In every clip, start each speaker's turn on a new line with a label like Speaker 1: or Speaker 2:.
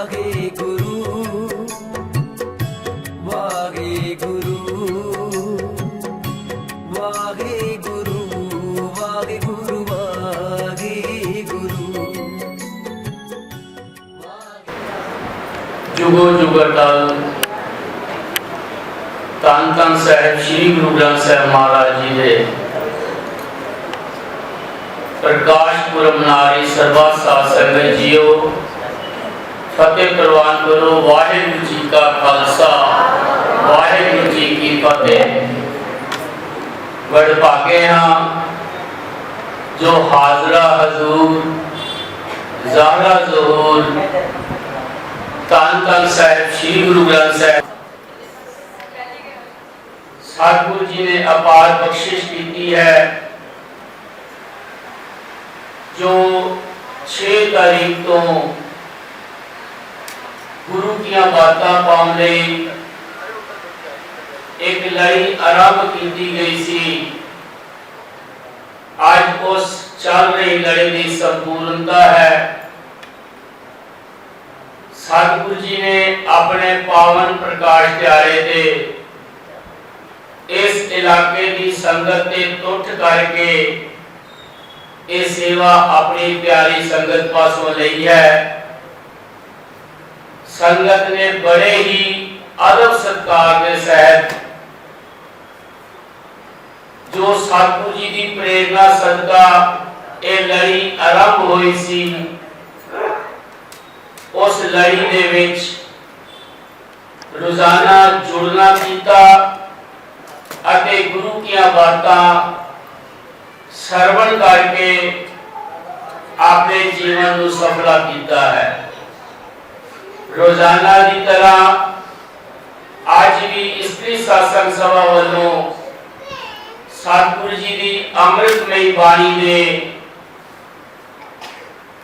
Speaker 1: जुगो जुगरदल धन धन साहिब श्री गुरु ग्रंथ साहिब महाराज जी के प्रकाश पुरब नारी सर्वा साध संगत जीओ फतेह प्रवान करो। वाहिगुरु जी का खालसा वाहिगुरु जी की फतेह। बड़ भागे हाँ जो हाजरा हजूर ज़ाहरा ज़हूर धन धन साहिब श्री गुरु ग्रंथ साहिब सतगुरु जी ने अपार बख्शिश की है। जो 6 तारीख तो गुरु की बातें पाने एक लड़ी आरंभ की गई सी। आज उस चल रही लड़ी की संपूर्णता है। सतगुरु जी ने अपने पावन प्रकाश दिहाड़े ते इस इलाके की संगत ते टुट करके ये सेवा अपनी प्यारी संगत पासों ली है। संगत ने बड़े ही अदब सत्कार के सहित जो सतगुरु जी की प्रेरणा सदका ये लड़ी आरंभ हुई सी। उस लड़ी दे विच रोजाना जुड़ना कीता अते गुरु की बातां सरवण करके अपने जीवन को सफल किया है। रोजाना की तरह आज भी स्त्री सत्संग सभा वालों सतगुरु जी की अमृतमयी बाणी ने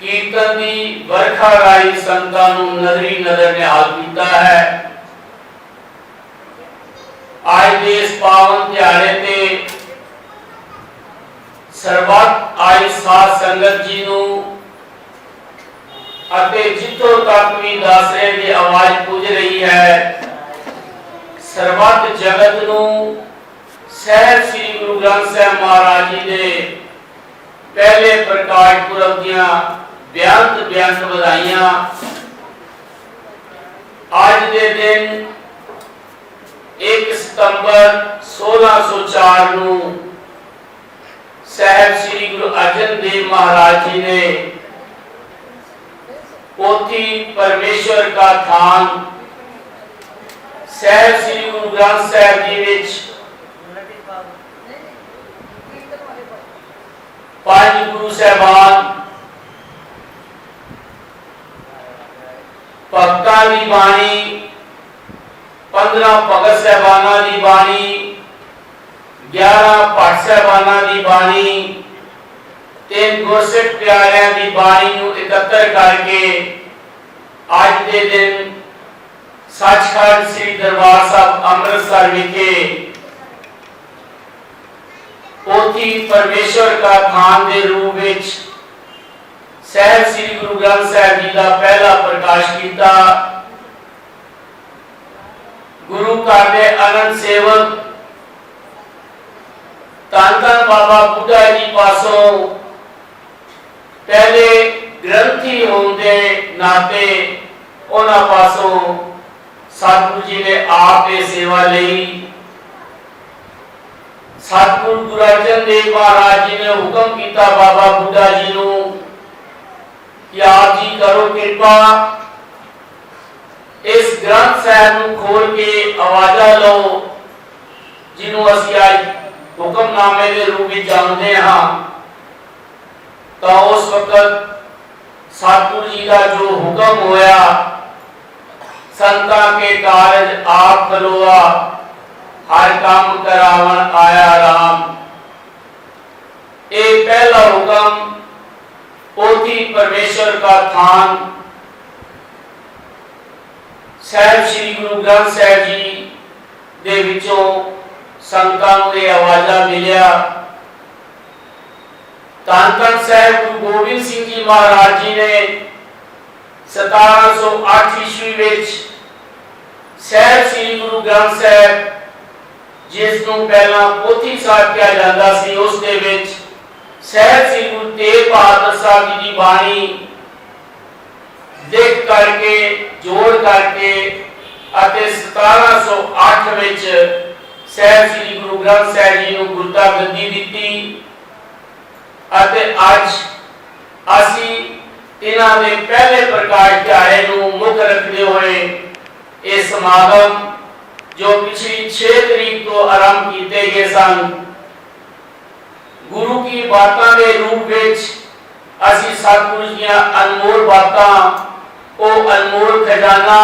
Speaker 1: कीर्तन की बरखा राई संतां नूं नजरी नजर निहाल किया है। आज के इस पावन दिहाड़े ते सरबत आई साध संगत जी नूं अते जितों तक भी दासरे की आवाज पुज रही है सरबत जगत नूं साहिब श्री गुरु ग्रंथ साहिब महाराज जी ने पहले प्रकाश पुरब दियां बेअंत बेअंत बधाइयां। आज के दिन 1 सितंबर 1604 नूं साहिब श्री गुरु अर्जन देव महाराज जी ने पोथी परमेश्वर का थान साहिब श्री गुरु ग्रंथ साहिब जी विच 5 गुरु साहबान भक्तां दी बाणी 15 भगत साहबाना दी बाणी 11 भट्ट साहबाना दी बाणी 3 गुरसिख प्यारियां दी बाणी नूं एकत्र करके आज के दिन सचखंड श्री दरबार साहब अमृतसर विखे पोथी परमेश्वर का थान के रूप में साहिब श्री गुरु ग्रंथ साहिब जी का पहला प्रकाश किया। गुरु घर के अनंत सेवक धन धन बाबा बुढ़ा जी पासों पहले ग्रंथी होने नाते उन्हां पासों सतगुरु जी ने आप ये सेवा ली। सतगुरु गुरु अर्जन देव महाराज जी ने हुक्म किया बाबा बुढ़ा जी नूं कि आप जी करो कृपा इस ग्रंथ साहिब नूं खोल के आवाजा लो जिन्हों असीं आज हुक्मनामे के रूप में जानते हाँ। तो उस वक्त सतगुरु जी का जो हुक्म होया संतां के कारज आप खलोआ हर काम करावन आया राम। एक पहला हुक्म पोथी परमेश्वर का थान साहिब श्री गुरु ग्रंथ साहिब जी दे विचों संतां नूं ये आवाजा मिलिया। धन धन साहिब गुरु गोबिंद सिंह जी महाराज जी ने 1708 ईस्वी विच ਸਾਹਿਬ ਸ੍ਰੀ ਗੁਰੂ ਗ੍ਰੰਥ ਸਾਹਿਬ जिस नूं पहला पोथी साहिब कहा जाता सी उस दे विच ਸਾਹਿਬ ਸ੍ਰੀ ਗੁਰੂ तेग बहादुर साहब जी की बाणी लिख करके जोड़ करके 1708 विच ਸਾਹਿਬ ਸ੍ਰੀ ਗੁਰੂ ਗ੍ਰੰਥ ਸਾਹਿਬ जी नूं गुरता गद्दी दित्ती अते अज असी इन्हां दे पहले प्रकाश दिहाड़े नूं मुख रखदे होए ये समागम जो पिछली 6 तारीख को आरंभ किए गए सन गुरु की बातों के रूप विच असी सतगुरु दी अनमोल बातां ओ अनमोल खजाना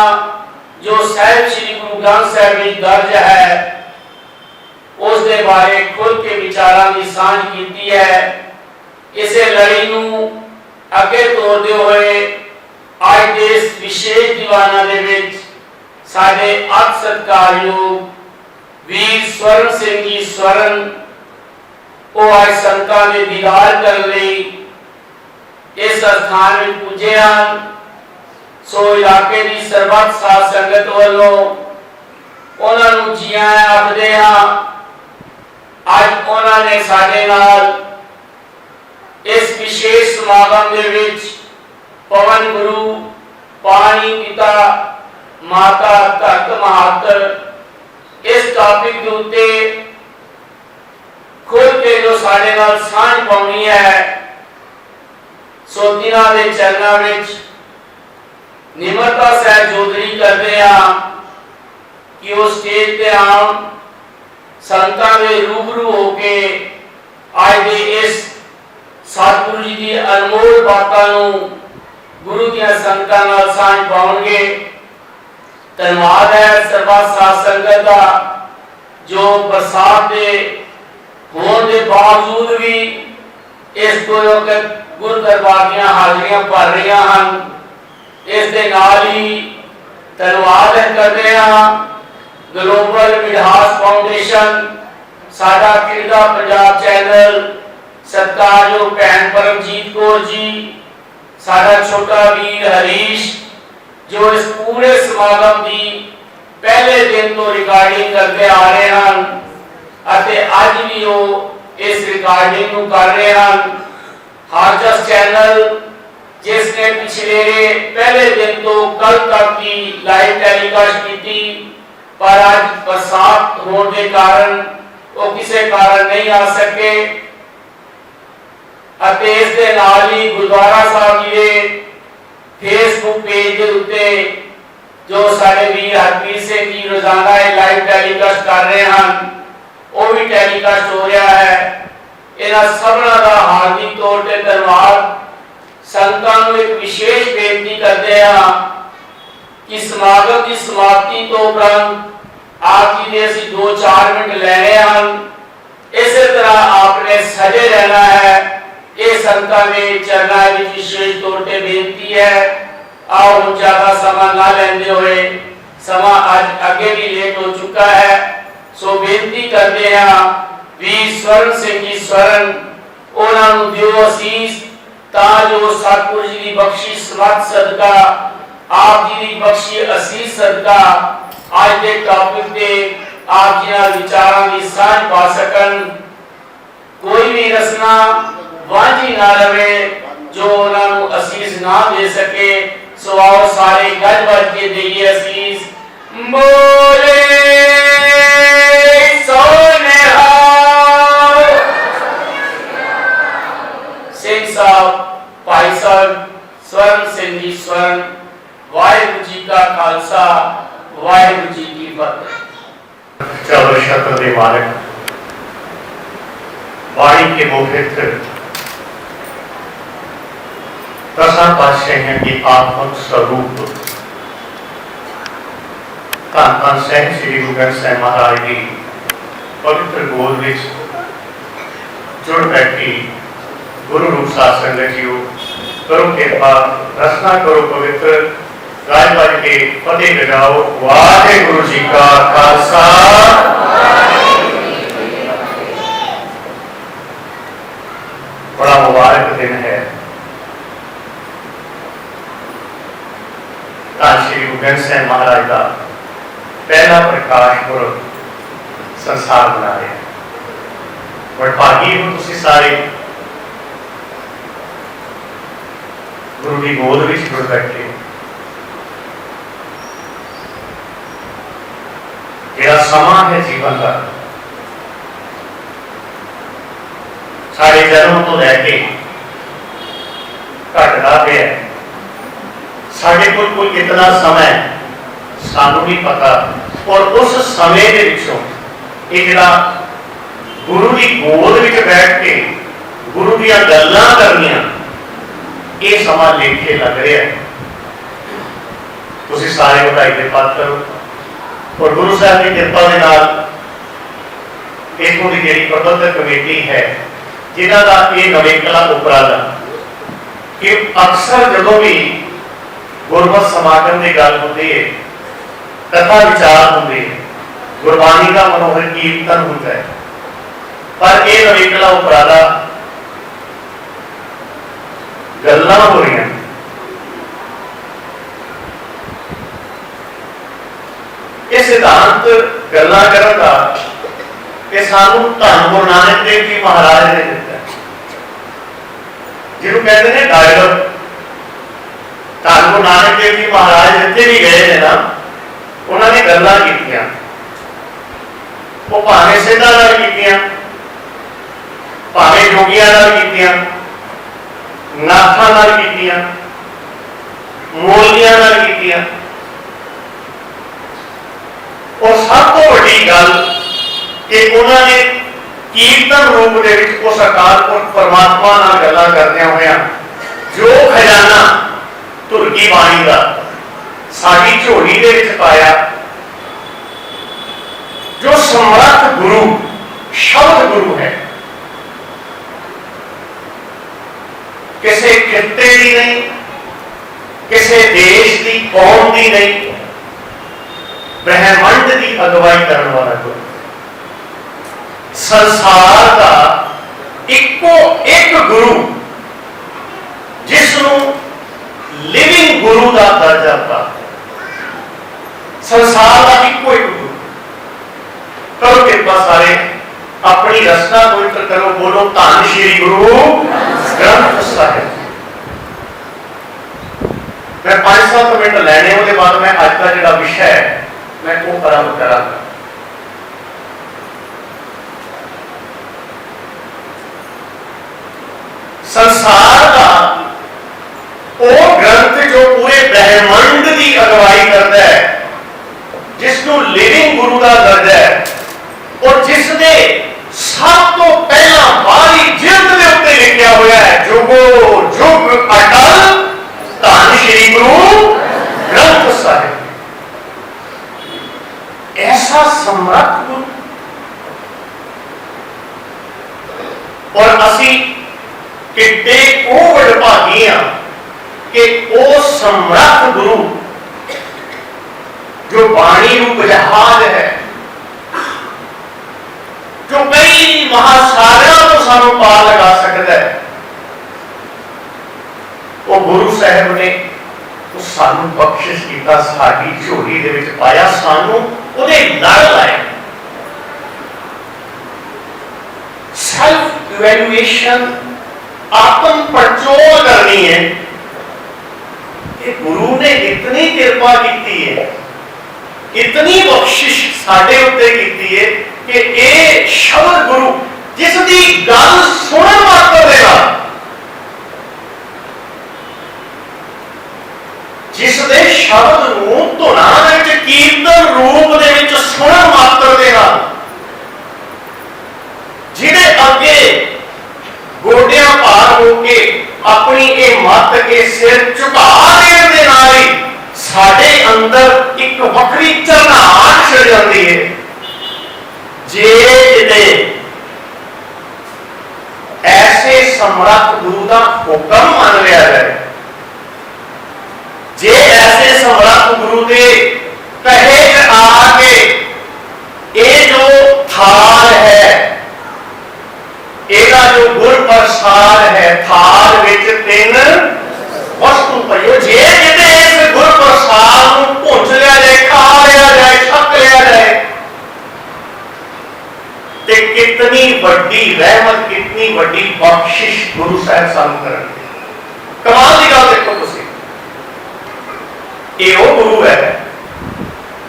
Speaker 1: जो साहिब श्री गुरु ग्रंथ साहिब में दर्ज है उस दे बारे खुल के विचारां की सांझ की है। इसे लड़ी नूं अगे तोड़ते हुए आज दे इस विशेष दीवाना दे विच साडे अत सत्कारयोग वीर स्वर्ण सिंह जी स्वर्ण ओ आज संतां दे दीदार करन लई इस स्थान में पूजे हैं। सो इलाके की सरबत साध संगत वालों उन्हां नूं जी आया आखदे हां। अज उन्हां ने साडे नाल इस विशेष समागम दे विच पवन गुरु पानी पिता माता धरत महातर इस टॉपिक के उत्ते खुल के जो साडे नाल सांझ पाउणी है सो तिन्हां दे चरनां विच निमरता सह जोदरी करदे हां कि उस स्टेज ते आउण संतां दे रूबरू होके आज दे इस सतगुरु जी दी अनमोल बातां नूं गुरु दी संगतां नाल सांझ पाउणगे। धन्यवाद है सरबत साध संगत का जो बरसात के होने के बावजूद भी इस गुरु दरबार दी हाजरियां भर रही हैं। इस दे नाल ही धन्यवाद करते हैं ग्लोबल मिठास फाउंडेशन साडा किरदा पंजाब चैनल सत्कारयोग भैन परमजीत कौर जी साडा छोटा वीर हरीश जो इस पूरे समागम की पहले दिन तो रिकॉर्डिंग करते आ रहे हैं अते आज भी वो इस रिकॉर्डिंग को कर रहे हैं। हारजस चैनल जिसने पिछले पहले दिन तो कल तक की लाइव टेलीकास्ट की पर आज बरसात होने के कारण वो किसी कारण नहीं आ सके अते इस दे नाल ही गुरुद्वारा साहब जी दे फेसबुक पेज के उत्ते जो साडे वीर हरप्रीत सिंह जी रोजाना लाइव टेलीकास्ट कर रहे हैं वो भी टेलीकास्ट हो रहा है। इन्हां सबना दा हार्दिक तौर पे धन्यवाद। संतां नूं एक विशेष बेनती करते हैं कि समागम की समाप्ति तो उपरंत आप जी ने असीं 2-4 मिनट लेने हैं। इस तरह आपने सजे रहना है। ये संतां दे चरनां विच विशेष तौर पे बेनती है। आओ हम ज्यादा समा ना लेंदे हुए समा आज आगे भी लेट हो चुका है सो बेनती करते हैं वीर स्वर्ण सिंह जी स्वर्ण उन्हां नूं दिओ असीस तां जो सतगुरु जी दी बख्शी समत सदका आप जी दी बख्शी असीस सदका आज दे टॉपिक ते आप जी नाल विचारां दी सांझ पा सकन। कोई भी रसना वांझी ना रहे जो उन्हां नूं असीस ना दे सके सो आओ सारे गज बज के देइए असीस बोले सोने सिंह साहब भाई साहब स्वर्ण सिंह जी स्वर्ण वाहिगुरू जी का खालसा वाहिगुरू जी की फतेह।
Speaker 2: चलो शक्र दे मालिक वाणी के मुखित दसा पातशाहियों की आत्मक स्वरूप धन धन सिंह श्री गुरु ग्रंथ साहिब महाराज की पवित्र गोद विच जुड़ बैठी गुरु रूप साध संगत जीओ करो कृपा रसना करो पवित्र राज बाज के फतेह गजाओ। वाहिगुरू जी का खालसा बड़ा मुबारक दिन है। श्री गुरु ग्रंथ साहिब महाराज का पहला प्रकाश पुरब संसार मना रहे हैं। वडभागी हो तुसीं सारे गुरु की गोद में जुड़ बैठे। जिहड़ा समा है जीवन का सारे जन्म तो लैके घटदा पिया, साढ़े कोल कितना समय सानू नहीं पता। और उस समय के विचों ये जिहड़ा गुरु की गोद में बैठ के गुरु दी गल्लां करनियां, ये समा लेखे लग रहा है। तुसीं सारे बधाई दे पात्र हो। और गुरु साहब की कृपा के नाल इत्थों की जिहड़ी प्रबंधक कमेटी है, जिन्हां दा ये नवेकला उपराला कि अक्सर जदों भी गुरमत समागम की गल होती है, कथा विचार होंगे, गुरबाणी का मनोहर कीर्तन होता है, पर यह नवेकला उपराला गल्लां हो रही हैं। ये सिद्धांत गल्लां करन दा कि सानू धन गुरु नानक देव जी महाराज ने दिता, जिन्हों कहते हैं डायलॉग। धन गुरु नानक देव जी महाराज जितने भी गए हैं ना, उन्होंने गल्लां कीतियां, वो भावें सिद्धां नाल कीतियां, भावें जोगियां नाल कीतियां, नाथां नाल कीतियां, मौलवियां नाल कीतियां। और सब तो बड़ी गल कि उन्होंने कीर्तन रूप दे विच उस अकाल पुरख परमात्मा नाल गल्लां करदियां होइयां जो खजाना धुर की बाणी का साडी झोली दे विच पाया, जो समर्थ गुरु शब्द गुरु है, किसी खित्ते की नहीं, किसी देश की कौम की नहीं, ब्रह्मांड की अगवाई करने वाला गुरु, संसार का इको एक गुरु जिसनों लिविंग गुरु का दर्जा प्राप्त है। संसार का इको एक गुरु। करो कृपा सारे अपनी रचना पवित्र करो, बोलो धन श्री गुरु ग्रंथ साहिब। मैं 5-7 मिनट लेने उसके बाद मैं आज का जो विषय है मैं वो आरंभ करा। संसार का वो ग्रंथ जो पूरे ब्रह्मांड की अगवाई करता है, जिसको लिविंग गुरु का दर्जा है, और जिसने सब तो पहला बारी जिल्द के उत्ते लिखा हुआ है जुगो जुग अटल धन श्री गुरु ग्रंथ साहिब। ऐसा समर्थ गुरु, और असी कितने वो वडभागी हाँ कि वो समर्थ गुरु जो बाणी रूप जहाज है, जो कई महासागरों को सानू पार लगा सकता है, वो गुरु साहब ने तो सानू बख्शिश किया, साडी झोली दे विच पाया, सानू उहदे लड़ लाए। सेल्फ इवैल्यूएशन, आत्म पड़चोल करनी है कि गुरु ने इतनी कृपा की है, इतनी बख्शिश साडे उत्ते की है कि ये शब्द गुरु जिसकी गल सुनन मात्र दे नाल, जिसदे शब्द नूं धुनां दे विच कीर्तन रूप दे विच सुनन मात्र दे नाल, जिहदे अगे गोडियां पार होके अपनी ये मत के सिर झुका देने दे नाल ही साडे अंदर एक वखरी झरनाहट छिड़ जाती है। जे किते ऐसे समर्थ गुरु का हुक्म मान लिया जाए, जे ऐसे समर्थ गुरु के कहे आके ये जो थाल है, एदा जो गुर प्रसाद है, थाल विच 3 वस्तु पइयो, जे जिते इस गुर प्रसाद नूं बड़ी रहमत, कितनी बड़ी बख्शिश गुरु साहब सानू करनगे। कमाल की गल देखो तुसीं, ये वो गुरु है,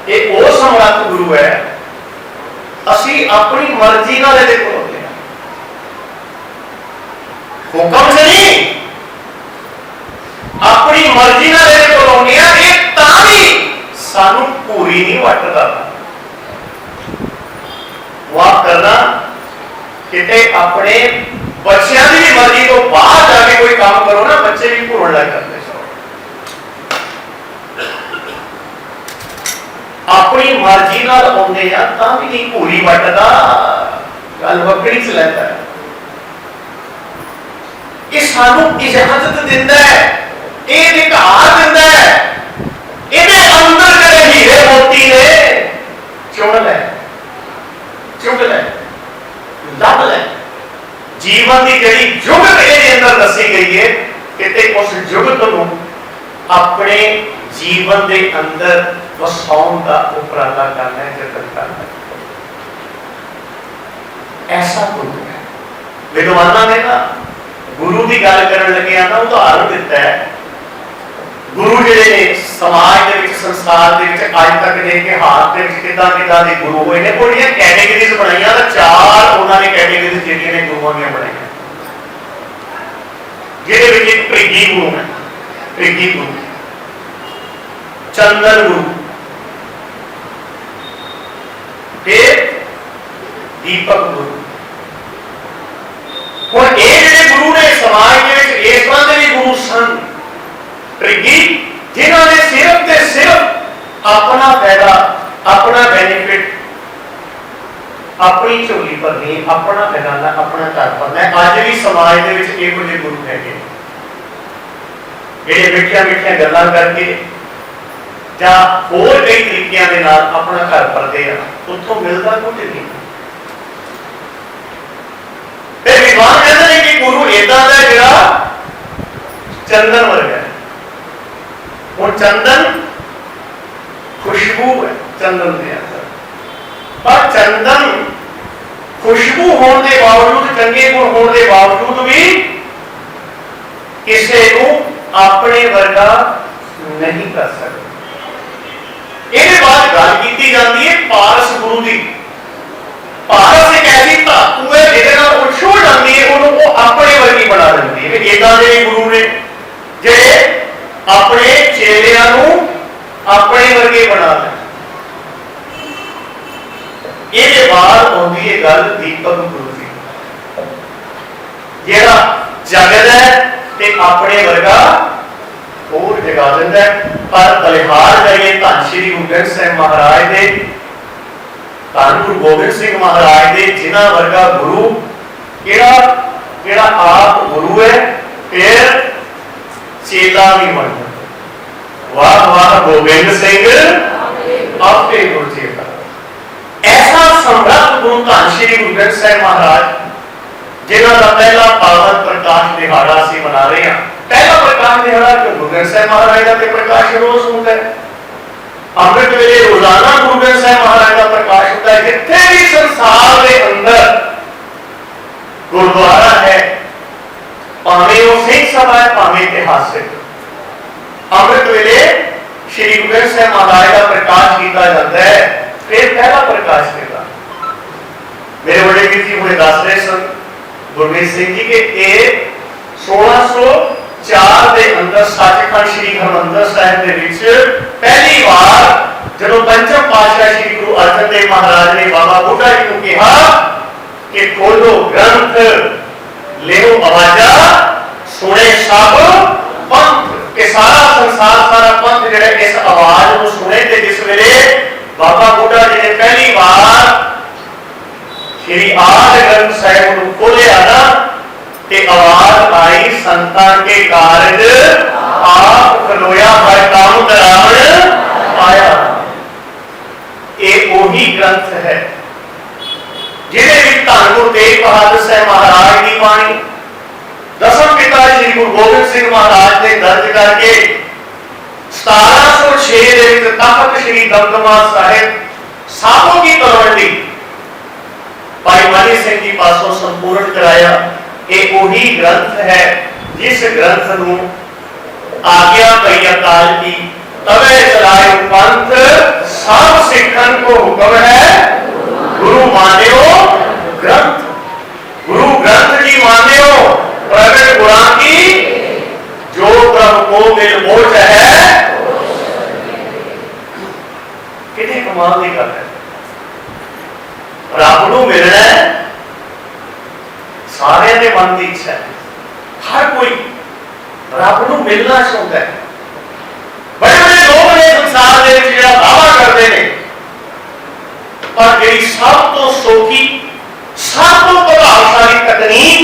Speaker 2: ये वो समर्थ गुरु है, असी अपनी मर्जी नाल इहदे कोल आउंदे हां, हुक्म से नहीं, अपनी मर्जी नाल इहदे कोल आउंदे हां। ये तां भी सानू पूरी नहीं वटदा। माफ करना, किते अपने बच्चों की भी मर्जी तो बाहर जाके कोई काम करो ना, बच्चे भी भुरन लग जाते। अपनी मर्जी नाल आउंदे आ तां भी नहीं पूरी वटदा, गल वक्री च लैंदा है। ये सानू इजाजत दिंदा है, ये अधिकार दिंदा है, इहदे अंदर जेड़े हीरे मोती ने चुन लै, चुग लै, लभ लै। जीवन की जिहड़ी जुगत इहदे अंदर दसी गई है, किते उस जुगत नूं अपने जीवन के अंदर वसाउण दा उपराला करना है, जतन करना है। ऐसा गुरु है। विद्वाना ने ना गुरु की गल करन लगे ना उदाहरण दिता है। गुरु जिहड़े ने समाज दे विच, संसार दे विच अज तक दे इतिहास दे विच किदां किदां दे गुरु होए ने, उहदियां कैटेगरीज बनाईयां ते चार उन्होंने कैटेगरीज जिहड़ियां ने गुरुआं दीयां बनाईयां, जिहदे विच एक भृगी गुरु है, भृगी गुरु, चंदन गुरु, फिर दीपक गुरु। हुण ये जिहड़े गुरु ने समाज दे विच इस तरह दे भी गुरु सन भृगी, जिन्होंने सिर्फ ते सिर्फ अपना फायदा, अपना बेनिफिट, अपनी झोली भरनी, अपना फैलाना, अपना घर भरना। अज भी समाज के इहो जिहे गुरु है जिहड़े मिठिया मिठिया गल्लां करके या होर कई तरीकों के नाल अपना घर भरते हैं, उत्थों मिलता कुछ नहीं। फिर विद्वान कहते हैं कि गुरु इदां दा जिहड़ा चंदन वर्गा है। हुण चंदन खुशबू है, चंदन के अंदर, पर चंदन खुशबू होने के बावजूद, चंगे गुण होने के बावजूद भी किसी को अपने वर्गा नहीं कर सकते। इसके बाद गल की जाती है पारस गुरु की। पारस एक ऐसी धातु है जिहदे उछल जाती है, उन्होंने अपने वर्गी बना देती है। इदां दे गुरु ने जिहड़े अपने चेलियां नूं अपने वर्गे बना दें। ये बाद आती है गल दीपक गुरु की, जिहड़ा जगद है ते अपने वर्गा होर जगा देंदा है। पर बलिहार करिए धन श्री गुरु ग्रंथ साहिब महाराज दे, धन गुरु गोबिंद सिंह महाराज दे, जिन्हां वर्गा गुरु जिहड़ा आप गुरु है, फिर चेला भी बनता। वाह वाह गोबिंद सिंह आपे गुरु चेला। ऐसा समर्थ गुरु धन श्री गुरु ग्रंथ साहिब महाराज, जिन्हां दा पहला पावन प्रकाश दिहाड़ा असीं मना रहे हैं। पहला प्रकाश दिहाड़ा गुरु ग्रंथ साहिब महाराज का ते प्रकाश रोज होता है। अमृत वेले रोजाना गुरु ग्रंथ साहिब महाराज का प्रकाश होता है। जिथे भी संसार के अंदर गुरुद्वारा है, भावें वो सिंह सभा है, भावें इतिहासिक, अमृत वेले श्री गुरु ग्रंथ साहिब महाराज का प्रकाश किया जाता है। फिर पहला प्रकाश देगा। मेरे बड़े वीर जी मुझे दस रहे सन गुरमीत सिंह जी के 1604 के अंदर सचखंड श्री हरमंदिर साहिब के विच पहली बार जब पंचम पातशाह श्री गुरु अर्जन देव महाराज ने बाबा बुढ़ा जी को कहा कि खोलो ग्रंथ, लेओ आवाजा, सुने सब पंथ, के सारा संसार, सारा पंथ जिहड़ा इस आवाज को सुने। ते जिस वेले बाबा बुढ़ा जी ने पहली बार श्री आदि ग्रंथ साहिब को खोलिया ना, ते आवाज आई संतां के कारज आप खलोया हर काम करावण आया। ये वही ग्रंथ है जिहदे विच धन गुरु तेग बहादुर साहिब महाराज की बाणी दसम पिता श्री गुरु गोबिंद सिंह महाराज ने दर्ज करके 1706 ਦੇ ਵਿੱਚ ਤਖਤ श्री दमदमा साहिब साधों की तलवंडी भाई मानी सिंह जी पासों संपूर्ण कराया। ये वही ग्रंथ है जिस ग्रंथ नूं आज्ञा पई अकाल की तवे चलाए पंथ सब सिखन को हुक्म है गुरु मान्यो ग्रंथ। गुरु ग्रंथ जी मान्यो प्रगट गुणा की जो प्रभु को मिल बोझ है। कितनी कमाल की गल है। रब नूं मिलना है सारे दे मन की इच्छा है। हर कोई रब नूं मिलना चाहता है। बड़े बड़े लोग ने संसार दे विच जिहड़ा दावा करते हैं पर जिहड़ी सब तो सौखी सब तो प्रभावशाली तकनीक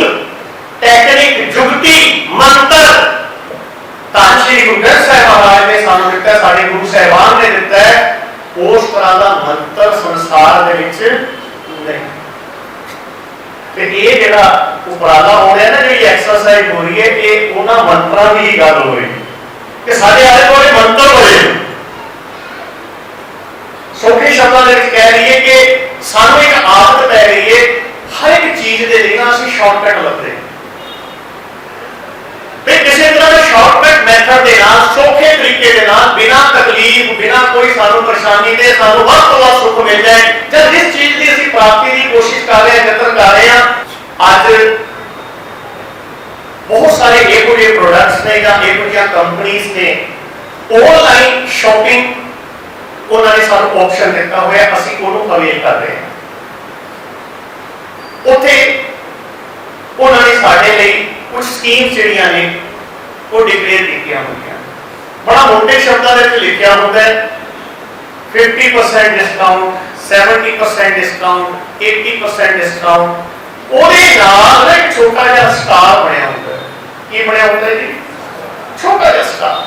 Speaker 2: टेक्निक जुगती मंत्र धन श्री गुरु ग्रंथ साहिब महाराज ने सानू दिता, साडे गुरु साहिबान ने दिता है, उस तरह का मंत्र संसार दे विच नहीं। ते ये जिहड़ा उपराला हो रहा है ना, जिहड़ी एक्सरसाइज हो रही है, ये उन्हां मंत्रां दी ही गल हो रही है कि साडे आले दुआले मंत्र बड़े सौखे शब्दां दे विच कह रही है कि सानू एक आदत पै गई है हर एक चीज दे लिए असीं शॉर्टकट लभदे हैं। किसी तरह के शॉर्टकट मैथड के नाल सौखे तरीके के नाल बिना तकलीफ बिना कोई सानू परेशानी दे सानू वध तो वध सुख मिल जाए जब जिस चीज की असीं प्राप्ति की कोशिश कर रहे हैं यत्न कर रहे हैं। अज बहुत सारे इहो ਜਿਹੇ प्रोडक्ट्स ने या इहो ਜਿਹੀਆਂ कंपनीज ने ऑनलाइन शॉपिंग उन्होंने सानू ऑप्शन दिता होया, असीं ਉਹਨੂੰ अवेल कर रहे हैं। उत्थे उन्होंने साडे लई कुछ स्कीम्स ਜਿਹੜੀਆਂ ਨੇ ਉਹ डिक्लेयर कीतियां होईयां। बड़ा मोटे शब्दों में लिखा होता है 50% डिस्काउंट, 70% डिस्काउंट, 80% डिस्काउंट। ਉਹਦੇ ਨਾਲ ਇੱਕ ਛੋਟਾ ਜਿਹਾ ਸਟਾਰ ਬਣਿਆ ਹੁੰਦਾ ਹੈ। ਕੀ ਬਣਿਆ ਹੁੰਦਾ ਹੈ ਜੀ? ਛੋਟਾ ਜਿਹਾ ਸਟਾਰ।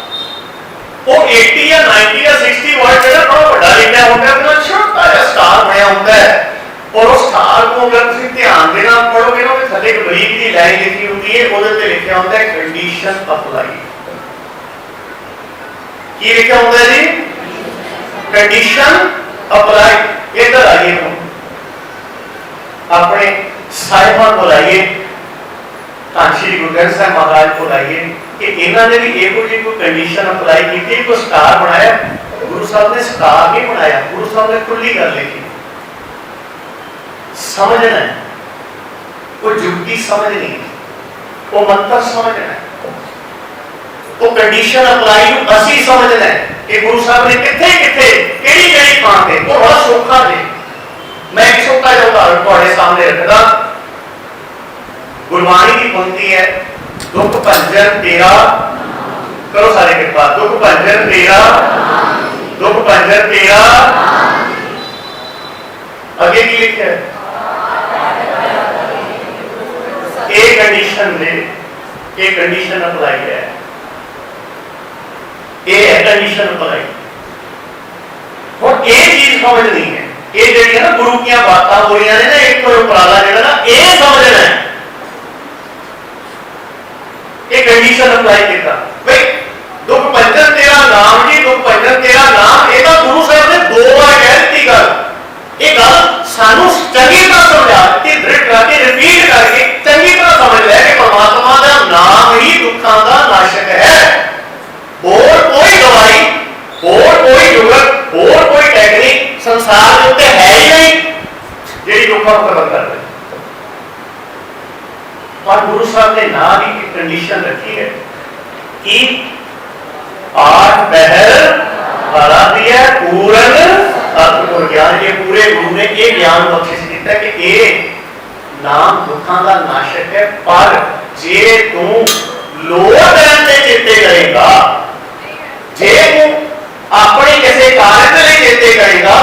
Speaker 2: ਉਹ 80 ਜਾਂ 90 ਜਾਂ 60 ਵਰਡ ਜਿਹੜਾ ਬੜਾ ਵੱਡਾ ਲਿਖਿਆ ਹੁੰਦਾ ਹੈ, ਉਹਦਾ ਛੋਟਾ ਜਿਹਾ ਸਟਾਰ ਬਣਿਆ ਹੁੰਦਾ ਹੈ। और उस स्टार को अगर तुम ध्यान देना पढ़ोगे ना, तो थले एक बरीक सी लाइन लिखी होती है, ਉਹਦੇ ਤੇ ਲਿਖਿਆ ਹੁੰਦਾ ਹੈ कंडीशन अप्लाई। ਕੀ ਲਿਖਿਆ ਹੁੰਦਾ है जी? Condition apply. इधर आइए हम अपने साहिबान को लाइए, धन श्री गुरु ग्रंथ साहिब महाराज को लाइए कि इन्होंने भी ਇਹੋ ਜਿਹੀ कोई कंडीशन अप्लाई की, कोई स्टार बनाया। गुरु साहब ने स्टार नहीं बनाया, गुरु साहब ने खुली गल लिखी। समझना है, वो जुगती समझनी है, वो मंत्र समझना है, वो कंडीशन अप्लाई असी समझना है कि गुरु साहब ने किथे किथे केड़ी केड़ी थां ते वो बड़ा सौखा दे। मैं एक सौखा जिहा उदाहरण तुहाडे सामने रखदा। गुरबाणी की पंक्ति है, दुख भंजन तेरा, करो सारे कृपा, दुख भंजन तेरा, दुख भंजन तेरा। आगे की लिखा है? एक कंडीशन दे, एक कंडीशन अप्लाई है, ये है कंडीशन अप्लाई। और एक चीज समझनी है, ये जड़ी है ना गुरु की बातें हो रही है ना, एक तो उपराला जेड़ा ना ये समझना है, ये कंडीशन अप्लाई किया। भाई दुख भंजन तेरा नाम जी, दुख भंजन तेरा नाम, ये तो गुरु साहब ने 2 बार कह दी गल। ये गल सानू चंगी तरह समझा दी, दृढ़ करके रिपीट करके चंगी तरह समझ लिया कि परमात्मा का नाम ही दुखों का नाशक है। और कोई दवाई, और कोई जुगत, और कोई टेक्निक संसार के उत्ते है ही नहीं जी दुखों को खत्म कर दे। और गुरु साहब ने ना भी एक कंडीशन रखी है कि 8 पहर आराध्य पूर्ण तत्व ज्ञान। ये पूरे गुरु ने ये ज्ञान बख्शिश किया कि ये नाम दुखों का नाशक है, पर जे तू लोड़ करन ते चेते करेगा, जे तू अपने किसी कार्य के लिए चेते करेगा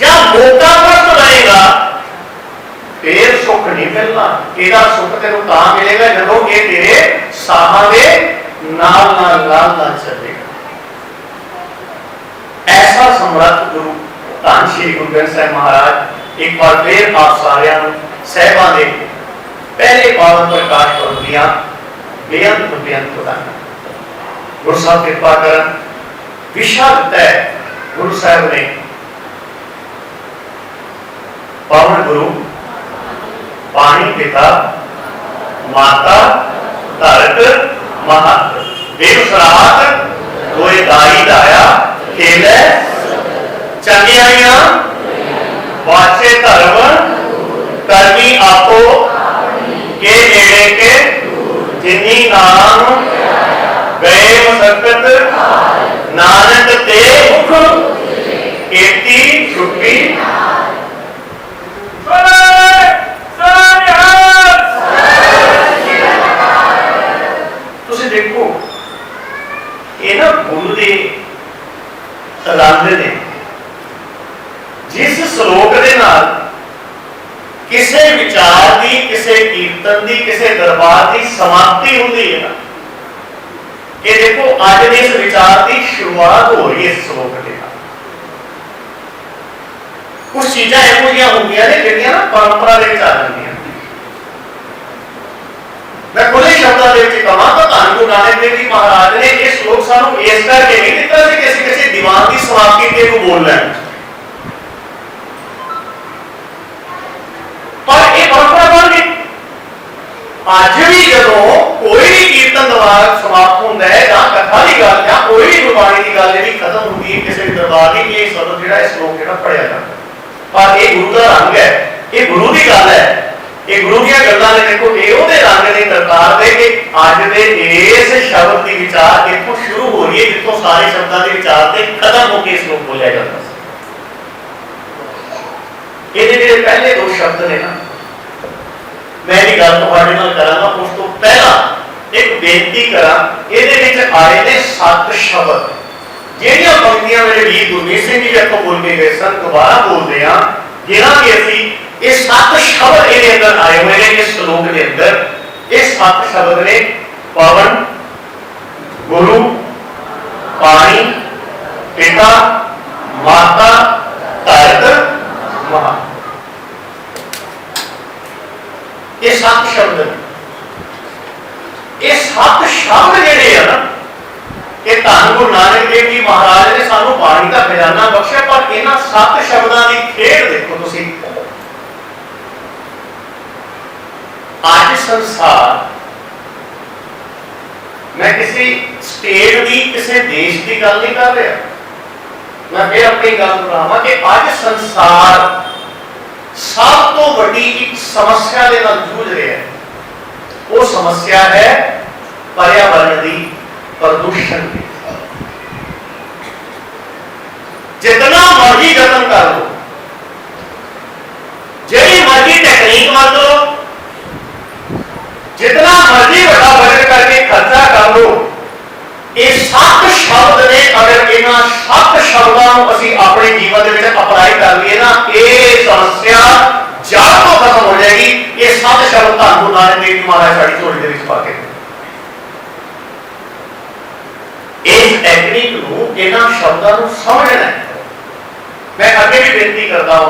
Speaker 2: या मौका प्रस्त बनेगा, फिर सुख नहीं मिलना। ਇਹਦਾ सुख तेनों तां मिलेगा जदों ये तेरे साहां दे नाल नाल नाल नाल चलेगा। ऐसा समर्थ गुरु धन श्री गुरु ग्रंथ साहिब महाराज एक बार फिर आप सारिਆਂ ਨੂੰ ਸਾਹਿਬਾਂ ਦੇ पहले पावन प्रकाश पर्व ਦੀਆਂ बेअंत बेअंत ਵਧਾਈਆਂ। गुरु साहब कृपा करन विशा ਦਿੱਤਾ है गुरु साहब ने पावन गुरु पानी पिता माता धरत महत बेसरात कोई दाई दाया खेले चंगियाइयां वाचे धर्म करनी आपो के नेड़े के जिन्नी नाम गए मसकत नानक ते मुख कीर्ति छुपी तुसी देखो ये ना गुरु दे रंग ने जिस श्लोक दे नाल किसे विचार की किसे कीर्तन की किसे दरबार की समाप्ति होती है ना कि देखो अज के इस विचार की शुरुआत हो रही है इस श्लोक के नाल कुछ चीज़ां इहो होंगे ने जिहड़ियां ना परंपरा के आ जांदियां मैं खुले शब्दों के कहां तो धन गुरु नानक देव जी महाराज ने यह श्लोक सानू इस करके नहीं दिता कि किसी किसी दीवान की समाप्ति ते को बोलना है पर यह परंपरा बन गई अज भी जो कोई भी कीर्तन दरबार समाप्त होता है या कथा की गल या कोई भी गुरबाणी की गल जी खत्म होती है किसी दरबार की ये शब्द जो श्लोक जो पढ़िया जाता पर यह गुरु का रंग है ये गुरु की गल है ये गुरु दी गल्लां ने देखो ये ओहदे रंग ने दरकार दे कि अज दे इस शब्द की विचार इत्थों शुरू हो रही है जित्थों सारे शब्दों के विचार से खत्म होकर श्लोक बोलिया जाता है ये पहले दो शब्द ने ना मैं भी गल तुहाडे नाल करांगा उस तो पहला एक बेनती करा इहदे विच आए ने 7 शब्द ਜਿਹੜੀਆਂ पंक्तियां मेरे वीर गुरमीत सिंह जी आपको बोल के गए सन दोबारा बोलते हैं जिन्हां कि असीं ये 7 शब्द इहदे अंदर आए हुए हैं इस श्लोक के अंदर ये 7 शब्द ने पवन गुरु पानी पिता माता धरत महत ये 7 शब्द ये 7 शब्द जिहड़े हैं ना कि धन गुरु नानक देव जी महाराज ने सानू बाणी का खजाना बख्शिया पर इन्हां 7 शब्दों की खेड़ देखो तुसीं आज संसार मैं किसी स्टेट की किसी देश की गल नहीं कर रहा मैं फिर अपनी गल दोहरावां कि आज संसार सब तो बड़ी एक समस्या के नाल जूझ रहा है वो समस्या है पर्यावरण की प्रदूषण की जितना मर्जी जतन कर लो जिहड़ी मर्जी टेक्निक वर लो जितना मर्जी बड़ा बजट करके खर्चा कर लो ये 7 शब्द ने अगर इन्हां 7 शब्दों को असीं अपने जीवन में अपलाई कर लिए ना ये समस्या जड़ तो खत्म हो जाएगी ये 7 शब्द धन गुरु नानक देव जी महाराज साडी झोली दे विच पा के इस टेक्निक को इन्हां शब्दों को समझना है मैं अगे भी बेनती करता हूं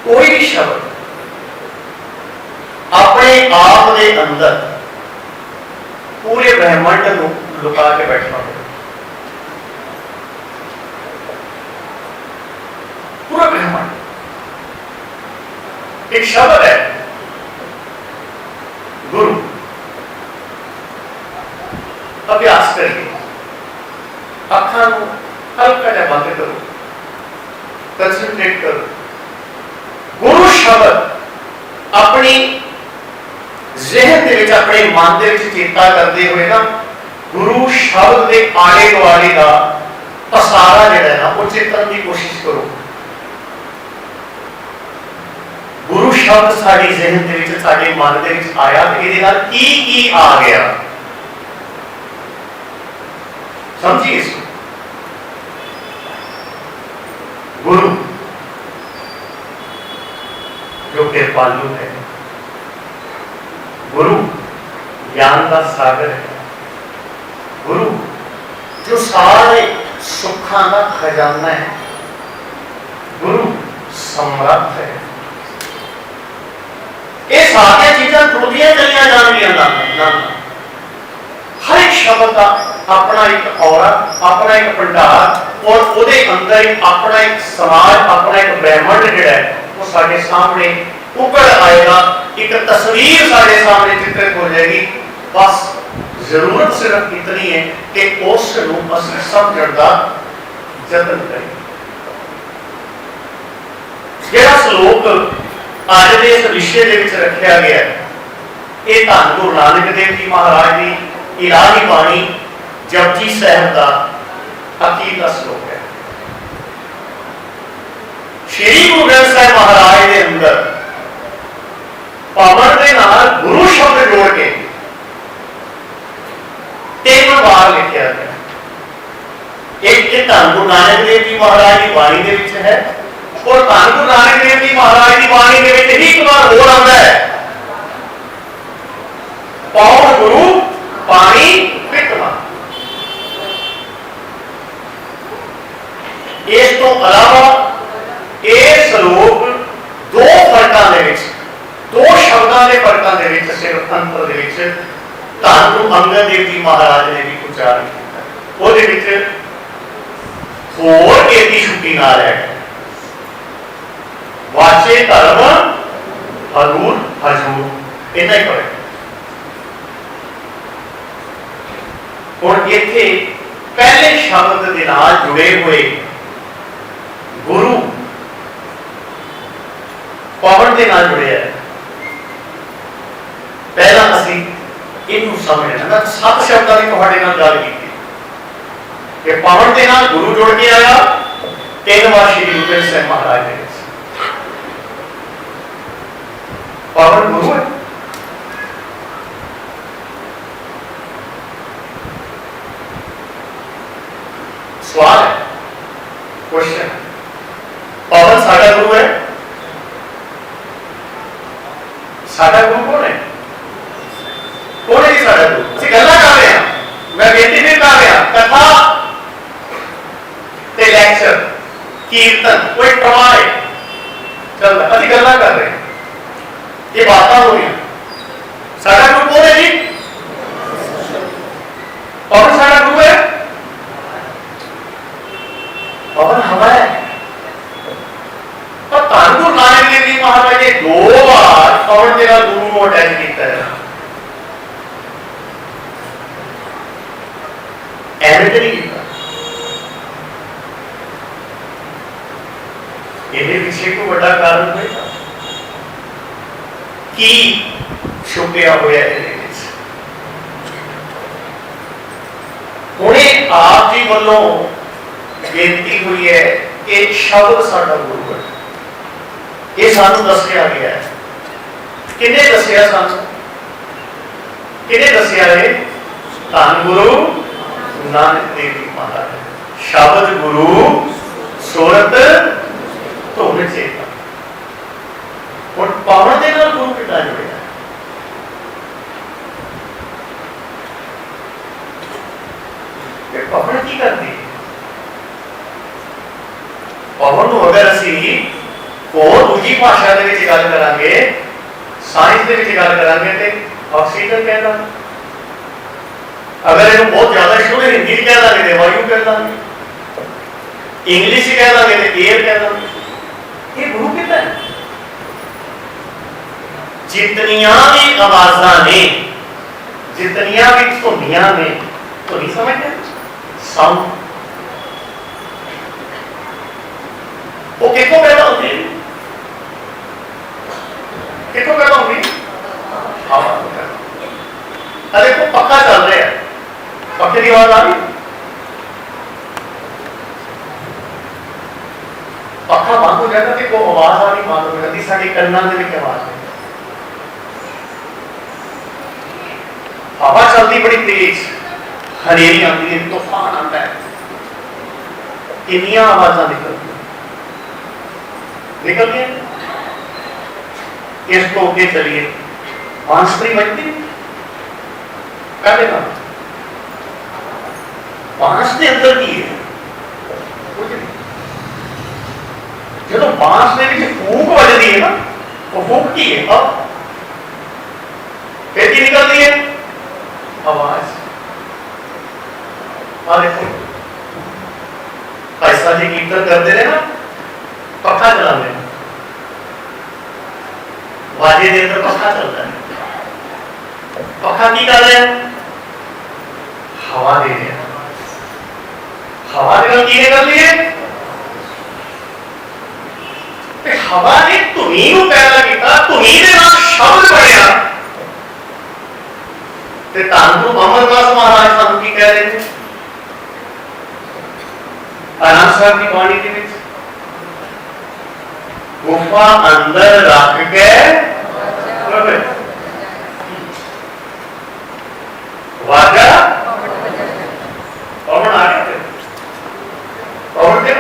Speaker 2: कोई भी शब्द अपने आप के अंदर पूरे ब्रह्मांड को लुका के बैठा हो पूरा ब्रह्मांड एक शब्द है गुरु अभ्यास करिए अखां हल्का जा बंद करो कंसंट्रेट करो गुरु शब्द अपनी जहन दे विच अपने मन दे विच चेता करते हुए ना गुरु शब्द के आले दुआले का पसारा जिहड़ा ना वो चेतन की कोशिश करो गुरु शब्द साडी जहन दे विच साडे मन दे विच आया ते इहदे नाल की आ गया समझिए इसको गुरु जो कृपालु है गुरु ज्ञान का सागर है गुरु जो सारे सुखों का खजाना है गुरु समर्थ है ये सारी चीज़ां टुरदियां चलियां जाणगियां हर एक शब्द का अपना एक औरा अपना एक भंडार और ਉਹਦੇ ਅੰਦਰ ਇੱਕ ਆਪਣਾ ਇੱਕ ਸਮਾਜ, ਆਪਣਾ ਇੱਕ ਬ੍ਰਹਿਮੰਡ ਜਿਹੜਾ ਹੈ ਉਹ ਸਾਡੇ ਸਾਹਮਣੇ ਉੱਭਰ ਆਏਗਾ, ਇੱਕ ਤਸਵੀਰ ਸਾਡੇ ਸਾਹਮਣੇ ਚਿੱਤਰਿਤ ਹੋ ਜਾਏਗੀ। ਬਸ ਜ਼ਰੂਰਤ ਸਿਰਫ ਇਤਨੀ ਹੈ ਕਿ ਉਸ ਨੂੰ ਅਸੀਂ ਸਮਝਣ ਦਾ ਯਤਨ ਕਰੀਏ। ਜਿਹੜਾ ਸ਼ਲੋਕ ਅੱਜ ਦੇ ਇਸ ਵਿਸ਼ੇ ਦੇ ਵਿੱਚ ਰੱਖਿਆ ਗਿਆ ਹੈ, ਇਹ ਧੰਨ ਗੁਰੂ ਨਾਨਕ ਦੇਵ ਜੀ ਮਹਾਰਾਜ ਦੀ ਇਲਾਹੀ ਬਾਣੀ ਜਪਜੀ ਸਾਹਿਬ ਦਾ ਅਖੀਰਲਾ ਸ਼ਲੋਕ ਹੈ। ਸ਼੍ਰੀ ਗੁਰੂ ਗ੍ਰੰਥ ਸਾਹਿਬ ਮਹਾਰਾਜ ਦੇ ਅੰਦਰ ਪਾਵਨ ਦੇ ਨਾਲ ਗੁਰੂ ਸ਼ਬਦ ਜੋੜ ਕੇ 3 ਵਾਰ ਲਿਖਿਆ ਗਿਆ। ਇੱਕ ਧੰਨ ਗੁਰੂ ਨਾਨਕ ਦੇਵ ਜੀ ਮਹਾਰਾਜ ਦੀ ਬਾਣੀ ਦੇ ਵਿੱਚ ਹੈ, और धन गुरु नानक देव जी महाराज की बाणी के विच ही एक बार होर आंदा है, पावन गुरु पानी पितवा। इस तो अलावा यह श्लोक 2 फर्कां दे विच, 2 शब्दां दे फर्कां दे विच सिर्फ अंतर दे विच धन गुरु अंगद देव जी महाराज ने भी उच्चारण किया। ਉਹਦੇ ਵਿੱਚ ਹੋਰ ਇਹਦੀ ਛੁੱਟੀ ਨਾਲ है वाचे धर्म हजूर हजूर इतना ही पड़े। और इत्थे पहले शब्द के नाल जुड़े हुए गुरु पवन के नाल जुड़े है। पहला असी इनू समझना, मैं 7 शब्दों की तुहाडे नाल गल की कि पवन के नाल गुरु जुड़ के आया 3 बार श्री गुरु ग्रंथ साहिब महाराज ने पावन गुरु है। सवाल है, क्वेश्चन, पावन साडा गुरु है? साडा गुरु कौन है? कौन है साडा गुरु? ਅਸੀਂ ਗੱਲਾਂ ਕਰ ਰਹੇ ਹਾਂ, मैं बेनती नहीं कर रहा, कथा ते लेक्चर कीर्तन कोई प्रवाह चल रहा, ਅਸੀਂ ਗੱਲਾਂ कर रहे हैं, ये बातें हो रही। साडा गुरु कौन है जी? पवन साडा गुरु है? पवन हवा है। पर धन गुरु नानक देव जी महाराज ने 2 बार पवन के नाल गुरु को अटैच किया है। एवरेज नहीं किया। ये पीछे को बड़ा कारण है की छुपिया हुआ है। हुणे आप जी वालों बेनती हुई है कि शब्द साडा गुरु है, ये सानू दसिया गया है। किने दसिया सानू? किने दसिया है? धन गुरु नानक देव जी महाराज। शब्द गुरु सूरत धुन चेता। और पावन के नाल गुरु कितना जुड़े? पवन की करती है? पवन अगर असी और दूसरी भाषा के गल करांगे, साइंस के गल करांगे तो ऑक्सीजन कह देंगे। अगर इन्हें बहुत ज्यादा शुरू हिंदी कह देंगे तो वायु कह देंगे, इंग्लिश कह देंगे तो एयर कह देंगे। ये गुरु कितना है? जितनियां भी आवाज़ां ने, जितनियां भी धुनियां ने, तो नहीं समझते साउंड वो कितों पैदा होती है? कितों पैदा होती है? हवा। अरे वो पक्का चल रहा है, पक्के की आवाज आ रही, पक्का बंद हो जाता तो वो आवाज आ रही बंद हो जाती, साड़ी कन्ना के लिए आवाज है। हवा चलती बड़ी तेज, हनेरी आती है, तूफान आता है, कितनियां आवाज़ां निकलती हैं। इसको आगे चलिए, बांसुरी बजती करेगा, बांस के अंदर की है कुछ नहीं। जो बांस के फूक बजती है ना, वो फूक की है, अब फिर की निकलती है आवाज। ਸਾਹਿਬ जी कीर्तन करते रहे ना, पखा चलाते हैं, वाजे के अंदर पखा चलता है। पखा की कर रहे हैं? हवा दे रहे हैं। हवा के की कर लिए? हवा ने धुनी को पैदा किया, धुनी के नाल शब्द बनया। ते धन गुरु अमरदास महाराज सानू की कह रहे हैं आनंद साहब की बाणी के विच, गुफा अंदर रख के वाजा पवन आ गया, पवन के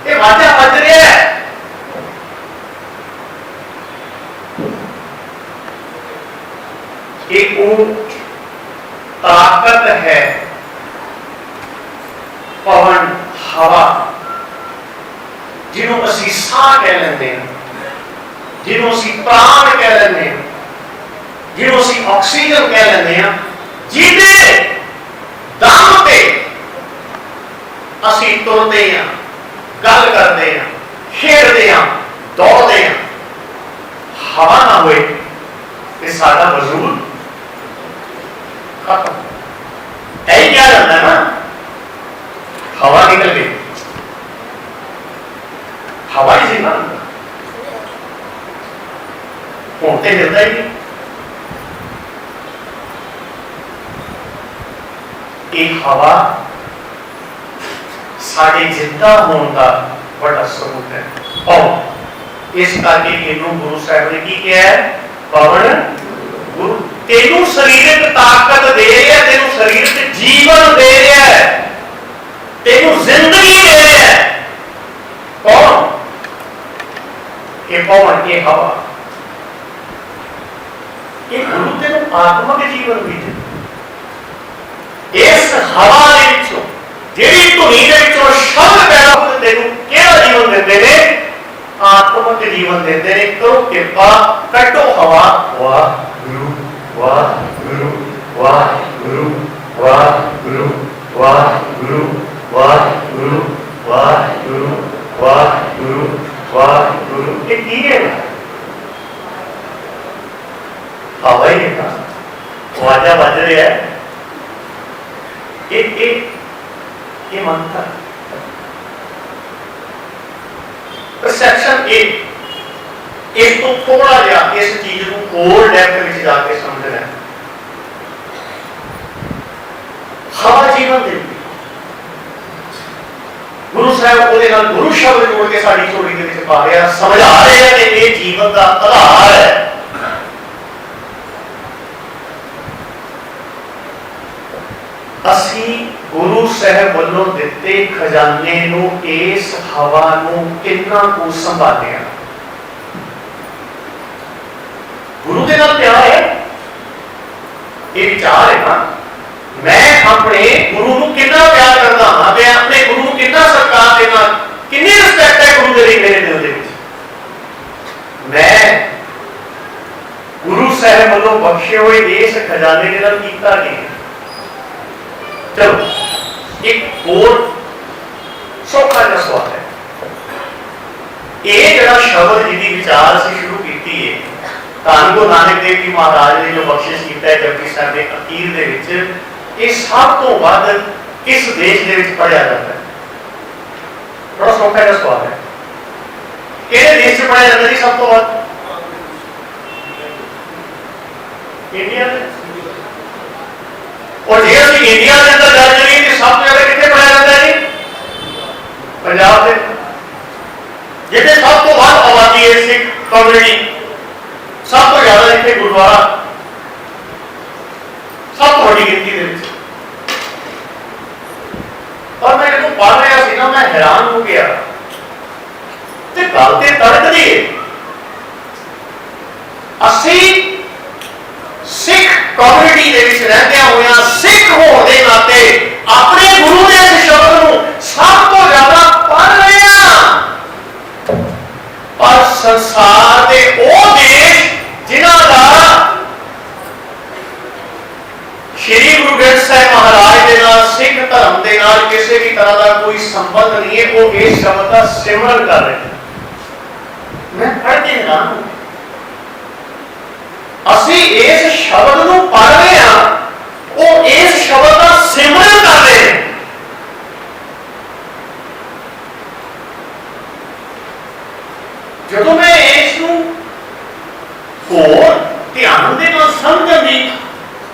Speaker 2: ये वाजा बज रहा है। एक वो ताकत है, पवन हवा जिन्हों असी साह कह लेंगे, जिन्हों असी प्राण कह लेंगे, जिन्हों असी ऑक्सीजन कह लेंगे, जिहदे दम पे असी तुरते हैं, गल करते हैं, खेलते हैं, दौड़ते हैं। हवा ना होए तो साडा वजूद खत्म। यही क्या करना है ना, हवा निकल गई, हवा ही जिंदा होते मिलता ही नहीं। एक हवा साडे जिंदा होने का बड़ा सबूत है। और इस करके इनू गुरु साहब ने की किया है, पवन गुरु तेनू शरीरक ताकत दे रहा है, तेनू शरीरक जीवन दे रहा है, तेनू जिंदगी दे रहा है। कौन? ये पवन, ये हवा, ये गुरु तेनू आत्मक जीवन भी दे। इस हवा के विचों जेड़ी धुनी के विचों शब्द पैदा होते तेनू केड़ा जीवन देते ने? आत्मक जीवन देते ने। करो कृपा, कटो हवा। वाह गुरु, वाह गुरु, वाह गुरु, वाह गुरु, वाह गुरु, वाह गुरु, वाह गुरु, वाह गुरु, वाह गुरु। ये की है? हवा ही है, वाजा बज रहा है। ये मंत्र परसेप्शन एक तो थोड़ा जा इस चीज को और डेप्थ में जाके समझना है। हवा जीवन देती, गुरु साहब ਉਹਦੇ ਨਾਲ गुरु शब्द जोड़ के साड़ी चोरी ਦੇ ਵਿੱਚ ਪਾ ਰਿਹਾ, समझा रहे हैं कि ये जीवन का आधार है। ਅਸੀਂ गुरु साहब ਵੱਲੋਂ ਦਿੱਤੇ खजाने ਨੂੰ, इस हवा ਨੂੰ कितना ਕੁ संभालिया। गुरु के नाल प्यार है, ये विचार है ना। मैं अपने गुरु ਨੂੰ कितना प्यार करता हाँ, मैं अपने गुरु ਨੂੰ कितना सत्कार देना, कितनी रिस्पेक्ट है गुरु ਦੇ ਲਈ मेरे दिल ਦੇ ਵਿੱਚ। मैं गुरु साहब ਵੱਲੋਂ बख्शे हुए इस खजाने ਦੇ ਨਾਲ ਕੀਤਾ ਕੀ? चलो एक और सौखा जिहा सवाल है। ये जरा शब्द जिहदी विचार से शुरू की है, धन गुरु नानक देव जी महाराज ने जो बख्शिश किया है जपजी साहब के अखीर दे विच, ये सब तो वध किस देश दे विच पढ़िया जाता है? बड़ा सौखा जिहा सवाल है। किहड़े देश में पढ़िया जाता जी सब तो वध? इंडिया में। और जे असं इंडिया के अंदर गल करिए तो सब तो ज्यादा कितने पढ़ाया जाता है जी? पंजाब से, जिसे सब तो वध आबादी है सिख कम्युनिटी, सब तो ज्यादा इतने गुरुद्वारा, सब तो बड़ी गिनती के। और मैं जो पढ़ रहा सी ना, मैं हैरान हो गया। ते गल ते तड़कदी है, असी सिख कम्युनिटी दे विच रहंदे होया, सिख होने के नाते अपने गुरु के इस शब्द को सब तो ज्यादा पढ़ रहे हैं। और संसार के वो देश जिन्हां दा श्री गुरु ग्रंथ साहिब महाराज के नाल, सिख धर्म के नाल किसी भी तरह का वो इस शब्द का सिमरन कर रहे हैं। मैं पढ़ के हैरान हूं, ਅਸੀਂ इस शब्द ਨੂੰ पढ़ रहे हैं, वो इस शब्द का सिमरन कर रहे हैं। ਜਦੋਂ मैं इस होर ध्यान दे नाल समझण दी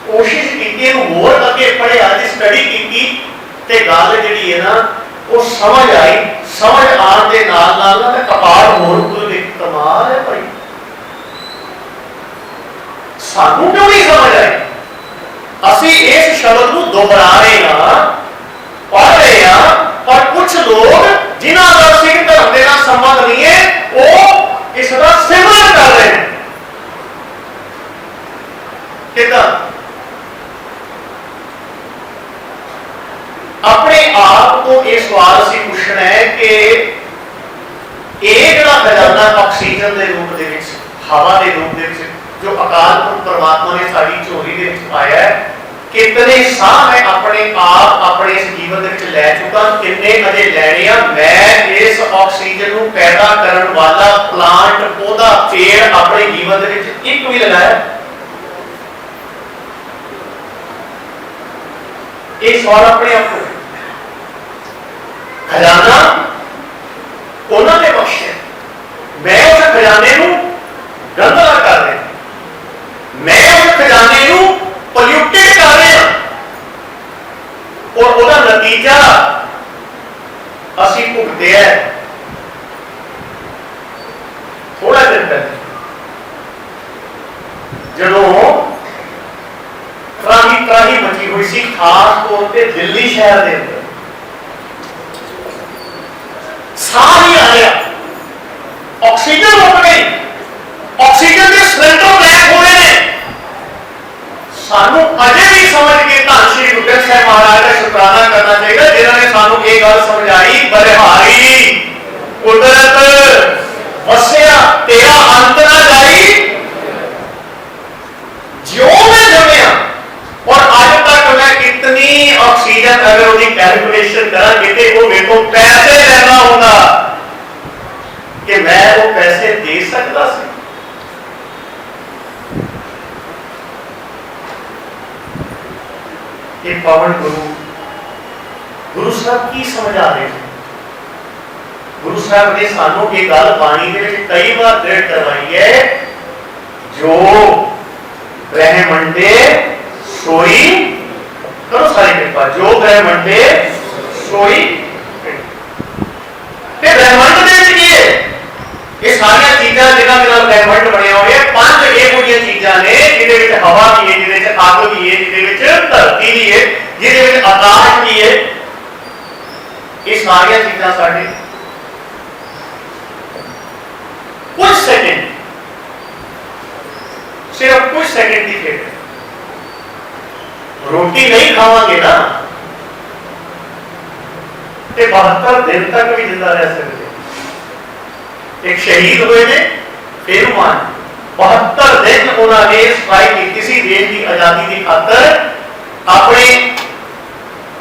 Speaker 2: कोशिश की, होर अगे पढ़िया, स्टडी की, ते गल जिहड़ी है ना वो समझ आई। समझ आने के नाल नाल ना कपाल होर खुल गई। कमाल है भाई, सानू क्यों नहीं समझ आई? असी इस शब्द को दोहरा रहे हैं, पढ़ रहे हैं, पर कुछ लोग जिन्हां दा सिख धर्म दे नाल संबंध नहीं है, वो इसका सिमरन कर रहे हैं। कितना अपने आप को यह सवाल असीं पूछना है कि यह जिहड़ा खजाना ऑक्सीजन के रूप दे विच, हवा के रूप दे विच जो अकाल पुरख परमात्मा ने साडी झोली दे विच पाया है, कितने साह मैं अपने आप अपने इस जीवन दे विच लै चुका, कितने अजे लैणे आ। मैं इस ऑक्सीजन नूं पैदा करन वाला प्लांट, पौधा, पेड़ अपने जीवन दे विच एक भी लगाया? एक सवाल अपने आप को। खजाना उन्होंने बख्शे, मैं उस खजाने नूं गंदा कर रहा, मैं उस खजाने नूं पोल्यूटेड कर रहा, और उसका नतीजा असीं भुगते हैं। थोड़ा दिन पहले जदों त्राही मची हुई सी, खास तौर पर दिल्ली शहर के अंदर, साह ही आ गया, ऑक्सीजन रुक गई, ऑक्सीजन के सिलेंडर ब्लैक हो रहे हैं। सानू अजे भी समझ के धन श्री गुरु ग्रंथ साहिब महाराज का शुकराना करना चाहिए, जिन्होंने सानू ये गल समझाई, बलिहारी कुदरत वसिया तेरा अंत ना जाई, जो मैं जमया। और आज तक मैं कितनी ऑक्सीजन अगर उसकी कैलकुलेशन करा कि वो मेरे को पैसे लेना होगा कि मैं वो पैसे दे सकता सी। ये पवन गुरु साहब की समझा रहे थे। गुरु साहब ने सानू ये गल बाणी दे विच कई बार दृढ़ करवाई है, जो ब्रह्मंडे सोई करो सारी कृपा, जो ब्रह्मंडे सोई। ब्रह्मंड दे विच की है? ये सारी चीज़ां जिन्हां दे नाल ब्रह्मंड बने हुए हैं, पांच इहो जिहियां चीज़ां ने, जिहदे विच हवा भी है, जिहदे विच अग भी है, जिहदे विच धरती भी है, जिहदे विच आकाश भी है। ये सारी चीज़ां साडे कुछ सेकंड, सिर्फ कुछ सेकंड की खेल। रोटी नहीं खावांगे ना तो 72 दिन तक भी जिंदा रह सकते। एक शहीद हुए ने पेरुमान, 72 दिन उन्होंने स्ट्राइक की, किसी देश की आजादी की खातर, अपने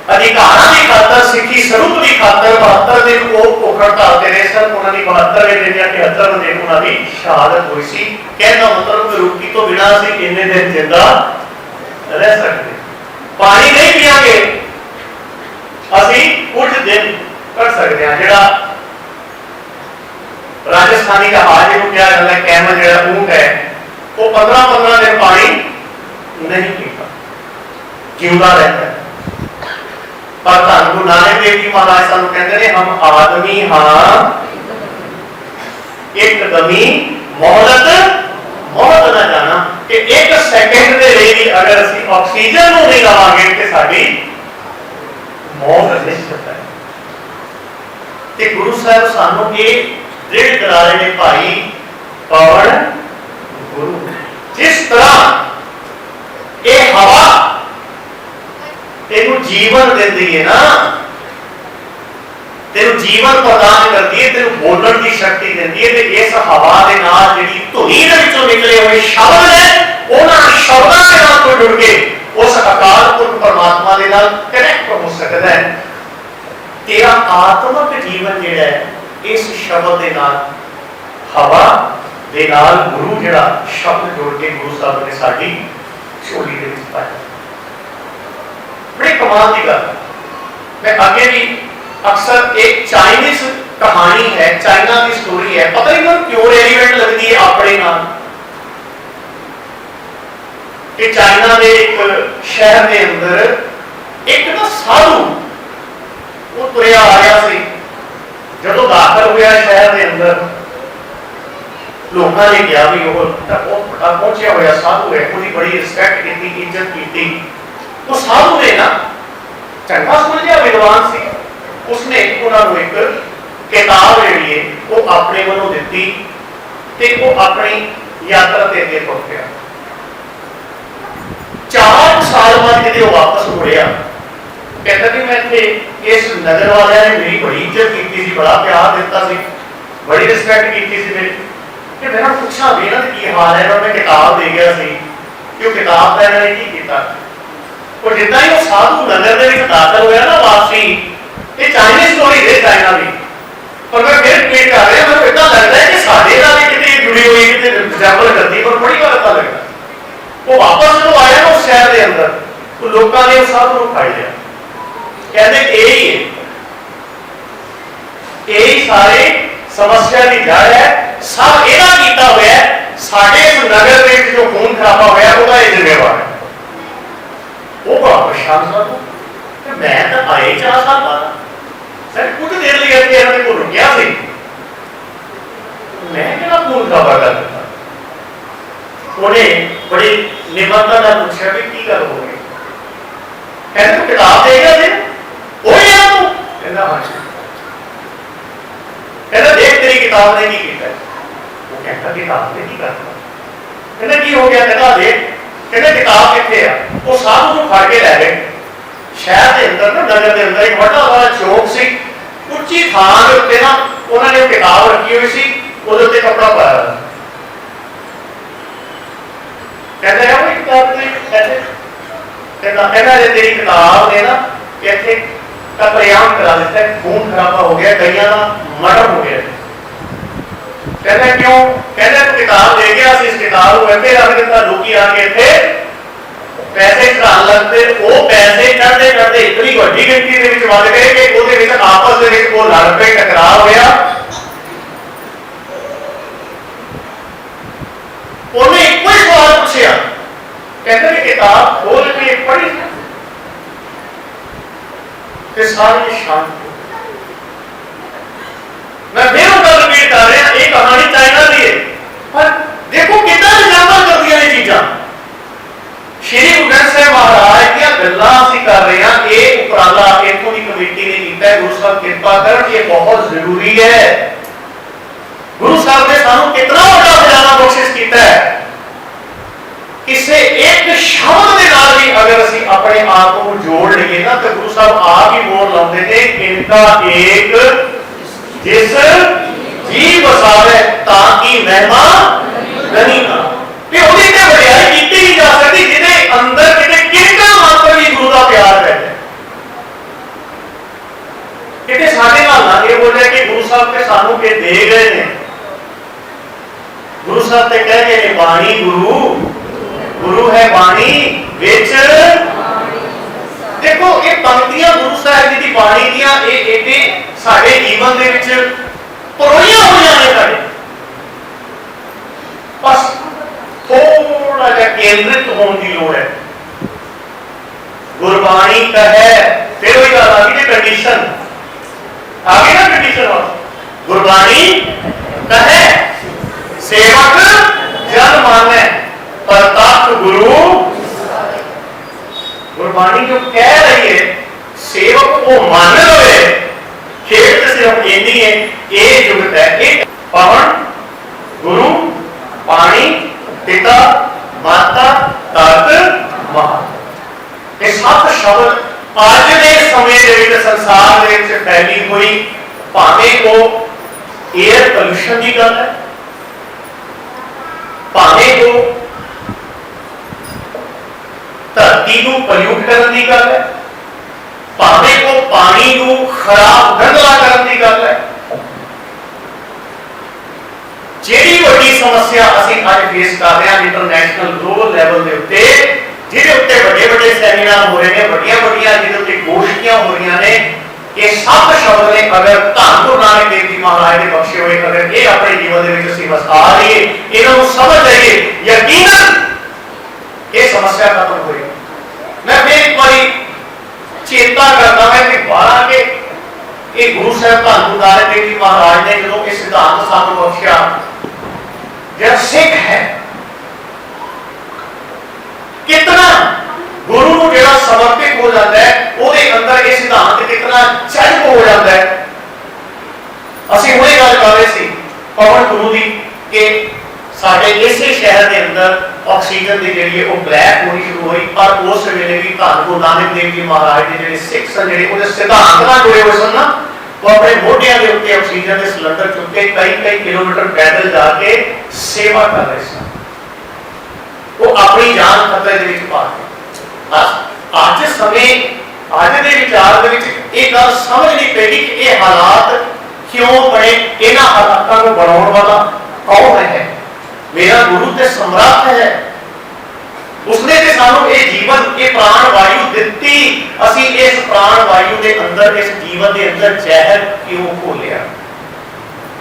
Speaker 2: अधिकारों की खातर, सिखी स्वरूप की खातर 72 दिन वो भुख हड़ताल ते रहे सन। उन्होंने 72वें दिन या 73वें दिन उन्होंने शहादत हुई सी। कहना मतलब रोटी तो बिना असीं इन्ने दिन जिंदा रह सकते। पानी नहीं पियागे असीं कुछ दिन कर सकते हैं। जिहड़ा राजस्थानी का हाज जिहनूं कहा जाता है, कैमल जिहड़ा ऊंट है, वो 15-15 दिन पानी नहीं पीता, जिंदा रहता है। पर धन गुरु नानक देव जी महाराज सानू कहते हैं, हम आदमी हाँ एक कदमी मोहलत मोहत ना जाना, कि एक सेकंड के लिए अगर असीं ऑक्सीजन नूं नहीं लवांगे तो साडी मौत निश्चित है। ते गुरु साहब सानू ये दृढ़ करा रहे हैं, भाई पवन गुरु जिस तरह ये हवा तेनू जीवन देती है ना, तेनू जीवन प्रदान करती है, तेनू बोलने की शक्ति देती है। ते इस हवा के नाल जिहड़ी धुनी दे विचों निकले हुए शब्द ने, उन्हां शब्दां दे नाल जुड़ के उस अकाल पुरख परमात्मा के नाल कनेक्ट हो सकता है। तेरा आत्मक जीवन जिहड़ा है इस शब्द के नाल हवा दे नाल गुरु जिहड़ा शब्द जोड़ के गुरु साहब ने साडी झोली दे विच पाया। बड़ी कमाल की गल। मैं आगे भी अक्सर एक चाइनीज कहानी है, चाइना की स्टोरी है, पता नहीं मैं क्यों रेलिवेंट लगती है अपने नाल कि चाइना के एक शहर के अंदर एक ना साधु वो तुरया आ रहा सी। जदों दाखिल होया शहर के अंदर लोगों ने कहा भी वो पहुंचा हुआ साधु है, उसकी बड़ी रिस्पेक्ट की, इज्जत की। वो साधु ने ना चंगा सुलझिया विद्वान सी, उसने उन्होंने एक किताब जी वो अपने वालों दी ते वो अपनी यात्रा से अगे तुर गया। 4 साल बाद जो वापस मुड़िया कहता कि मैं इतने इस नगर वाले ने मेरी बड़ी इज्जत की, बड़ा प्यार दिता सी, बड़ी रिस्पेक्ट की मेरी, कि मैं पूछा भी इन्होंने की हाल है। मैं किताब दे गया सी कि वो किताब का इन्होंने की किया। और जिदा ही वो साधु नगर के दाखिल होया ना वापसी, ये चाइनीज स्टोरी है चाइना की, पर मैं फिर रिपीट कर रहा, मैं इतना लगता है कि साढ़े नाल कितनी जुड़ी हुई कितनी रिजेंबल करती, पर बड़ी बार पता लगता। वो वापस जो आया ना उस शहर के अंदर, तो लोगों ने उस साधु को फड़ लिया, कहते यही है, यही सारे समस्या की जड़ है, सब इहदा कीता होया है, साडे इस नगर में जो खून खराबा होया उसका ये जिम्मेवार है। वो बड़ा परेशान था, मैं तो आए 4 साल बाद सर कुछ देर लिए इन्होंने को रुकिया सी, मैं क्या खून खराबा कर दिता। उन्हें बड़ी निमरता का पूछा भी की गल हो गई, कहते तू किताब दे गया थे वो ही है तू, कहता हाँ जी, कहता देख तेरी किताब ने की किया। वो कहता किताब ने की करता, कहता की हो गया, कहता देख, कहते किताब कितने है। वो साधु को फड़ के लै गए शहर के अंदर ना, नगर के अंदर एक बड़ा बड़ा चौक सी, उच्ची थान के उत्ते ना उन्होंने किताब रखी हुई सी, उहदे उत्ते कपड़ा पाया। कहते हैं वो किताब ने ऐसे कहना तेरी किताब ने ना इतने कतलेआम करा दिता है, खून खराबा हो गया, कईयां का मर्डर हो गया। कहते क्यों, कहते तू किताब ले गया, इस किताब को इतने रख दिता, लोग आके इतने पैसे चढ़ान लगते, वो पैसे चढ़ते चढ़ते इतनी वड्डी गिनती के विच वध गए कि ਉਹਦੇ ਵਿੱਚ आपस ਦੇ ਵਿੱਚ वो लड़ पे टकराव होया। ਉਹਨੇ ਇੱਕੋ ਹੀ सवाल पूछा, कहते किताब खोल के पढ़ी ते सारे शांत। मैं फिर गल रिपीट कर रहा, ये कहानी चाइना की है, पर देखो कितना रिजेंबल करदियां ये चीज़ां। श्री गुरु ग्रंथ साहिब महाराज दी गल्लां असीं कर रहे हैं, ये उपराला इत्थों की कमेटी ने कीता है। गुरु साहब कृपा करन, ये बहुत जरूरी है। गुरु साहब ने सानू कितना बड़ा खजाना बख्शिश कीता है, किसी एक शब्द के नाल भी अगर असीं अपने आप को जोड़ लीए ना, तो गुरु साहब आप ही बोल लाते थे, इनका एक जिस जी बसावे ताकि महिमा नहीं ना, ते ओदी ते वडियाई कीती नहीं जा सकती जिहदे अंदर किते किंका मात्र भी गुरु का प्यार है। किते साडे नाल ना ये बोलिया कि गुरु साहब के सानू के दे गए ने, गुरु साहब ते कह गए बाणी गुरु, गुरु है बाणी विच। देखो ये पंक्तियां गुरु साहब जी की बाणी दियां ये एडे साडे जीवन दे विच परोईयां होईयां ने साडे, बस थोड़ा जिहा केंद्रित होने की लोड़ है। गुरबाणी कहे, फिर वही गल आ गई कंडीशन आ गई ना, कंडीशन गुरबाणी कहे सेवक जन माने प्रताप गुरु। गुरबाणी जो कह रही है सेवक वो मान रहे, खेत सिर्फ इतनी है, ये जुगत है, एक पवन गुरु पानी पिता माता तत् महा, ये 7 शब्द अज के समय के संसार के फैली हुई, भावे को एयर पोल्यूशन की गल है, भावे को धरती को पल्यूट करने की गल है, भावे को पानी को खराब गंदला करने की गल है। ਜਿਹੜੀ ਵੱਡੀ ਸਮੱਸਿਆ ਅਸੀਂ ਅੱਜ ਫੇਸ ਕਰ ਰਹੇ ਹਾਂ ਇੰਟਰਨੈਸ਼ਨਲ ਗਲੋਬਲ ਲੈਵਲ ਦੇ ਉੱਤੇ, ਜਿਹਦੇ ਉੱਤੇ ਵੱਡੇ ਵੱਡੇ ਸੈਮੀਨਾਰ ਹੋ ਰਹੇ ਨੇ, ਵੱਡੀਆਂ ਵੱਡੀਆਂ ਜਿਹਦੇ ਉੱਤੇ ਗੋਸ਼ਟੀਆਂ ਹੋ ਰਹੀਆਂ ਨੇ, ਇਹ ਸਭ ਸ਼ਬਦ ਨੇ ਅਗਰ ਧੰਨ ਗੁਰੂ ਨਾਨਕ ਦੇਵ ਜੀ ਮਹਾਰਾਜ ਦੇ ਬਖਸ਼ੇ ਹੋਏ ਅਗਰ ਇਹ ਆਪਣੇ ਜੀਵਨ ਦੇ ਵਿੱਚ ਅਸੀਂ ਵਸਾ ਲਈਏ, ਇਹਨਾਂ ਨੂੰ ਸਮਝ ਲਈਏ, ਯਕੀਨਨ ਇਹ ਸਮੱਸਿਆ ਖਤਮ ਹੋਏਗੀ। ਮੈਂ ਫਿਰ ਇੱਕ ਵਾਰੀ ਚੇਤਾ ਕਰਦਾ ਮੈਂ ਕਿ ਬਾਰਾਂ ਕੇ ਇਹ ਗੁਰੂ ਸਾਹਿਬ ਧੰਨ ਗੁਰੂ ਨਾਨਕ ਦੇਵ ਜੀ ਮਹਾਰਾਜ ਨੇ ਜਦੋਂ ਇਹ ਸਿਧਾਂਤ ਸਾਨੂੰ ਬਖਸ਼ਿਆ, ਜਿਹੜਾ ਸਿੱਖ ਹੈ कितना गुरु ਨੂੰ ਜਿਹੜਾ ਸਮਰਪਿਤ ਹੋ ਜਾਂਦਾ ਹੈ, ਉਹਦੇ ਅੰਦਰ ਇਹ ਸਿਧਾਂਤ ਕਿਤਨਾ ਜਨਮ ਹੋ ਜਾਂਦਾ ਹੈ। ਅਸੀਂ ਹੁਣੇ ਗੱਲ ਕਰ ਰਹੇ ਸੀ ਪਵਨ ਗੁਰੂ ਦੀ ਕਿ ਸਾਡੇ ਇਸੇ ਸ਼ਹਿਰ ਦੇ ਅੰਦਰ ਆਕਸੀਜਨ ਦੀ ਜਿਹੜੀ ਉਹ ਬਲੈਕ ਹੋਣੀ ਸ਼ੁਰੂ ਹੋਈ, ਪਰ ਉਸ ਵੇਲੇ ਵੀ ਧੰਨ ਗੁਰੂ ਨਾਨਕ ਦੇਵ ਜੀ ਮਹਾਰਾਜ ਦੇ ਜਿਹੜੇ ਸਿੱਖ ਸਨ, ਜਿਹੜੇ ਉਹਦੇ ਸਿਧਾਂਤ ਨਾਲ ਜੁੜੇ ਹੋਏ ਸਨ ਨਾ, ਉਹ ਆਪਣੇ ਮੋਢਿਆਂ ਦੇ ਉੱਤੇ ਆਕਸੀਜਨ ਦੇ ਸਿਲੰਡਰ ਚੁੱਕ ਕੇ ਕਈ ਕਿਲੋਮੀਟਰ ਪੈਦਲ ਜਾ ਕੇ ਸੇਵਾ ਕਰ ਰਹੇ ਸਨ। ਉਹ ਆਪਣੀ ਜਾਨ ਖਤਰੇ ਦੇ ਵਿੱਚ ਪਾ ਕੇ ਅੱਜ ਸਮੇਂ ਅੱਜ ਦੇ ਵਿਚਾਰ ਦੇ ਵਿੱਚ ਇਹ ਗੱਲ ਸਮਝਣੀ ਪੈਗੀ ਕਿ ਇਹ ਹਾਲਾਤ ਕਿਉਂ ਬਣੇ, ਇਹਨਾਂ ਹਾਲਾਤਾਂ ਨੂੰ ਬਣਾਉਣ ਵਾਲਾ ਕੌਣ ਹੈ? ਮੇਰਾ ਗੁਰੂ ਤੇ ਸਮਰੱਥ ਹੈ, ਉਸਨੇ ਤੇ ਸਾਨੂੰ ਇਹ ਜੀਵਨ ਇਹ ਪ੍ਰਾਣ ਵਾਯੂ ਦਿੱਤੀ, ਅਸੀਂ ਇਸ ਪ੍ਰਾਣ ਵਾਯੂ ਦੇ ਅੰਦਰ ਇਸ ਜੀਵਨ ਦੇ ਅੰਦਰ ਜ਼ਹਿਰ ਕਿਉਂ ਘੋਲਿਆ?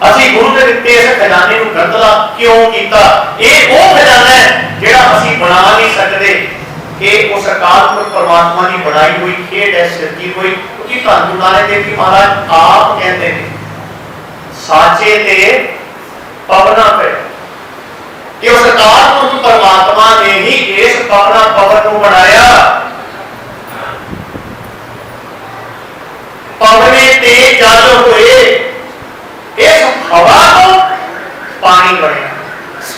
Speaker 2: ਅਸੀਂ ਗੁਰੂ ਦੇ ਦਿੱਤੇ ਇਸ ਖਜ਼ਾਨੇ ਨੂੰ ਗੰਦਲਾ ਕਿਉਂ ਕੀਤਾ? ਇਹ ਉਹ ਖਜ਼ਾਨਾ ਹੈ ਜਿਹੜਾ ਅਸੀਂ ਬਣਾ ਨਹੀਂ ਸਕਦੇ, ਇਹ ਉਸ ਅਕਾਲ ਪੁਰਖ ਪਰਮਾਤਮਾ ਦੀ ਬਣਾਈ ਹੋਈ ਖੇਡ ਹੈ, ਸਿਰਜੀ ਹੋਈ। ਕਿਉਂਕਿ ਧੰਨ ਗੁਰੂ ਨਾਨਕ ਦੇਵ ਜੀ ਮਹਾਰਾਜ ਆਪ ਕਹਿੰਦੇ ਨੇ ਸਾਚੇ ਤੇ ਪਵਨਾ ਪੈ, ਕਿ ਉਸ ਅਕਾਲ ਪੁਰਖ ਪਰਮਾਤਮਾ ਨੇ ਹੀ ਇਸ ਪਵਨਾ ਪਵਨ ਨੂੰ ਬਣਾਇਆ। ਪਵਨੇ ਤੇ ਜਲ ਹੋਏ, ਇਸ ਹਵਾ ਤੋਂ ਪਾਣੀ ਬਣਿਆ।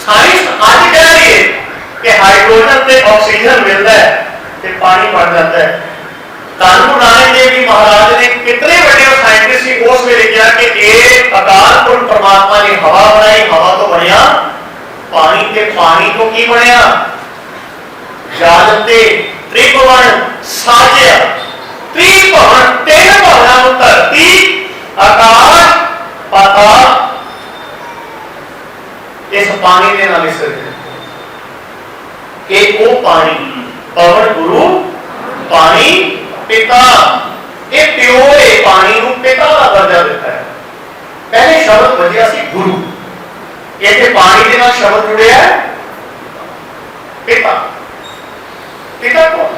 Speaker 2: ਸਾਇੰਸ ਅੱਜ ਕਹਿ ਰਹੀ ਹੈ ਕਿ ਹਾਈਡਰੋਜਨ ਤੇ ਆਕਸੀਜਨ ਮਿਲਦਾ ਹੈ ਤੇ ਪਾਣੀ ਬਣ ਜਾਂਦਾ ਹੈ। ਧੰਨ ਗੁਰੂ ਨਾਨਕ ਦੇਵ ਜੀ ਮਹਾਰਾਜ ਨੇ ਕਿਤਨੇ ਵੱਡੇ ਸਾਇੰਟਿਸਟ ਸੀ ਉਸ ਵੇਲੇ ਕਿਹਾ ਕਿ ਇਹ ਅਕਾਲ ਪੁਰਖ ਪਰਮਾਤਮਾ ਨੇ ਹਵਾ ਬਣਾਈ, ਹਵਾ ਤੋਂ ਬਣਿਆ ਪਾਣੀ, ਤੇ ਪਾਣੀ ਤੋਂ ਕੀ ਬਣਿਆ? ਜਲ ਤੇ ਤ੍ਰਿਭੁਵਨ ਸਾਜਿਆ। ਤ੍ਰਿਭੁਵਨ ਤਿੰਨ ਭਵਨਾਂ ਨੂੰ ਧਰਤੀ, ਆਕਾਸ਼, ਪਾਤਾਲ ਇਸ ਪਾਣੀ ਦੇ ਨਾਲ ਇਸਰ ਕਿ ਉਹ ਪਾਣੀ ਪਵਨ ਗੁਰੂ, ਪਾਣੀ ਪਿਤਾ, ਇਹ ਪਿਓ ਹੈ, ਪਾਣੀ ਨੂੰ ਪਿਤਾ ਦਾ ਦਰਜਾ ਦਿੱਤਾ ਹੈ। ਪਹਿਲੇ ਸ਼ਬਦ ਵਜਿਆ ਸੀ ਗੁਰੂ, ਇੱਥੇ ਪਾਣੀ ਦੇ ਨਾਲ ਸ਼ਬਦ ਜੁੜਿਆ ਪਿਤਾ। ਪਿਤਾ ਕੌਣ?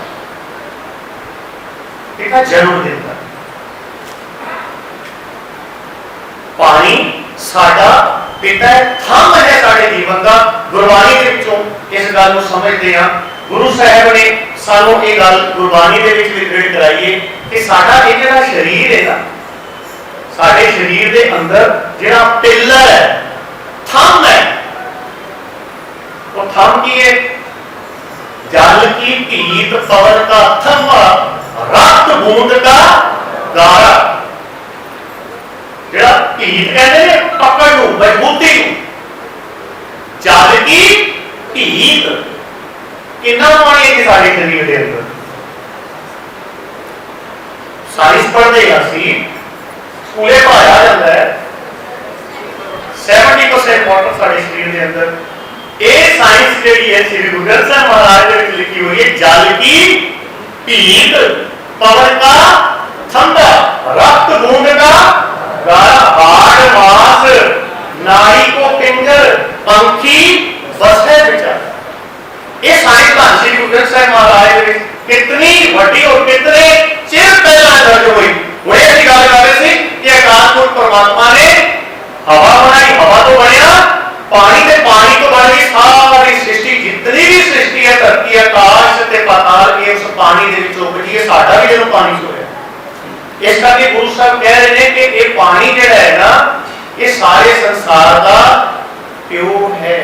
Speaker 2: ਪਿਤਾ ਜਨਮ ਦਿੰਦਾ। ਪਾਣੀ ਸਾਡਾ ਪਿਤਾ ਥੰਮ ਹੈ ਸਾਡੇ ਜੀਵਨ ਦਾ। ਗੁਰਬਾਣੀ ਦੇ ਵਿੱਚੋਂ ਇਸ ਗੱਲ ਨੂੰ ਸਮਝਦੇ ਹਾਂ। ਗੁਰੂ ਸਾਹਿਬ ਨੇ ਸਾਨੂੰ ਇਹ ਗੱਲ ਗੁਰਬਾਣੀ ਦੇ ਵਿੱਚ ਵਿਕਰਿਤ ਕਰਾਈਏ ਕਿ ਸਾਡਾ ਇਹ ਜਿਹੜਾ ਸਰੀਰ ਹੈ ਨਾ, ਸਾਡੇ ਸਰੀਰ ਦੇ ਅੰਦਰ ਜਿਹੜਾ ਪਿੱਲਰ ਹੈ, ਥੰਮ ਹੈ, ਉਹ ਥੰਮ ਕੀ ਹੈ? जल की पीत पवन का थम्मा, रक्त बूंद का गारा। जेड़ा पीत कहते हैं पकड़ नूं, मजबूती नूं। जल की पीत कितना पानी है सारे शरीर के अंदर। साइंस पढ़ते असी स्कूले पढ़ाया जाता है 70% वाटर सारे शरीर के अंदर। ये साइंस जी है श्री गुरु ग्रंथ साहिब महाराज ने लिखी हुई है। जल की पीत, पवन का ठंडा, रक्त बूंद का गारा, हाड़ मांस नाड़ी को पिंजर, पंखी बसे विचार। ये साइंस का श्री गुरु ग्रंथ साहिब महाराज ने कितनी बड़ी और कितने चिर पहला दर्ज हुई। हुणे असीं गल कर रहे थे कि अकाल पुरख परमात्मा ने हवा बनाई, हवा तो बनया पानी, ते पानी तो बन गई सारी सृष्टि। जितनी भी सृष्टि है, धरती, आकाश ते पाताल, ये उस पानी दे विच उपजी है। साडा भी जदों पानी चो है। इस करके गुरु साहब कह रहे हैं कि ये पानी जिहड़ा है ना, ये सारे संसार का प्यो है।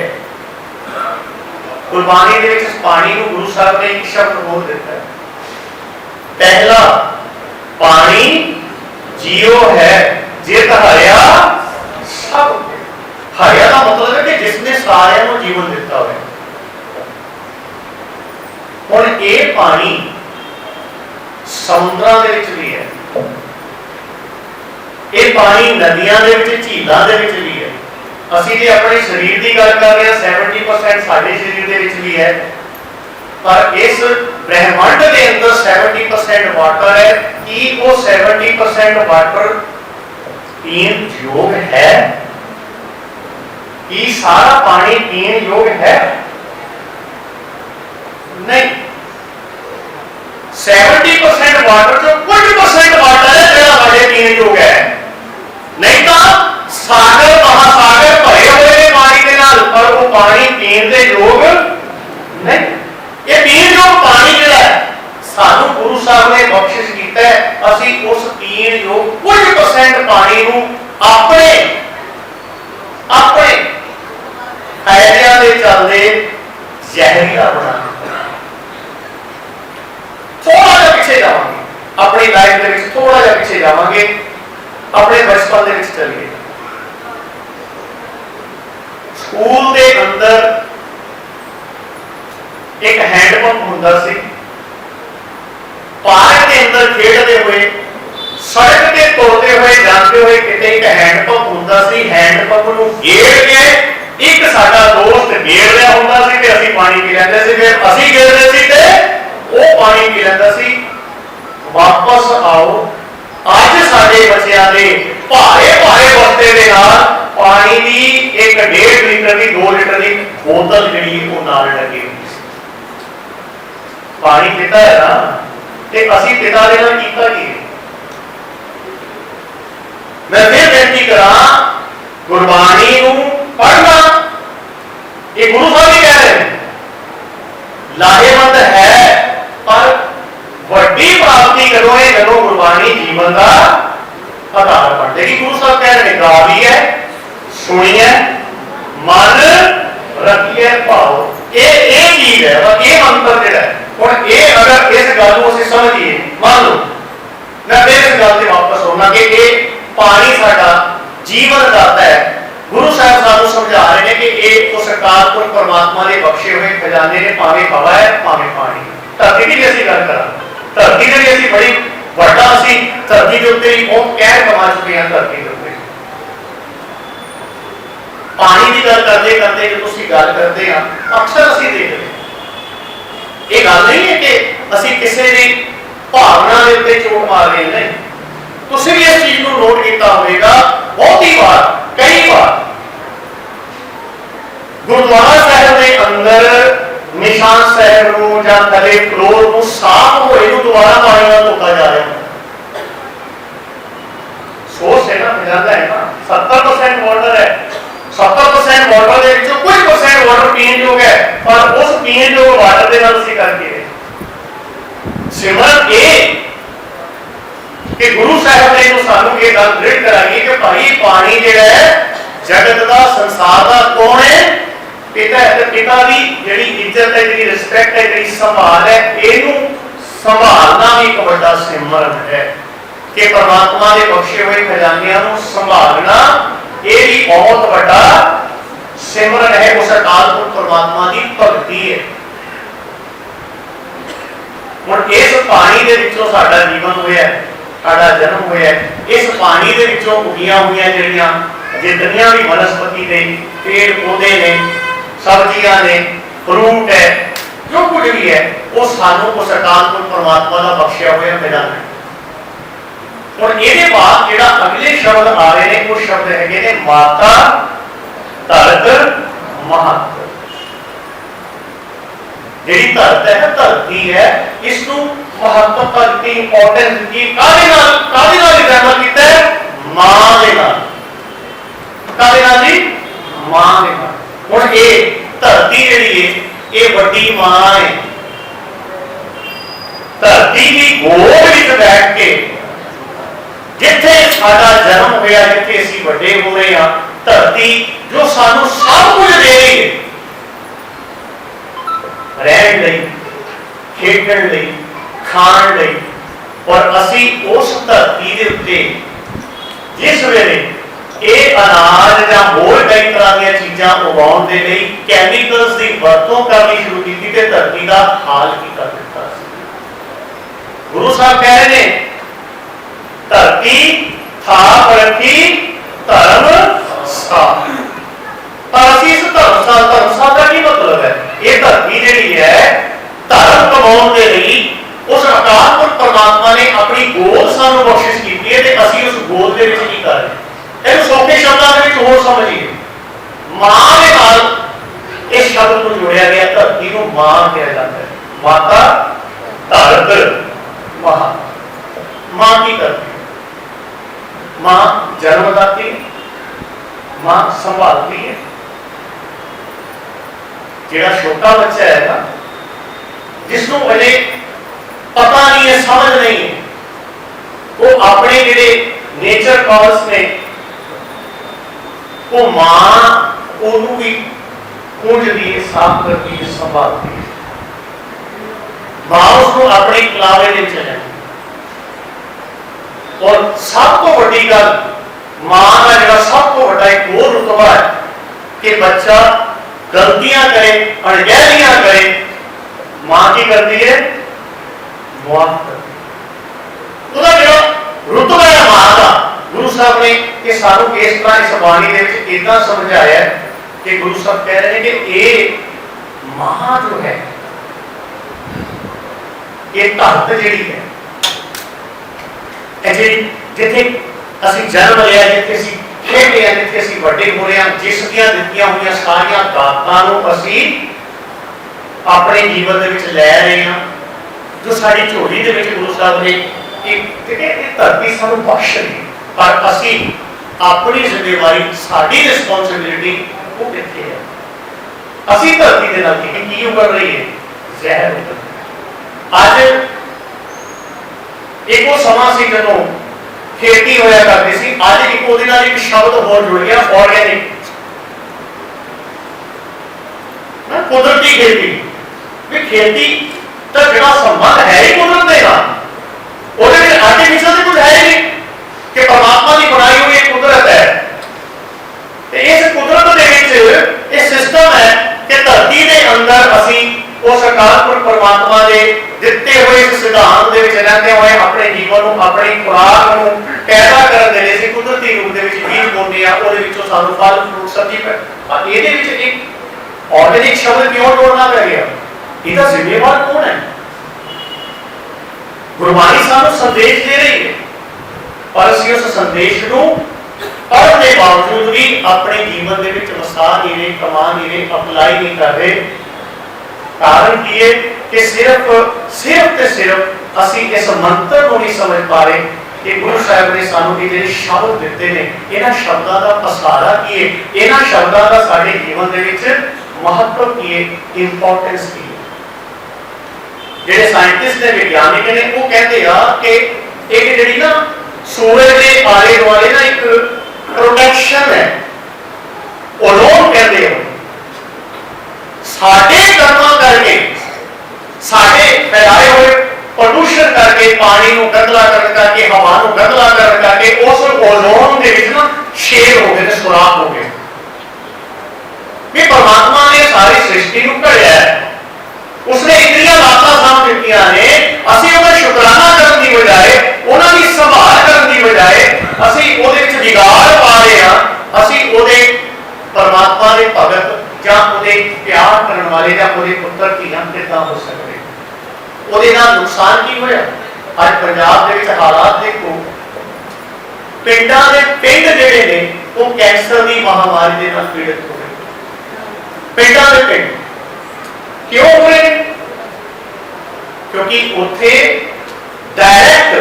Speaker 2: गुरबाणी दे विच इस पानी को गुरु साहब ने एक शब्द बोल दिता है। पहला, पानी जियो है, जित हरिया सब। हरिया का मतलब है कि जिसने सारे को जीवन दिता है। और ये पानी समुद्रां दे विच भी है, ਇਹ ਪਾਣੀ ਨਦੀਆਂ ਦੇ ਵਿੱਚ, ਝੀਲਾਂ ਦੇ ਵਿੱਚ ਵੀ ਹੈ। ਅਸੀਂ ਜੇ ਆਪਣੇ ਸਰੀਰ ਦੀ ਗੱਲ ਕਰ ਰਹੇ ਹਾਂ 70% ਸਾਡੇ ਸਰੀਰ ਦੇ ਵਿੱਚ ਵੀ ਹੈ, ਪਰ ਇਸ ਬ੍ਰਹਿਮੰਡ ਦੇ ਅੰਦਰ 70% ਵਾਟਰ ਹੈ। ਕੀ ਉਹ 70% ਵਾਟਰ ਪੀਣ ਯੋਗ ਹੈ? ਕੀ ਸਾਰਾ ਪਾਣੀ ਪੀਣ ਯੋਗ ਹੈ? ਨਹੀਂ। 70% ਵਾਟਰ ਚੋਂ ਕੁਝ % ਵਾਟਰ ਹੈ ਜਿਹੜਾ ਸਾਡੇ ਪੀਣ ਯੋਗ ਹੈ, ਨਹੀਂ ਤਾਂ ਸਾਗਰ ਮਹਾਸਾਗਰ ਭਰੇ ਹੋਏ ਨੇ ਪਾਣੀ ਦੇ ਨਾਲ, ਪਰ ਉਹ ਪਾਣੀ ਪੀਣ ਦੇ ਯੋਗ ਨਹੀਂ। ਇਹ ਪੀਣ ਯੋਗ ਪਾਣੀ ਜਿਹੜਾ ਹੈ ਸਾਨੂੰ ਗੁਰੂ ਸਾਹਿਬ ਨੇ ਬਖਸ਼ਿਸ਼ ਕੀਤਾ ਹੈ, ਅਸੀਂ ਉਸ ਪੀਣ ਯੋਗ ਕੁਝ % ਪਾਣੀ ਨੂੰ ਆਪਣੇ ਫਾਇਦਿਆਂ ਦੇ ਚੱਲਦੇ ਜ਼ਹਿਰੀਲਾ ਬਣਾ ਦਿੱਤਾ। ਥੋੜਾ ਜਿਹਾ ਪਿੱਛੇ ਜਾਵਾਂਗੇ, ਆਪਣੀ ਲਾਈਫ ਦੇ ਵਿੱਚ ਥੋੜਾ ਜਿਹਾ ਪਿੱਛੇ ਜਾਵਾਂਗੇ, ਆਪਣੇ ਬਚਪਨ ਦੇ ਵਿੱਚ ਚੱਲੀਏ। ਸਕੂਲ ਦੇ ਅੰਦਰ ਇੱਕ ਹੈਂਡ ਪੰਪ ਹੁੰਦਾ ਸੀ। ਪਾਰਕ ਦੇ ਅੰਦਰ ਖੇਡਦੇ ਹੋਏ, ਸੜਕ ਤੇ ਤੁਰਦੇ ਹੋਏ, ਜਾਂਦੇ ਹੋਏ ਕਿਤੇ ਇੱਕ ਹੈਂਡ ਪੰਪ ਹੁੰਦਾ ਸੀ। ਹੈਂਡ ਪੰਪ ਨੂੰ ਗੇੜ ਕੇ ਇੱਕ ਸਾਡਾ ਦੋਸਤ ਗੇੜ ਰਿਹਾ ਹੁੰਦਾ ਸੀ ਤੇ ਅਸੀਂ ਪਾਣੀ ਪੀ ਲੈਂਦੇ ਸੀ, ਫਿਰ ਅਸੀਂ ਗੇੜਦੇ ਸੀ ਤੇ ਉਹ ਪਾਣੀ ਪੀ ਲੈਂਦਾ ਸੀ। ਵਾਪਸ ਆਓ, ਅੱਜ ਸਾਡੇ ਬੱਚਿਆਂ ਦੇ ਭਾਰੇ ਬਸਤੇ ਦੇ ਨਾਲ ਪਾਣੀ ਦੀ 1.5 ਲੀਟਰ ਦੀ 2 ਲੀਟਰ ਦੀ ਬੋਤਲ ਜਿਹੜੀ ਉਹ ਨਾਲ ਲੱਗੀ ਹੁੰਦੀ ਸੀ। ਪਾਣੀ ਪੀਤਾ ਹੈ ਨਾ, ਤੇ ਅਸੀਂ ਪਿਤਾ ਦੇ ਨਾਲ ਕੀਤਾ ਕੀ? ਮੈਂ ਫਿਰ ਬੇਨਤੀ ਕਰਾਂ, ਗੁਰਬਾਣੀ ਨੂੰ ਪੜ੍ਹਨਾ ਇਹ ਗੁਰੂ ਸਾਹਿਬ ਹੀ ਕਹਿ ਰਹੇ ਨੇ ਲਾਹੇਵੰਦ ਹੈ, ਪਰ ਵੱਡੀ ਪ੍ਰਾਪਤੀ ਕਦੋਂ ਹੈ? ਜਦੋਂ ਗੁਰਬਾਣੀ ਜੀਵਨ ਦਾ ਆਧਾਰ ਬਣ ਜਾਏਗੀ। ਗੁਰੂ ਸਾਹਿਬ ਕਹਿ ਰਹੇ ਨੇ ਗਾਵੀਐ, ਸੁਣੀਐ, ਮਨ ਰੱਖੀਐ ਭਾਉ। ਇਹ ਚੀਜ਼ ਹੈ, ਇਹ ਮੰਤਰ ਜਿਹੜਾ ਹੈ। ਹੁਣ ਇਹ ਅਗਰ ਇਸ ਗੱਲ ਨੂੰ ਅਸੀਂ ਸਮਝੀਏ, ਮੰਨ ਲਓ ਮੈਂ ਫਿਰ ਇਸ ਗੱਲ ਤੇ ਵਾਪਸ ਆਉਣਾ ਕਿ ਇਹ ਪਾਣੀ ਸਾਡਾ ਜੀਵਨ ਦਾਤਾ ਹੈ। ਗੁਰੂ ਸਾਹਿਬ ਸਾਨੂੰ ਸਮਝਾ ਰਹੇ ਨੇ ਕਿ ਇਹ ਉਸ ਅਕਾਲ ਪੁਰਖ ਪਰਮਾਤਮਾ ਦੇ ਬਖਸ਼ੇ ਹੋਏ ਖਜ਼ਾਨੇ ਨੇ, ਭਾਵੇਂ ਹਵਾ ਹੈ ਭਾਵੇਂ ਪਾਣੀ। ਧਰਤੀ ਦੀ ਵੀ ਅਸੀਂ ਗੱਲ ਕਰਾਂ, ਧਰਤੀ ਦੇ ਵੀ ਅਸੀਂ ਬੜੀ ਵੱਡਾ, ਅਸੀਂ ਧਰਤੀ ਦੇ ਉੱਤੇ ਹੀ ਬਹੁਤ ਕਹਿਰ ਕਮਾ ਚੁੱਕੇ ਹਾਂ। ਧਰਤੀ ਦੇ ਉੱਤੇ ਪਾਣੀ ਦੀ ਗੱਲ ਕਰਦੇ ਕਰਦੇ ਜਦੋਂ ਅਸੀਂ ਗੱਲ ਕਰਦੇ ਹਾਂ, ਅਕਸਰ ਅਸੀਂ ਦੇਖਦੇ ਹਾਂ, ਇਹ ਗੱਲ ਨਹੀਂ ਹੈ ਕਿ ਅਸੀਂ ਕਿਸੇ ਦੀ ਭਾਵਨਾ ਦੇ ਉੱਤੇ ਚੋਟ ਮਾਰ ਰਹੇ ਨਹੀਂ। ਤੁਸੀਂ ਵੀ ਇਸ ਚੀਜ਼ ਨੂੰ ਨੋਟ ਕੀਤਾ ਹੋਵੇਗਾ, ਬਹੁਤੀ ਵਾਰ, ਕਈ ਵਾਰ ਗੁਰਦੁਆਰਾ ਸਾਹਿਬ ਦੇ ਅੰਦਰ ਨਿਸ਼ਾਨ ਸਾਹਿਬ ਨੂੰ ਜਾਂ ਥਲੇ ਫਲੋਰ ਨੂੰ ਸਾਫ਼ ਹੋਏ ਨੂੰ ਦੁਬਾਰਾ ਪਾਣੀ ਨਾਲ ਧੋਤਾ ਜਾ ਰਿਹਾ। ਸੋਚ ਹੈ ਨਾ, ਖਜ਼ਾਨਾ ਹੈ ਨਾ, 70% ਵਾਟਰ ਹੈ। 70% ਵਾਟਰ ਦੇ ਵਿੱਚੋਂ ਕੁਝ % ਵਾਟਰ ਪੀਣ ਯੋਗ ਹੈ, ਪਰ ਉਸ ਪੀਣ ਯੋਗ ਵਾਟਰ ਦੇ ਨਾਲ ਅਸੀਂ ਕਰਕੇ ਸਿਮਰਨ ਇਹ ਕਿ ਗੁਰੂ ਸਾਹਿਬ ਨੇ ਨੂੰ ਸਾਨੂੰ ਇਹ ਗੱਲ ਦ੍ਰਿੜ ਕਰਾਈ ਕਿ ਭਾਈ ਪਾਣੀ ਜਿਹੜਾ ਹੈ ਜਗਤ ਦਾ, ਸੰਸਾਰ ਦਾ ਕੌਣ ਹੈ? ਪਿਤਾ ਹੈ। ਤੇ ਪਿਤਾ ਦੀ ਜਿਹੜੀ ਇੱਜ਼ਤ ਹੈ, ਜਿਹੜੀ ਰਿਸਪੈਕਟ ਹੈ, ਜਿਹੜੀ ਸੰਭਾਲ ਹੈ, ਇਹਨੂੰ ਸੰਭਾਲਣਾ ਵੀ ਇੱਕ ਵੱਡਾ ਸਿਮਰਨ ਹੈ ਕਿ ਪਰਮਾਤਮਾ ਦੇ ਬਖਸ਼ੇ ਹੋਏ ਖਜ਼ਾਨਿਆਂ ਨੂੰ ਸੰਭਾਲਣਾ ਇਹ ਵੀ ਬਹੁਤ ਵੱਡਾ ਸਿਮਰਨ ਹੈ। ਉਸ ਅਕਾਲ ਪੁਰਖ ਪਰਮਾਤਮਾ ਦੀ ਭਗਤੀ ਹੈ। ਹੁਣ ਇਸ ਪਾਣੀ ਦੇ ਵਿੱਚੋਂ ਸਾਡਾ ਜੀਵਨ ਹੋਇਆ, ਸਾਡਾ ਜਨਮ ਹੋਇਆ। ਇਸ ਪਾਣੀ ਦੇ ਵਿੱਚੋਂ ਉੱਗੀਆਂ ਹੋਈਆਂ ਜਿਹੜੀਆਂ ਜਿਤਨੀਆਂ ਵੀ ਵਨਸਪਤੀ ਦੇ ਪੇੜ ਪੌਦੇ ਨੇ, ਸਬਜ਼ੀਆਂ ਨੇ, ਫਰੂਟ ਹੈ, ਜੋ ਕੁਝ ਵੀ ਹੈ, ਉਹ ਸਾਨੂੰ ਉਸ ਅਕਾਲ ਪੁਰਖ ਪਰਮਾਤਮਾ ਦਾ ਬਖਸ਼ਿਆ ਹੋਇਆ ਮਿਲਦਾ ਹੈ। ਹੁਣ ਇਹਦੇ ਬਾਅਦ ਜਿਹੜਾ ਅਗਲੇ ਸ਼ਬਦ ਆ ਰਹੇ ਨੇ, ਉਹ ਸ਼ਬਦ ਹੈਗੇ ਨੇ ਮਾਤਾ, ਧਰਤ, ਮਹਤ। ਜਿਹੜੀ ਧਰਤ ਹੈ, ਧਰਤੀ ਹੈ, ਇਸ ਨੂੰ ਮਹੱਤਵਤਾ ਦਿੱਤੀ, ਇੰਪੋਰਟੈਂਸ ਦਿੱਤੀ। ਕਾਹਦੇ ਨਾਲ ਐਗਜ਼ਾਮਪਲ ਕੀਤਾ ਹੈ? ਮਾਂ ਦੇ ਨਾਲ। ਕਾਹਦੇ ਨਾਲ ਜੀ? ਮਾਂ ਦੇ ਨਾਲ। ਹੁਣ ਇਹ ਧਰਤੀ ਜਿਹੜੀ ਹੈ, ਇਹ ਵੱਡੀ ਮਾਂ ਹੈ। ਧਰਤੀ ਦੀ ਗੋਦ ਵਿੱਚ ਬੈਠ ਕੇ ਜਿੱਥੇ ਸਾਡਾ ਜਨਮ ਹੋਇਆ, ਜਿੱਥੇ ਅਸੀਂ ਵੱਡੇ ਹੋ ਰਹੇ ਹਾਂ, ਧਰਤੀ ਜੋ ਸਾਨੂੰ ਸਭ ਕੁਝ ਦੇ ਰਹੀ ਹੈ, ਰਹਿਣ ਲਈ, ਖੇਡਣ ਲਈ, ਖਾਣ ਲਈ, ਔਰ ਅਸੀਂ ਉਸ ਧਰਤੀ ਦੇ ਉੱਤੇ ਜਿਸ ਵੇਲੇ ਇਹ ਅਨਾਜ ਜਾਂ ਹੋਰ ਕਈ ਤਰ੍ਹਾਂ ਦੀਆਂ ਚੀਜ਼ਾਂ ਉਗਾਉਣ ਦੇ ਲਈ ਕੈਮੀਕਲਸ ਦੀ ਵਰਤੋਂ ਕਰਨੀ ਸ਼ੁਰੂ ਕੀਤੀ ਤੇ ਧਰਤੀ ਦਾ ਹਾਲ ਕੀ ਕਰ ਦਿੱਤਾ ਸੀ। ਗੁਰੂ ਸਾਹਿਬ ਕਹਿ ਰਹੇ ਨੇ ਧਰਤੀ ਥਾਪ रखी धर्मशाला। पर असीं इस धर्मशाला का की मतलब है? ये धरती जिहड़ी है धर्म कमाउण दे लई उस अकाल पुरख परमात्मा ने अपनी गोद सानू बख्शिश की है ते असीं उस गोद दे विच की कर रहे हैं। इहनूं सौखे शब्दां दे विच होर समझिए, मां दे नाल इस शब्द को जोड़िया गया, धरती को मां कहा जाता है। माता धरत महा, मां की करती है? मां जन्मदाती, मां संभालती है। जेड़ा छोटा बच्चा है ना, जिसनों अजे पता नहीं है, समझ नहीं है, वो अपने जेड़े नेचर कॉल्स ने वो मां ओनू भी पूंजदी है, साफ करती है, संभालती है। मां उसको अपने कलावे में चले। और सब तो बड़ी गल मां का जो सब तो बड़ा एक वो रुतबा है कि बच्चा गलतियां करे, अनगहलियां करे, मां की करती है? माफ करती है। उसका जो रुतबा है मां का, गुरु साहब ने ये सारू इस तरह इस बाणी दे विच इदां समझाया है कि गुरु साहब कह रहे हैं कि ये मां जो है, ये धरत जिहड़ी है, जिथे असीं जन्म लिया, जिथे असीं खेडे हैं, जिथे असीं वड्डे हो रहे हैं, जिस दियां दित्तियां हुई सारियां दातां नूं असीं अपने जीवन दे विच लै रहे हैं, जो साडी झोली दे विच गुरु साहब ने एक धरती सानूं बख्श रही, पर असीं अपनी जिम्मेवारी, साडी रिस्पॉन्सिबिलिटी वो कित्थे है? असीं धरती दे नाल की उगड़ रही है? जहर उगड़ रही है। अज एक वो समा सी जदों खेती होया करती सी, अज एक ओहदे नाल एक शब्द होर जुड़ गया, ऑर्गेनिक, कुदरती खेती। भी खेती का जो संबंध है ही कुदरत के नाल, ओहदे विच आर्टिफिशियल तो कुछ है ही नहीं कि परमात्मा की बनाई हुई एक कुदरत है। ते इस कुदरत दे विच इस सिस्टम है कि धरती के अंदर असीं उस अकाल पुरख परमात्मा के दिते हुए इस सिद्धांत के रहते हुए अपने जीवन को, अपनी खुराक को पैदा करने के लिए कुदरती रूप से बीज बोने सानू फल फ्रूट सब्जी पे एक ऑर्गेनिक शब्द क्यों जोड़ना पै गया? इसका जिम्मेवार कौन है? गुरबाणी सानू संदेश दे रही है, पर असीं उस संदेश को पढ़ने के बावजूद भी अपने जीवन के वसा नहीं रहे, कमा नहीं रहे, अप्लाई नहीं कर रहे। कारण की है कि सिर्फ असी इस मंत्र को नहीं समझ पा रहे कि गुरु साहब ने सानू ये जो शब्द दिते ने, इन्हां शब्दां दा पसारा की है, इन्हां शब्दां दा साडे जीवन दे विच महत्व की है, इंपॉर्टेंस की है। जेडे साइंटिस्ट ने, विज्ञानिक ने, वो कहते हैं कि एक जिहड़ी ना सूरज के आले दुआले ना एक प्रोटेक्शन है, ओजोन कहते हैं। साडे कर्मां करके, साडे फैलाए हुए प्रदूषण करके, पानी को गंदला करके, हवा को गंदला करके उस ओजोन के विच ना छेद हो गए, सुराख हो गए। भी परमात्मा ने सारी सृष्टि को घड़िया है, उसने इतनी लाता साम दित्तियां ने, असीं उहदा शुकराना करन दी बजाए, उहनां दी संभाल करन दी बजाए असीं उहदे विच बिगाड़ पा रहे हां। असीं उहदे परमात्मा दे भगत जां उहदे प्यार करन वाले जां उहदे पुत्र धीआं किदां हो सकदे? उहदे नाल नुकसान की होया? अज पंजाब दे विच हालात देखो, पिंडां दे पिंड जिहड़े ने वो कैंसर की महामारी दे नाल पीड़ित हो गए। पिंडां दे पिंड क्यों हो रहे? क्योंकि उत्थे डायरेक्ट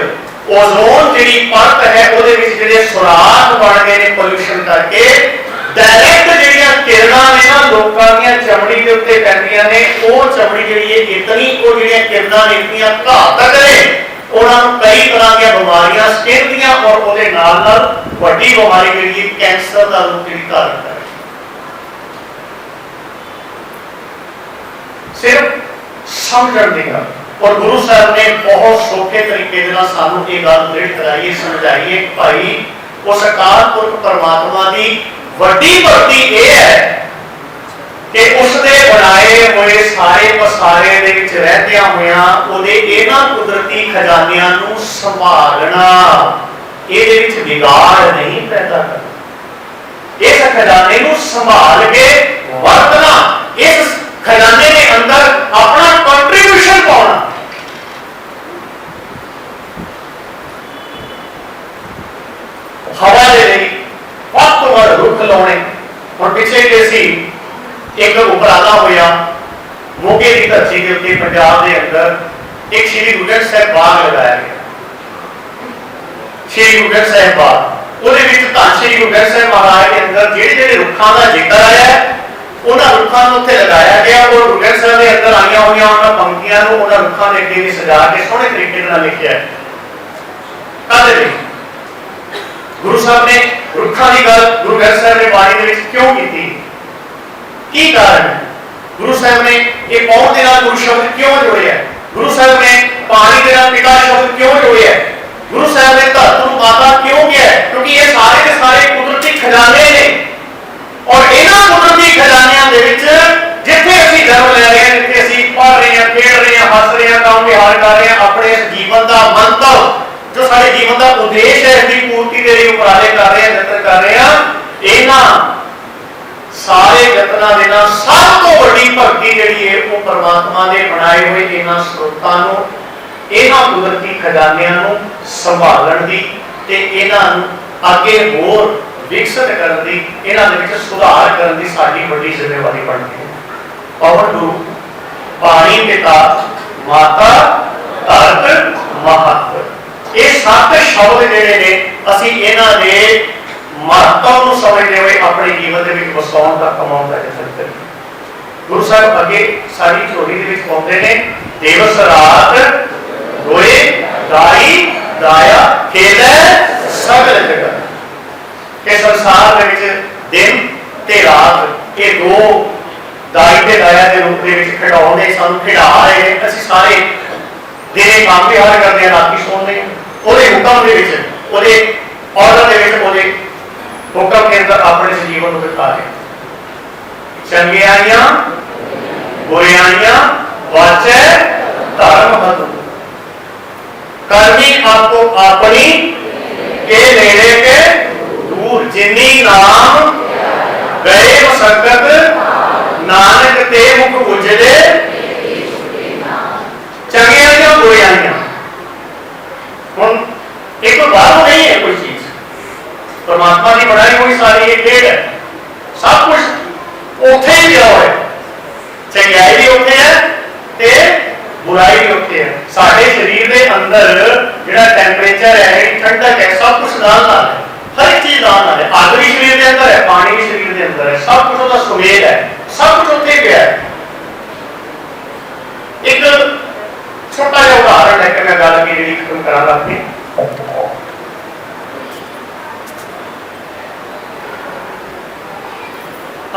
Speaker 2: ओजोन जिहड़ी परत है उहदे विच जिहड़े सुराख बन गए ने पोल्यूशन करके, डायरेक्ट जिहड़ियां किरणां ने ना लोकां दी चमड़ी दे उत्ते पैंदियां ने, वो चमड़ी जिहड़ी है इतनी, वो जिहड़ियां किरणां ने इतनियां घातक ने, उन्हां नूं कई तरह दी बीमारियां स्किन दीयां और उहदे नाल नाल वड्डी बीमारी जिहड़ी कैंसर दा रूप जिहड़ी धारण करे। सिर्फ समझण दी गल, और गुरु साहब ने बहुत सौखे तरीके दे नाल सानू ये गल दृढ़ कराई, समझाई भाई उस अकाल पुरख परमात्मा की वड्डी भक्ति यह है कि उसके बनाए हुए सारे पसारे दे विच रहदियां होइयां उहदे इन्हां कुदरती खजानियां नूं संभालना, ਇਹਦੇ ਵਿੱਚ ਵਿਗਾੜ ਨਹੀਂ ਪੈਦਾ ਕਰਨਾ। ਇਸ ਖਜ਼ਾਨੇ ਨੂੰ ਸੰਭਾਲ ਕੇ ਵਰਤਣਾ, ਇਸ ਖਜ਼ਾਨੇ ਦੇ ਅੰਦਰ ਆਪਣਾ ਕੰਟਰੀਬਿਊਸ਼ਨ ਪਾਉਣਾ। ਹਵਾ ਦੇ ਲਈ ਵੱਧ ਤੋਂ ਵੱਧ ਰੁੱਖ ਲਾਉਣੇ। ਹੁਣ ਪਿੱਛੇ ਜੇ ਸੀ ਇੱਕ ਉਪਰਾਲਾ ਹੋਇਆ ਮੋਗੇ ਦੀ ਧਰਤੀ ਦੇ ਉੱਤੇ ਪੰਜਾਬ ਦੇ ਅੰਦਰ ਇੱਕ ਸ਼੍ਰੀ ਗੁਰੂ ਗ੍ਰੰਥ ਸਾਹਿਬ ਬਾਗ ਲਗਾਇਆ ਗਿਆ। ਸ਼੍ਰੀ ਗੁਰੂ ਗ੍ਰੰਥ ਸਾਹਿਬ ਬਾਗ, ਉਹਦੇ ਵਿੱਚ ਧੰਨ ਸ਼੍ਰੀ ਗੁਰੂ ਗ੍ਰੰਥ ਸਾਹਿਬ ਮਹਾਰਾਜ ਦੇ ਅੰਦਰ ਜਿਹੜੇ ਜਿਹੜੇ ਰੁੱਖਾਂ ਦਾ ਜ਼ਿਕਰ ਆਇਆ ਉਹਨਾਂ ਰੁੱਖਾਂ ਨੂੰ ਉੱਥੇ ਲਗਾਇਆ ਗਿਆ। ਉਹ ਗੁਰੂ ਗ੍ਰੰਥ ਸਾਹਿਬ ਦੇ ਅੰਦਰ ਆਈਆਂ ਹੋਈਆਂ ਉਹਨਾਂ ਪੰਕਤੀਆਂ ਨੂੰ ਉਹਨਾਂ ਰੁੱਖਾਂ ਦੇ ਅੱਗੇ ਵੀ ਸਜਾ ਕੇ ਸੋਹਣੇ ਤਰੀਕੇ ਨਾਲ ਲਿਖਿਆ ਹੈ। ਕਾਹਦੇ ਲਈ? ਗੁਰੂ ਸਾਹਿਬ ਨੇ ਰੁੱਖਾਂ ਦੀ ਗੱਲ ਗੁਰੂ ਗ੍ਰੰਥ ਸਾਹਿਬ ਦੇ ਬਾਣੀ ਦੇ ਵਿੱਚ ਕਿਉਂ ਕੀਤੀ? ਕੀ ਕਾਰਨ ਹੈ? ਗੁਰੂ ਸਾਹਿਬ ਨੇ ਇਹ ਕੌਮ ਦੇ ਨਾਲ ਗੁਰੂ ਸ਼ਬਦ ਕਿਉਂ ਜੋੜਿਆ? ਗੁਰੂ ਸਾਹਿਬ ਨੇ ਪਾਣੀ ਦੇ ਨਾਲ ਪਿਤਾ ਸ਼ਬਦ ਕਿਉਂ ਜੋੜਿਆ? ਗੁਰੂ ਸਾਹਿਬ ਨੇ ਧਰਤ ਨੂੰ ਮਾਤਾ ਕਿਉਂ ਕਿਹਾ? ਕਿਉਂਕਿ ਇਹ ਸਾਰੇ ਦੇ ਸਾਰੇ ਕੁਦਰਤੀ ਖਜ਼ਾਨੇ ਨੇ ਔਰ ਇਹਨਾਂ ਕੁਦਰਤੀ ਖਜ਼ਾਨਿਆਂ ਦੇ ਵਿੱਚ ਜਿੱਥੇ ਅਸੀਂ ਜਨਮ ਲੈ ਰਹੇ ਹਾਂ, ਜਿੱਥੇ ਅਸੀਂ ਪੜ੍ਹ ਰਹੇ ਹਾਂ, ਖੇਡ ਰਹੇ ਹਾਂ, ਹੱਸ ਰਹੇ ਹਾਂ, ਕੰਮ ਵਿਹਾਰ ਕਰ ਰਹੇ ਹਾਂ, ਆਪਣੇ ਜੀਵਨ ਦਾ ਮੰਤਵ ਜੋ ਸਾਡੇ ਜੀਵਨ ਦਾ ਉਦੇਸ਼ ਹੈ ਦੀ ਪੂਰਤੀ ਦੇ ਲਈ ਉਪਰਾਲੇ ਕਰ ਰਹੇ ਹਾਂ, ਯਤਨ ਕਰ ਰਹੇ ਹਾਂ, ਇਹਨਾਂ ਸਾਰੇ ਯਤਨਾਂ ਦੇ ਨਾਲ ਸਭ ਤੋਂ ਵੱਡੀ ਭਗਤੀ ਜਿਹੜੀ ਹੈ ਉਹ ਪਰਮਾਤਮਾ ਦੇ ਬਣਾਏ ਹੋਏ ਇਹਨਾਂ ਸਰੋਤਾਂ ਨੂੰ, ਇਹਨਾਂ ਕੁਦਰਤੀ ਖਜ਼ਾਨਿਆਂ ਨੂੰ ਸੰਭਾਲਣ ਦੀ ਤੇ ਇਹਨਾਂ ਨੂੰ ਅੱਗੇ ਹੋਰ ਵਿਕਸਿਤ ਕਰਨ ਦੀ, ਇਹਨਾਂ ਦੇ ਵਿੱਚ ਸੁਧਾਰ ਕਰਨ ਦੀ ਸਾਡੀ ਵੱਡੀ ਜ਼ਿੰਮੇਵਾਰੀ ਬਣਦੀ ਹੈ। ਪਵਨ ਗੁਰੂ, ਪਾਣੀ ਪਿਤਾ, ਮਾਤਾ, ਧਰਤ, ਮਹੱਤ, ਇਹ ਸੱਤ ਸ਼ਬਦ ਜਿਹੜੇ ਨੇ ਅਸੀਂ ਇਹਨਾਂ ਦੇ ਮਹੱਤਵ ਨੂੰ ਸਮਝਦੇ ਹੋਏ ਆਪਣੇ ਜੀਵਨ ਦੇ ਵਿੱਚ ਵਸਾਉਣ ਦਾ, ਕਮਾਉਣ ਦਾ ਯਤਨ ਕਰੀਏ। ਗੁਰੂ ਸਾਹਿਬ ਅੱਗੇ ਸਾਡੀ ਝੋਲੀ ਦੇ ਵਿੱਚ ਪਾਉਂਦੇ ਨੇ, ਦਿਵਸ ਰਾਤ ਹੋਏ ਦਾਈ ਦਾਇਆ ਖੇਲੇ ਸਗਲ ਜਗਤ। ਕਿ ਸੰਸਾਰ ਦੇ ਵਿੱਚ ਦਿਨ ਤੇ ਰਾਤ ਇਹ ਦੋ ਦਾਈ ਤੇ ਦਾਇਆ ਦੇ ਰੂਪ ਦੇ ਵਿੱਚ ਖਿਡਾਉਂਦੇ, ਸਾਨੂੰ ਖਿਡਾ ਰਹੇ ਨੇ। ਅਸੀਂ ਸਾਰੇ ਦਿਨੇ ਕੰਮ ਵਿਹਾਰ ਕਰਦੇ ਹਾਂ, ਰਾਤੀ ਸੌਂਦੇ ਹਾਂ, ਉਹਦੇ ਹੁਕਮ ਦੇ ਵਿੱਚ, ਉਹਦੇ ਆਰਡਰ ਦੇ ਵਿੱਚ, ਉਹਦੇ ਹੁਕਮ ਦੇ ਅੰਦਰ ਆਪਣੇ ਜੀਵਨ ਨੂੰ ਬਿਤਾ ਰਹੇ। ਚੰਗਿਆਈਆਂ ਬੁਰਿਆਈਆਂ ਵਾਚੈ ਧਰਮ ਹਤੁ, ਕਰਮੀ ਆਪੋ ਆਪਣੀ ਕੇ ਨੇੜੇ ਕੇ ਦੂਰ, ਜਿਨੀ ਨਾਮ ਗਏ ਮਸਕਤ ਨਾਨਕ ਤੇ ਮੁਖ ਉਜਲੇ। ਚੰਗਿਆਈਆਂ ਬੁਰਿਆਈਆਂ ਹੁਣ ਇੱਕ ਬਾਹਰੋਂ ਨਹੀਂ ਹੈ ਕੋਈ ਚੀਜ਼, ਪਰਮਾਤਮਾ ਦੀ ਬਣਾਈ ਹੋਈ ਸਾਰੀ ਇਹ ਖੇਡ ਹੈ। ਸਭ ਕੁਝ ਉੱਥੇ ਹੀ ਪਿਆ ਹੋਇਆ, ਚੰਗਿਆਈ ਵੀ ਉੱਥੇ ਹੈ ਤੇ ਬੁਰਾਈ ਵੀ ਉੱਥੇ ਹੈ। ਸਾਡੇ ਸਰੀਰ ਦੇ ਅੰਦਰ ਜਿਹੜਾ ਟੈਂਪਰੇਚਰ ਹੈ, ਠੰਡਕ ਹੈ, ਸਭ ਕੁਝ ਨਾਲ ਨਾਲ ਹੈ, ਹਰ ਇੱਕ ਚੀਜ਼ ਨਾਲ ਨਾਲ ਹੈ। ਅੱਗ ਵੀ ਸਰੀਰ ਦੇ ਅੰਦਰ ਹੈ, ਪਾਣੀ ਵੀ ਸਰੀਰ ਦੇ ਅੰਦਰ ਹੈ, ਸਭ ਕੁਝ ਉਹਦਾ ਸੁਮੇਲ ਹੈ, ਸਭ ਕੁਝ ਉੱਥੇ ਪਿਆ ਹੈ। ਇੱਕ ਛੋਟਾ ਜਿਹਾ ਉਦਾਹਰਣ ਲੈ ਕੇ ਮੈਂ ਗੱਲ ਕੀ ਜਿਹੜੀ ਖਤਮ ਕਰਾਂਗਾ ਆਪਣੀ।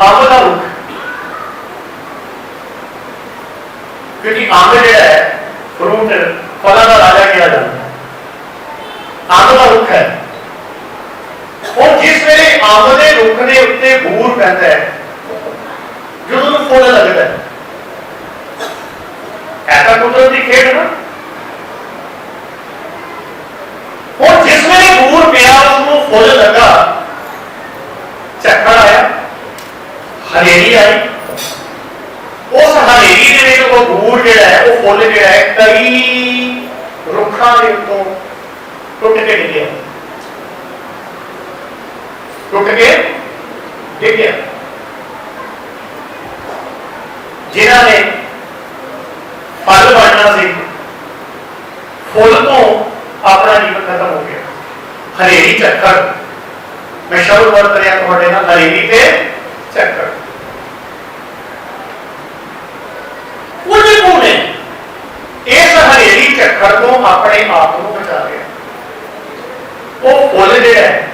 Speaker 2: ਅੰਬ ਦਾ ਰੁੱਖ, ਕਿਉਂਕਿ ਅੰਬ ਜਿਹੜਾ ਹੈ ਫਰੂਟ ਫਲਾਂ ਦਾ ਰਾਜਾ ਕਿਹਾ ਜਾਂਦਾ ਹੈ, ਅੰਬ ਦਾ ਰੁੱਖ ਹੈ। ਉਹ ਜਿਸ ਵੇਲੇ ਅੰਬ ਦੇ ਰੁੱਖ ਦੇ ਉੱਤੇ ਬੂਰ ਪੈਂਦਾ ਹੈ, ਜਦੋਂ ਉਹਨੂੰ ਫੁੱਲ ਲੱਗਦਾ ਹੈ, ਐਸਾ ਕੁਦਰਤ ਦੀ ਖੇਡ ਨਾ। ਉਹ ਜਿਸ ਵੇਲੇ ਬੂਰ ਪਿਆ, ਉਸਨੂੰ ਫੁੱਲ ਲੱਗਾ, ਝੱਖੜ ਆਇਆ, ਹਨੇਰੀ ਆਈ, ਉਸ ਹਨੇਰੀ ਦੇ ਵਿੱਚ ਉਹ ਬੂਰ ਜਿਹੜਾ ਹੈ, ਉਹ ਫੁੱਲ ਜਿਹੜਾ ਹੈ, ਕਈ ਰੁੱਖਾਂ ਦੇ ਉੱਤੋਂ ਟੁੱਟ ਕੇ ਡਿੱਗਿਆ, ਟੁੱਟ ਕੇ ਡਿੱਗਿਆ। ਜਿਨ੍ਹਾਂ ਨੇ ਫਲ ਬਣਨਾ ਸੀ, ਫੁੱਲ ਤੋਂ ਆਪਣਾ ਜੀਵਨ ਖਤਮ ਹੋ ਗਿਆ। ਹਨੇਰੀ ਝੱਖੜ, ਮੈਂ ਸ਼ਬਦ ਵਰਤ ਰਿਹਾ ਤੁਹਾਡੇ ਨਾਲ, ਹਨੇਰੀ ਤੇ ਝੱਖੜ। ਉਹਦੇ ਕੋਲ ਨੇ ਇਸ ਹਨੇਰੀ ਝੱਖੜ ਤੋਂ ਆਪਣੇ ਆਪ ਨੂੰ ਬਚਾ ਲਿਆ। ਉਹ ਫੁੱਲ ਜਿਹੜਾ ਹੈ,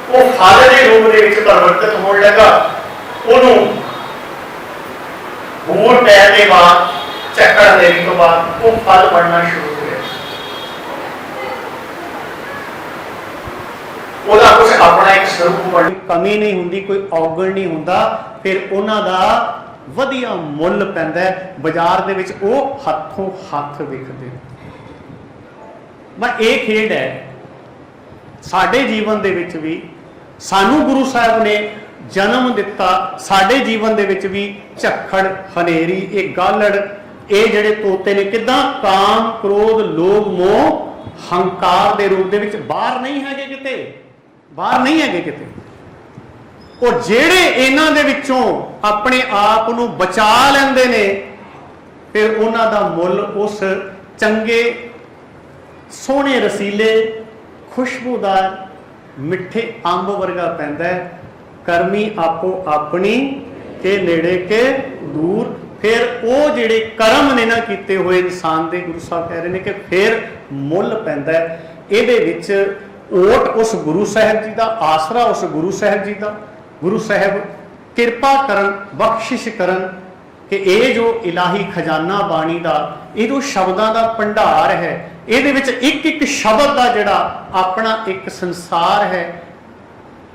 Speaker 2: ਉਹ ਫਲ ਦੇ ਰੂਪ ਦੇ ਵਿੱਚ ਪਰਿਵਰਤਿਤ ਹੋਣ ਲੱਗਾ। ਉਹਨੂੰ ਬੂਰ ਪੈਣ ਦੇ ਬਾਅਦ, ਝੱਖੜ ਹਨੇਰੀ ਤੋਂ ਬਾਅਦ ਉਹ ਫਲ ਬਣਨਾ ਸ਼ੁਰੂ ਹੋਇਆ। ਉਹਦਾ ਕੁਝ ਆਪਣਾ ਇੱਕ ਸਰੂਪ ਬਣ, ਕਮੀ ਨਹੀਂ ਹੁੰਦੀ, ਕੋਈ ਔਗਣ ਨਹੀਂ ਹੁੰਦਾ। ਫਿਰ ਉਹਨਾਂ ਦਾ ਵਧੀਆ ਮੁੱਲ ਪੈਂਦਾ ਹੈ ਬਾਜ਼ਾਰ ਦੇ ਵਿੱਚ, ਉਹ ਹੱਥੋਂ ਹੱਥ ਵਿਕਦੇ। ਮੈਂ ਇਹ ਖੇਡ ਹੈ
Speaker 3: ਸਾਡੇ ਜੀਵਨ ਦੇ ਵਿੱਚ ਵੀ ਸਾਨੂੰ ਗੁਰੂ ਸਾਹਿਬ ਨੇ ਜਨਮ ਦਿੱਤਾ, ਸਾਡੇ ਜੀਵਨ ਦੇ ਵਿੱਚ ਵੀ ਝੱਖੜ, ਹਨੇਰੀ, ਇਹ ਗਾਲੜ, ਇਹ ਜਿਹੜੇ ਤੋਤੇ ਨੇ ਕਿਦਾਂ ਕਾਮ, ਕ੍ਰੋਧ, ਲੋਭ, ਮੋਹ, ਹੰਕਾਰ ਦੇ ਰੂਪ ਦੇ ਵਿੱਚ ਬਾਹਰ ਨਹੀਂ ਹੈਗੇ ਕਿਤੇ, ਬਾਹਰ ਨਹੀਂ ਹੈਗੇ ਕਿਤੇ। ਉਹ ਜਿਹੜੇ ਇਹਨਾਂ ਦੇ ਵਿੱਚੋਂ ਆਪਣੇ ਆਪ ਨੂੰ ਬਚਾ ਲੈਂਦੇ ਨੇ, ਫਿਰ ਉਹਨਾਂ ਦਾ ਮੁੱਲ ਉਸ ਚੰਗੇ, ਸੋਹਣੇ, ਰਸੀਲੇ, ਖੁਸ਼ਬੂਦਾਰ, ਮਿੱਠੇ ਅੰਬ ਵਰਗਾ ਪੈਂਦਾ ਹੈ। ਕਰਮੀ ਆਪੋ ਆਪਣੀ ਕੇ ਨੇੜੇ ਕੇ ਦੂਰ। ਫਿਰ ਉਹ ਜਿਹੜੇ ਕਰਮ ਨੇ ਨਾ ਕੀਤੇ ਹੋਏ ਇਨਸਾਨ ਦੇ, ਗੁਰੂ ਸਾਹਿਬ ਕਹਿ ਰਹੇ ਨੇ ਕਿ ਫਿਰ ਮੁੱਲ ਪੈਂਦਾ ਹੈ। ਇਹਦੇ ਵਿੱਚ ਓਟ ਉਸ ਗੁਰੂ ਸਾਹਿਬ ਜੀ ਦਾ, ਆਸਰਾ ਉਸ ਗੁਰੂ ਸਾਹਿਬ ਜੀ ਦਾ। ਗੁਰੂ ਸਾਹਿਬ ਕਿਰਪਾ ਕਰਨ, ਬਖਸ਼ਿਸ਼ ਕਰਨ ਕਿ ਇਹ ਜੋ ਇਲਾਹੀ ਖਜ਼ਾਨਾ ਬਾਣੀ ਦਾ, ਇਹ ਜੋ ਸ਼ਬਦਾਂ ਦਾ ਭੰਡਾਰ ਹੈ, ਇਹਦੇ ਵਿੱਚ ਇੱਕ ਇੱਕ ਸ਼ਬਦ ਦਾ ਜਿਹੜਾ ਆਪਣਾ ਇੱਕ ਸੰਸਾਰ ਹੈ,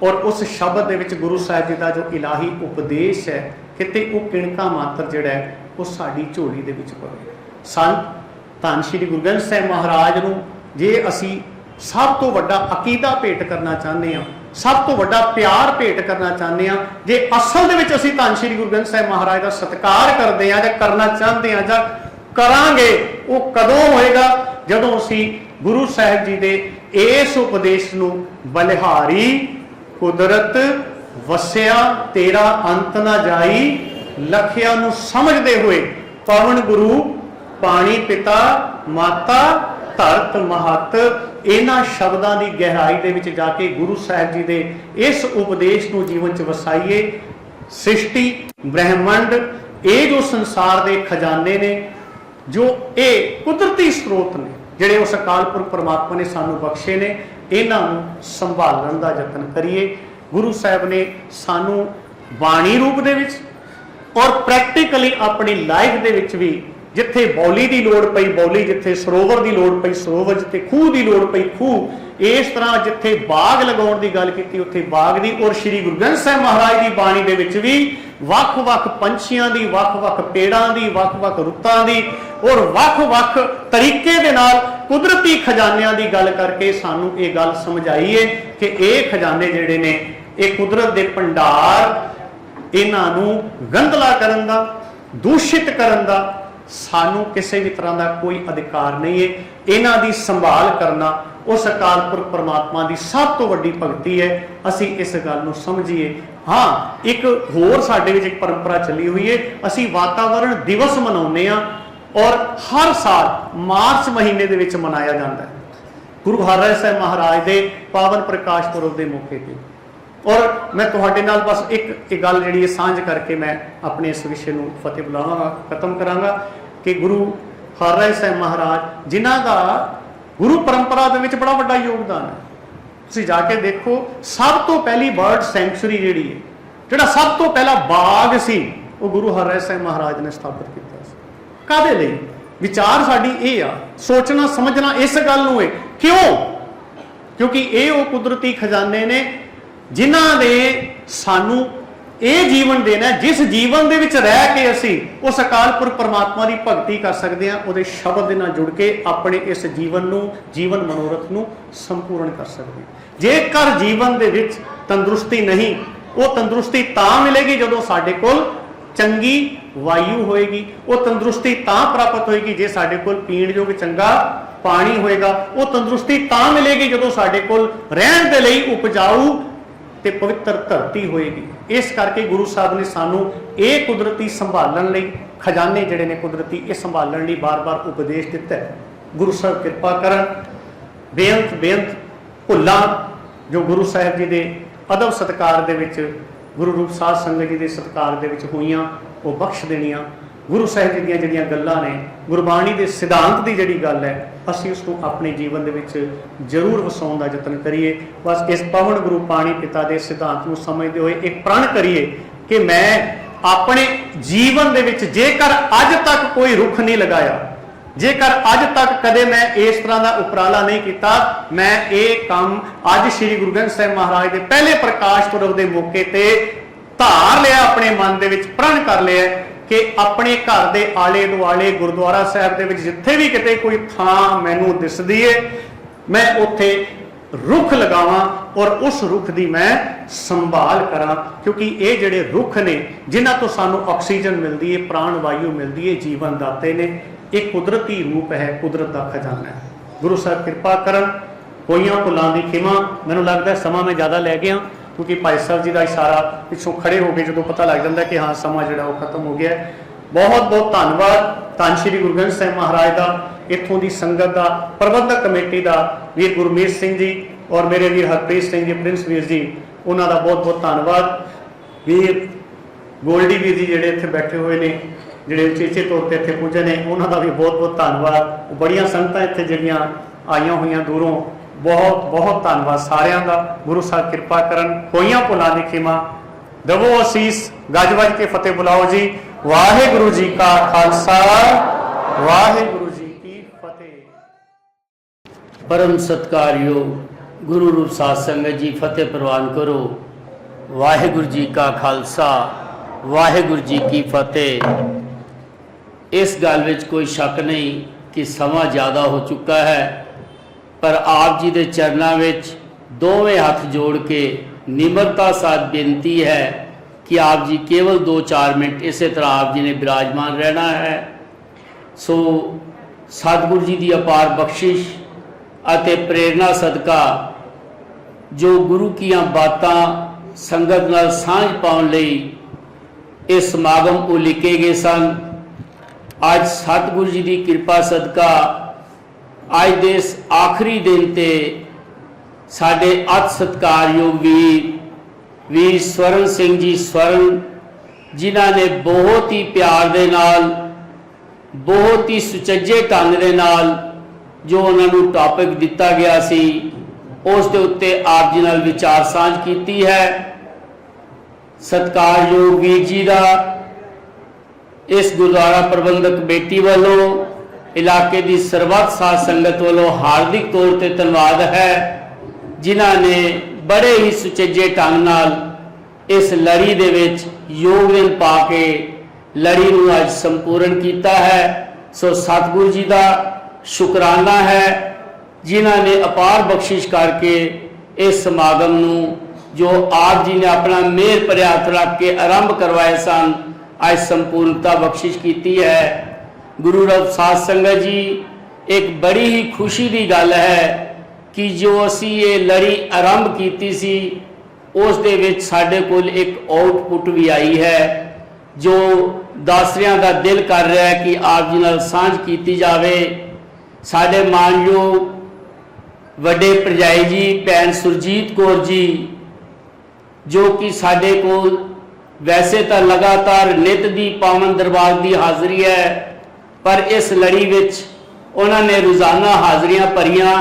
Speaker 3: ਔਰ ਉਸ ਸ਼ਬਦ ਦੇ ਵਿੱਚ ਗੁਰੂ ਸਾਹਿਬ ਜੀ ਦਾ ਜੋ ਇਲਾਹੀ ਉਪਦੇਸ਼ ਹੈ, ਕਿਤੇ ਉਹ ਕਿਣਕਾ ਮਾਤਰ ਜਿਹੜਾ ਹੈ ਉਹ ਸਾਡੀ ਝੋਲੀ ਦੇ ਵਿੱਚ ਪਵੇ। ਸੰਤ ਧੰਨ ਸ਼੍ਰੀ ਗੁਰੂ ਗ੍ਰੰਥ ਸਾਹਿਬ ਮਹਾਰਾਜ ਨੂੰ ਜੇ ਅਸੀਂ ਸਭ ਤੋਂ ਵੱਡਾ ਅਕੀਦਾ ਭੇਟ ਕਰਨਾ ਚਾਹੁੰਦੇ ਹਾਂ, ਸਭ ਤੋਂ ਵੱਡਾ ਪਿਆਰ ਭੇਟ ਕਰਨਾ ਚਾਹੁੰਦੇ ਹਾਂ, ਜੇ ਅਸਲ ਦੇ ਵਿੱਚ ਅਸੀਂ ਧੰਨ ਸ਼੍ਰੀ ਗੁਰੂ ਗ੍ਰੰਥ ਸਾਹਿਬ ਮਹਾਰਾਜ ਦਾ ਸਤਿਕਾਰ ਕਰਦੇ ਹਾਂ ਜਾਂ ਕਰਨਾ ਚਾਹੁੰਦੇ ਹਾਂ ਜਾਂ ਕਰਾਂਗੇ, ਉਹ ਕਦੋਂ ਹੋਏਗਾ? ਜਦੋਂ ਅਸੀਂ ਗੁਰੂ ਸਾਹਿਬ ਜੀ ਦੇ ਇਸ ਉਪਦੇਸ਼ ਨੂੰ ਬਲਿਹਾਰੀ ਕੁਦਰਤ ਵਸਿਆ ਤੇਰਾ ਅੰਤ ਨਾ ਜਾਈ ਲਖਿਆ ਨੂੰ ਸਮਝਦੇ ਹੋਏ, ਪਵਨ ਗੁਰੂ, ਪਾਣੀ ਪਿਤਾ, ਮਾਤਾ, ਧਰਤ ਮਹੱਤ, ਇਹਨਾਂ ਸ਼ਬਦਾਂ ਦੀ ਗਹਿਰਾਈ ਦੇ ਵਿੱਚ ਜਾ ਕੇ ਗੁਰੂ ਸਾਹਿਬ ਜੀ ਦੇ ਇਸ ਉਪਦੇਸ਼ ਨੂੰ ਜੀਵਨ 'ਚ ਵਸਾਈਏ। ਸ੍ਰਿਸ਼ਟੀ, ਬ੍ਰਹਿਮੰਡ, ਇਹ ਜੋ ਸੰਸਾਰ ਦੇ ਖਜ਼ਾਨੇ ਨੇ, ਜੋ ਇਹ ਕੁਦਰਤੀ ਸਰੋਤ ਨੇ, ਜਿਹੜੇ ਉਸ ਅਕਾਲ ਪੁਰਖ ਪਰਮਾਤਮਾ ਨੇ ਸਾਨੂੰ ਬਖਸ਼ੇ ਨੇ, ਇਹਨਾਂ ਨੂੰ ਸੰਭਾਲਣ ਦਾ ਯਤਨ ਕਰੀਏ। ਗੁਰੂ ਸਾਹਿਬ ਨੇ ਸਾਨੂੰ ਬਾਣੀ ਰੂਪ ਦੇ ਵਿੱਚ ਔਰ ਪ੍ਰੈਕਟੀਕਲੀ ਆਪਣੀ ਲਾਈਫ ਦੇ ਵਿੱਚ ਵੀ, ਜਿੱਥੇ ਬੌਲੀ ਦੀ ਲੋੜ ਪਈ ਬੌਲੀ, ਜਿੱਥੇ ਸਰੋਵਰ ਦੀ ਲੋੜ ਪਈ ਸਰੋਵਰ, ਜਿੱਥੇ ਖੂਹ ਦੀ ਲੋੜ ਪਈ ਖੂਹ, ਇਸ ਤਰ੍ਹਾਂ ਜਿੱਥੇ ਬਾਗ ਲਗਾਉਣ ਦੀ ਗੱਲ ਕੀਤੀ ਉੱਥੇ ਬਾਗ ਦੀ। ਔਰ ਸ੍ਰੀ ਗੁਰੂ ਗ੍ਰੰਥ ਸਾਹਿਬ ਮਹਾਰਾਜ ਦੀ ਬਾਣੀ ਦੇ ਵਿੱਚ ਵੀ ਵੱਖ-ਵੱਖ ਪੰਛੀਆਂ ਦੀ, ਵੱਖ-ਵੱਖ ਪੇੜਾਂ ਦੀ, ਵੱਖ-ਵੱਖ ਰੁੱਤਾਂ ਦੀ ਔਰ ਵੱਖ-ਵੱਖ ਤਰੀਕੇ ਦੇ ਨਾਲ ਕੁਦਰਤੀ ਖਜ਼ਾਨਿਆਂ ਦੀ ਗੱਲ ਕਰਕੇ ਸਾਨੂੰ ਇਹ ਗੱਲ ਸਮਝਾਈ ਹੈ ਕਿ ਇਹ ਖਜ਼ਾਨੇ ਜਿਹੜੇ ਨੇ, ਇਹ ਕੁਦਰਤ ਦੇ ਭੰਡਾਰ, ਇਹਨਾਂ ਨੂੰ ਗੰਧਲਾ ਕਰਨ ਦਾ, ਦੂਸ਼ਿਤ ਕਰਨ ਦਾ ਸਾਨੂੰ ਕਿਸੇ ਵੀ ਤਰ੍ਹਾਂ ਦਾ ਕੋਈ ਅਧਿਕਾਰ ਨਹੀਂ ਹੈ। ਇਹਨਾਂ ਦੀ ਸੰਭਾਲ ਕਰਨਾ ਉਸ ਅਕਾਲ ਪੁਰਖ ਪਰਮਾਤਮਾ ਦੀ ਸਭ ਤੋਂ ਵੱਡੀ ਭਗਤੀ ਹੈ। ਅਸੀਂ ਇਸ ਗੱਲ ਨੂੰ ਸਮਝੀਏ। ਹਾਂ, ਇੱਕ ਹੋਰ ਸਾਡੇ ਵਿੱਚ ਇੱਕ ਪਰੰਪਰਾ ਚੱਲੀ ਹੋਈ ਹੈ, ਅਸੀਂ ਵਾਤਾਵਰਣ ਦਿਵਸ ਮਨਾਉਂਦੇ ਹਾਂ ਔਰ ਹਰ ਸਾਲ ਮਾਰਚ ਮਹੀਨੇ ਦੇ ਵਿੱਚ ਮਨਾਇਆ ਜਾਂਦਾ ਹੈ ਗੁਰੂ ਹਰਿਰਾਏ ਸਾਹਿਬ ਮਹਾਰਾਜ ਦੇ ਪਾਵਨ ਪ੍ਰਕਾਸ਼ ਪੁਰਬ ਦੇ ਮੌਕੇ ਤੇ। ਔਰ ਮੈਂ ਤੁਹਾਡੇ ਨਾਲ ਬਸ ਇੱਕ ਗੱਲ ਜਿਹੜੀ ਹੈ ਸਾਂਝ ਕਰਕੇ ਮੈਂ ਆਪਣੇ ਇਸ ਵਿਸ਼ੇ ਨੂੰ ਫਤਿਹ ਬੁਲਾਵਾਂਗਾ, ਖਤਮ ਕਰਾਂਗਾ ਕਿ ਗੁਰੂ ਹਰਿਰਾਏ ਸਾਹਿਬ ਮਹਾਰਾਜ, ਜਿਨ੍ਹਾਂ ਦਾ ਗੁਰੂ ਪਰੰਪਰਾ ਦੇ ਵਿੱਚ ਬੜਾ ਵੱਡਾ ਯੋਗਦਾਨ ਹੈ। ਤੁਸੀਂ ਜਾ ਕੇ ਦੇਖੋ, ਸਭ ਤੋਂ ਪਹਿਲੀ ਬਰਡ ਸੈਂਚੁਰੀ ਜਿਹੜੀ ਹੈ, ਜਿਹੜਾ ਸਭ ਤੋਂ ਪਹਿਲਾ ਬਾਗ ਸੀ, ਉਹ ਗੁਰੂ ਹਰਿਰਾਏ ਸਾਹਿਬ ਮਹਾਰਾਜ ਨੇ ਸਥਾਪਿਤ ਕੀਤਾ ਸੀ। ਕਾਹਦੇ ਲਈ? ਵਿਚਾਰ ਸਾਡੀ ਇਹ ਆ, ਸੋਚਣਾ ਸਮਝਣਾ ਇਸ ਗੱਲ ਨੂੰ ਹੈ। ਕਿਉਂ? ਕਿਉਂਕਿ ਇਹ ਉਹ ਕੁਦਰਤੀ ਖਜ਼ਾਨੇ ਨੇ ਜਿਨ੍ਹਾਂ ਨੇ ਸਾਨੂੰ ਇਹ ਜੀਵਨ ਦੇਣਾ, ਜਿਸ ਜੀਵਨ ਦੇ ਵਿੱਚ ਰਹਿ ਕੇ ਅਸੀਂ ਉਸ ਅਕਾਲ ਪੁਰਖ ਪਰਮਾਤਮਾ ਦੀ ਭਗਤੀ ਕਰ ਸਕਦੇ ਹਾਂ, ਉਹਦੇ ਸ਼ਬਦ ਦੇ ਨਾਲ ਜੁੜ ਕੇ ਆਪਣੇ ਇਸ ਜੀਵਨ ਨੂੰ, ਜੀਵਨ ਮਨੋਰਥ ਨੂੰ ਸੰਪੂਰਨ ਕਰ ਸਕਦੇ ਹਾਂ। ਜੇਕਰ ਜੀਵਨ ਦੇ ਵਿੱਚ ਤੰਦਰੁਸਤੀ ਨਹੀਂ, ਉਹ ਤੰਦਰੁਸਤੀ ਤਾਂ ਮਿਲੇਗੀ ਜਦੋਂ ਸਾਡੇ ਕੋਲ ਚੰਗੀ ਵਾਯੂ ਹੋਏਗੀ। ਉਹ ਤੰਦਰੁਸਤੀ ਤਾਂ ਪ੍ਰਾਪਤ ਹੋਏਗੀ ਜੇ ਸਾਡੇ ਕੋਲ ਪੀਣ ਯੋਗ ਚੰਗਾ ਪਾਣੀ ਹੋਏਗਾ। ਉਹ ਤੰਦਰੁਸਤੀ ਤਾਂ ਮਿਲੇਗੀ ਜਦੋਂ ਸਾਡੇ ਕੋਲ ਰਹਿਣ ਦੇ ਲਈ ਉਪਜਾਊ ਤੇ ਪਵਿੱਤਰ ਧਰਤੀ ਹੋਏਗੀ। ਇਸ ਕਰਕੇ ਗੁਰੂ ਸਾਹਿਬ ਨੇ ਸਾਨੂੰ ਇਹ ਕੁਦਰਤੀ ਸੰਭਾਲਣ ਲਈ, ਖਜ਼ਾਨੇ ਜਿਹੜੇ ਨੇ ਕੁਦਰਤੀ, ਇਹ ਸੰਭਾਲਣ ਲਈ ਬਾਰ-ਬਾਰ ਉਪਦੇਸ਼ ਦਿੱਤਾ ਹੈ। ਗੁਰੂ ਸਾਹਿਬ ਕਿਰਪਾ ਕਰਨ। ਬੇਅੰਤ ਭੁੱਲਾਂ ਜੋ ਗੁਰੂ ਸਾਹਿਬ ਜੀ ਦੇ ਅਦਬ ਸਤਿਕਾਰ ਦੇ ਵਿੱਚ, ਗੁਰੂ ਰੂਪ ਸਾਧ ਸੰਗਤ ਜੀ ਦੇ ਸਤਿਕਾਰ ਦੇ ਵਿੱਚ ਹੋਈਆਂ, ਉਹ ਬਖਸ਼ ਦੇਣੀਆਂ। ਗੁਰੂ ਸਾਹਿਬ ਜੀ ਦੀਆਂ ਜਿਹੜੀਆਂ ਗੱਲਾਂ ਨੇ, ਗੁਰਬਾਣੀ ਦੇ ਸਿਧਾਂਤ ਦੀ ਜਿਹੜੀ ਗੱਲ ਹੈ, ਅਸੀਂ ਉਸ ਨੂੰ ਆਪਣੇ ਜੀਵਨ ਦੇ ਵਿੱਚ ਜ਼ਰੂਰ ਵਸਾਉਣ ਦਾ ਯਤਨ ਕਰੀਏ। ਬਸ ਇਸ ਪਵਨ ਗੁਰੂ ਪਾਣੀ ਪਿਤਾ ਦੇ ਸਿਧਾਂਤ ਨੂੰ ਸਮਝਦੇ ਹੋਏ ਇੱਕ ਪ੍ਰਣ ਕਰੀਏ ਕਿ ਮੈਂ ਆਪਣੇ ਜੀਵਨ ਦੇ ਵਿੱਚ ਜੇਕਰ ਅੱਜ ਤੱਕ ਕੋਈ ਰੁੱਖ ਨਹੀਂ ਲਗਾਇਆ, ਜੇਕਰ ਅੱਜ ਤੱਕ ਕਦੇ ਮੈਂ ਇਸ ਤਰ੍ਹਾਂ ਦਾ ਉਪਰਾਲਾ ਨਹੀਂ ਕੀਤਾ, ਮੈਂ ਇਹ ਕੰਮ ਅੱਜ ਸ੍ਰੀ ਗੁਰੂ ਗ੍ਰੰਥ ਸਾਹਿਬ ਮਹਾਰਾਜ ਦੇ ਪਹਿਲੇ ਪ੍ਰਕਾਸ਼ ਪੁਰਬ ਦੇ ਮੌਕੇ ਤੇ ਧਾਰ ਲਿਆ, ਆਪਣੇ ਮਨ ਦੇ ਵਿੱਚ ਪ੍ਰਣ ਕਰ ਲਿਆ ਕਿ ਆਪਣੇ ਘਰ ਦੇ ਆਲੇ ਦੁਆਲੇ ਗੁਰਦੁਆਰਾ ਸਾਹਿਬ ਦੇ ਵਿੱਚ ਜਿੱਥੇ ਵੀ ਕਿਤੇ ਕੋਈ ਥਾਂ ਮੈਨੂੰ ਦਿਸਦੀ ਹੈ, ਮੈਂ ਉੱਥੇ रुख लगावां और उस रुख की मैं संभाल करा, क्योंकि ये जिहड़े रुख ने जिन्हां तो सानू ऑक्सीजन मिलती है, प्राण वायु मिलती है, जीवन दाते ने, एक कुदरती रूप है, कुदरत का खजाना है। गुरु साहब कृपा करन, कोईयां भुलां दी खिमा। मैनूं लगदा समा मैं ज़्यादा लै गया, क्योंकि भाई साहब जी का इशारा पिछों खड़े हो गए जो पता लग जाता है कि हाँ समा जिहड़ा वो खत्म हो गया है। बहुत बहुत धन्यवाद धन श्री गुरु ग्रंथ साहिब महाराज का, इत्थों की संगत का, प्रबंधक कमेटी का वीर गुरमीत सिंह जी और मेरे वीर हरप्रीत सिंह जी, प्रिंस वीर जी, उन्होंने बहुत बहुत धन्यवाद। वीर गोल्डी वीर जी जिहड़े इत्थे बैठे हुए ने, जिहड़े उचेचे तौर पर इत्थे पुजे ने, उन्होंने भी बहुत बहुत धन्यवाद। बड़ियां संगतां इत्थे जिहड़ियां आईयां हुईयां दूरों, बहुत बहुत धन्यवाद सारिਆਂ का। गुरु साहब कृपा करन, कोईयां भुलां दी खिमा, दवो असीस, गज वज के फतेह बुलाओ जी। वाहिगुरु जी का खालसा, वाहिगुरु जी की फतेह।
Speaker 1: परम सत्कारयोग गुरु रूप साध संगत जी फतेह प्रवान करो। वाहिगुरु जी का खालसा, वाहिगुरु जी की फतेह। इस गल विच कोई शक नहीं कि समा ज़्यादा हो चुका है, पर आप जी के चरणों में दोवें हाथ जोड़ के निम्रता साथ बेनती है कि आप जी केवल 2-4 मिनट इस तरह आप जी ने विराजमान रहना है। सो सतगुरु जी की अपार बख्शिश अते प्रेरणा सदका जो गुरु कीयां बातां संगत नाल सांझ पाउण लई ये समागम उलीके गए सन। अज सतगुरु जी की कृपा सदका अज दे इस आखिरी दिन ते साडे अत सत्कारयोग वीर स्वरण सिंह जी स्वरण, जिन्हां ने बहुत ही प्यार दे नाल, बहुत ही सुचज्जे ढंग दे नाल जो उन्होंने टॉपिक दिता गया सी उस दे उत्ते आप जी नाल विचार सांझ कीती है। सत्कारयोग वीर जी का इस गुरुद्वारा प्रबंधक कमेटी वालों, इलाके की सरबत साध संगत वालों हार्दिक तौर पर धन्यवाद है, जिन्हां ने बड़े ही सुचज्जे ढंग नाल इस लड़ी दे विच योगदान पा के लड़ी नूं अज संपूर्ण किया है। सो सतगुरु जी का शुकराना है जिन्हां ने अपार बख्शिश करके इस समागम नूं जो आप जी ने अपना मेहर भरे हथ रख के आरंभ करवाए सन अज संपूर्णता बख्शिश की है। गुरु रब साध संगत जी, एक बड़ी ही खुशी की गल है कि जो असी ये लड़ी आरंभ की सी उस दे विच साडे कोल एक आउटपुट भी आई है जो दासरियां का दिल कर रहा है कि आप जी नाल सांझ की जावे। साडे मानयोग वड्डे भरजाई जी भैन सुरजीत कौर जी, जो कि साडे कोल वैसे तो लगातार नित दी पावन दरबार की हाज़री है, पर इस लड़ी विच उन्होंने रोज़ाना हाज़रियां भरियां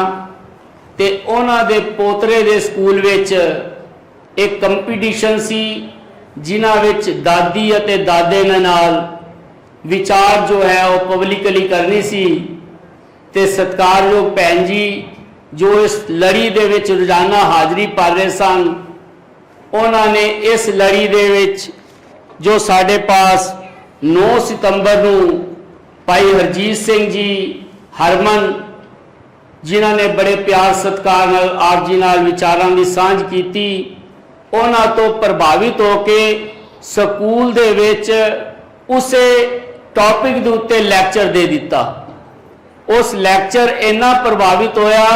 Speaker 1: ते उन्हां दे पोतरे दे स्कूल विच एक कंपीटिशन सी जिन्हां विच दादी अते दादे नाल विचार जो है वो पब्लिकली करनी सी। ते सत्कारयोग भैन जी जो इस लड़ी दे विच रोज़ाना हाज़री भर रहे सन, उन्होंने इस लड़ी दे विच जो साडे पास 9 सितंबर नूं भाई हरजीत सिंह जी हरमन, जिन्हां ने बड़े प्यार सत्कार नाल आप जी नाल विचारां की सांझ की, उन्हां तो प्रभावित होके स्कूल दे विच उसे टॉपिक दे उत्ते लैक्चर दे दिता। उस लैक्चर इन्ना प्रभावित होया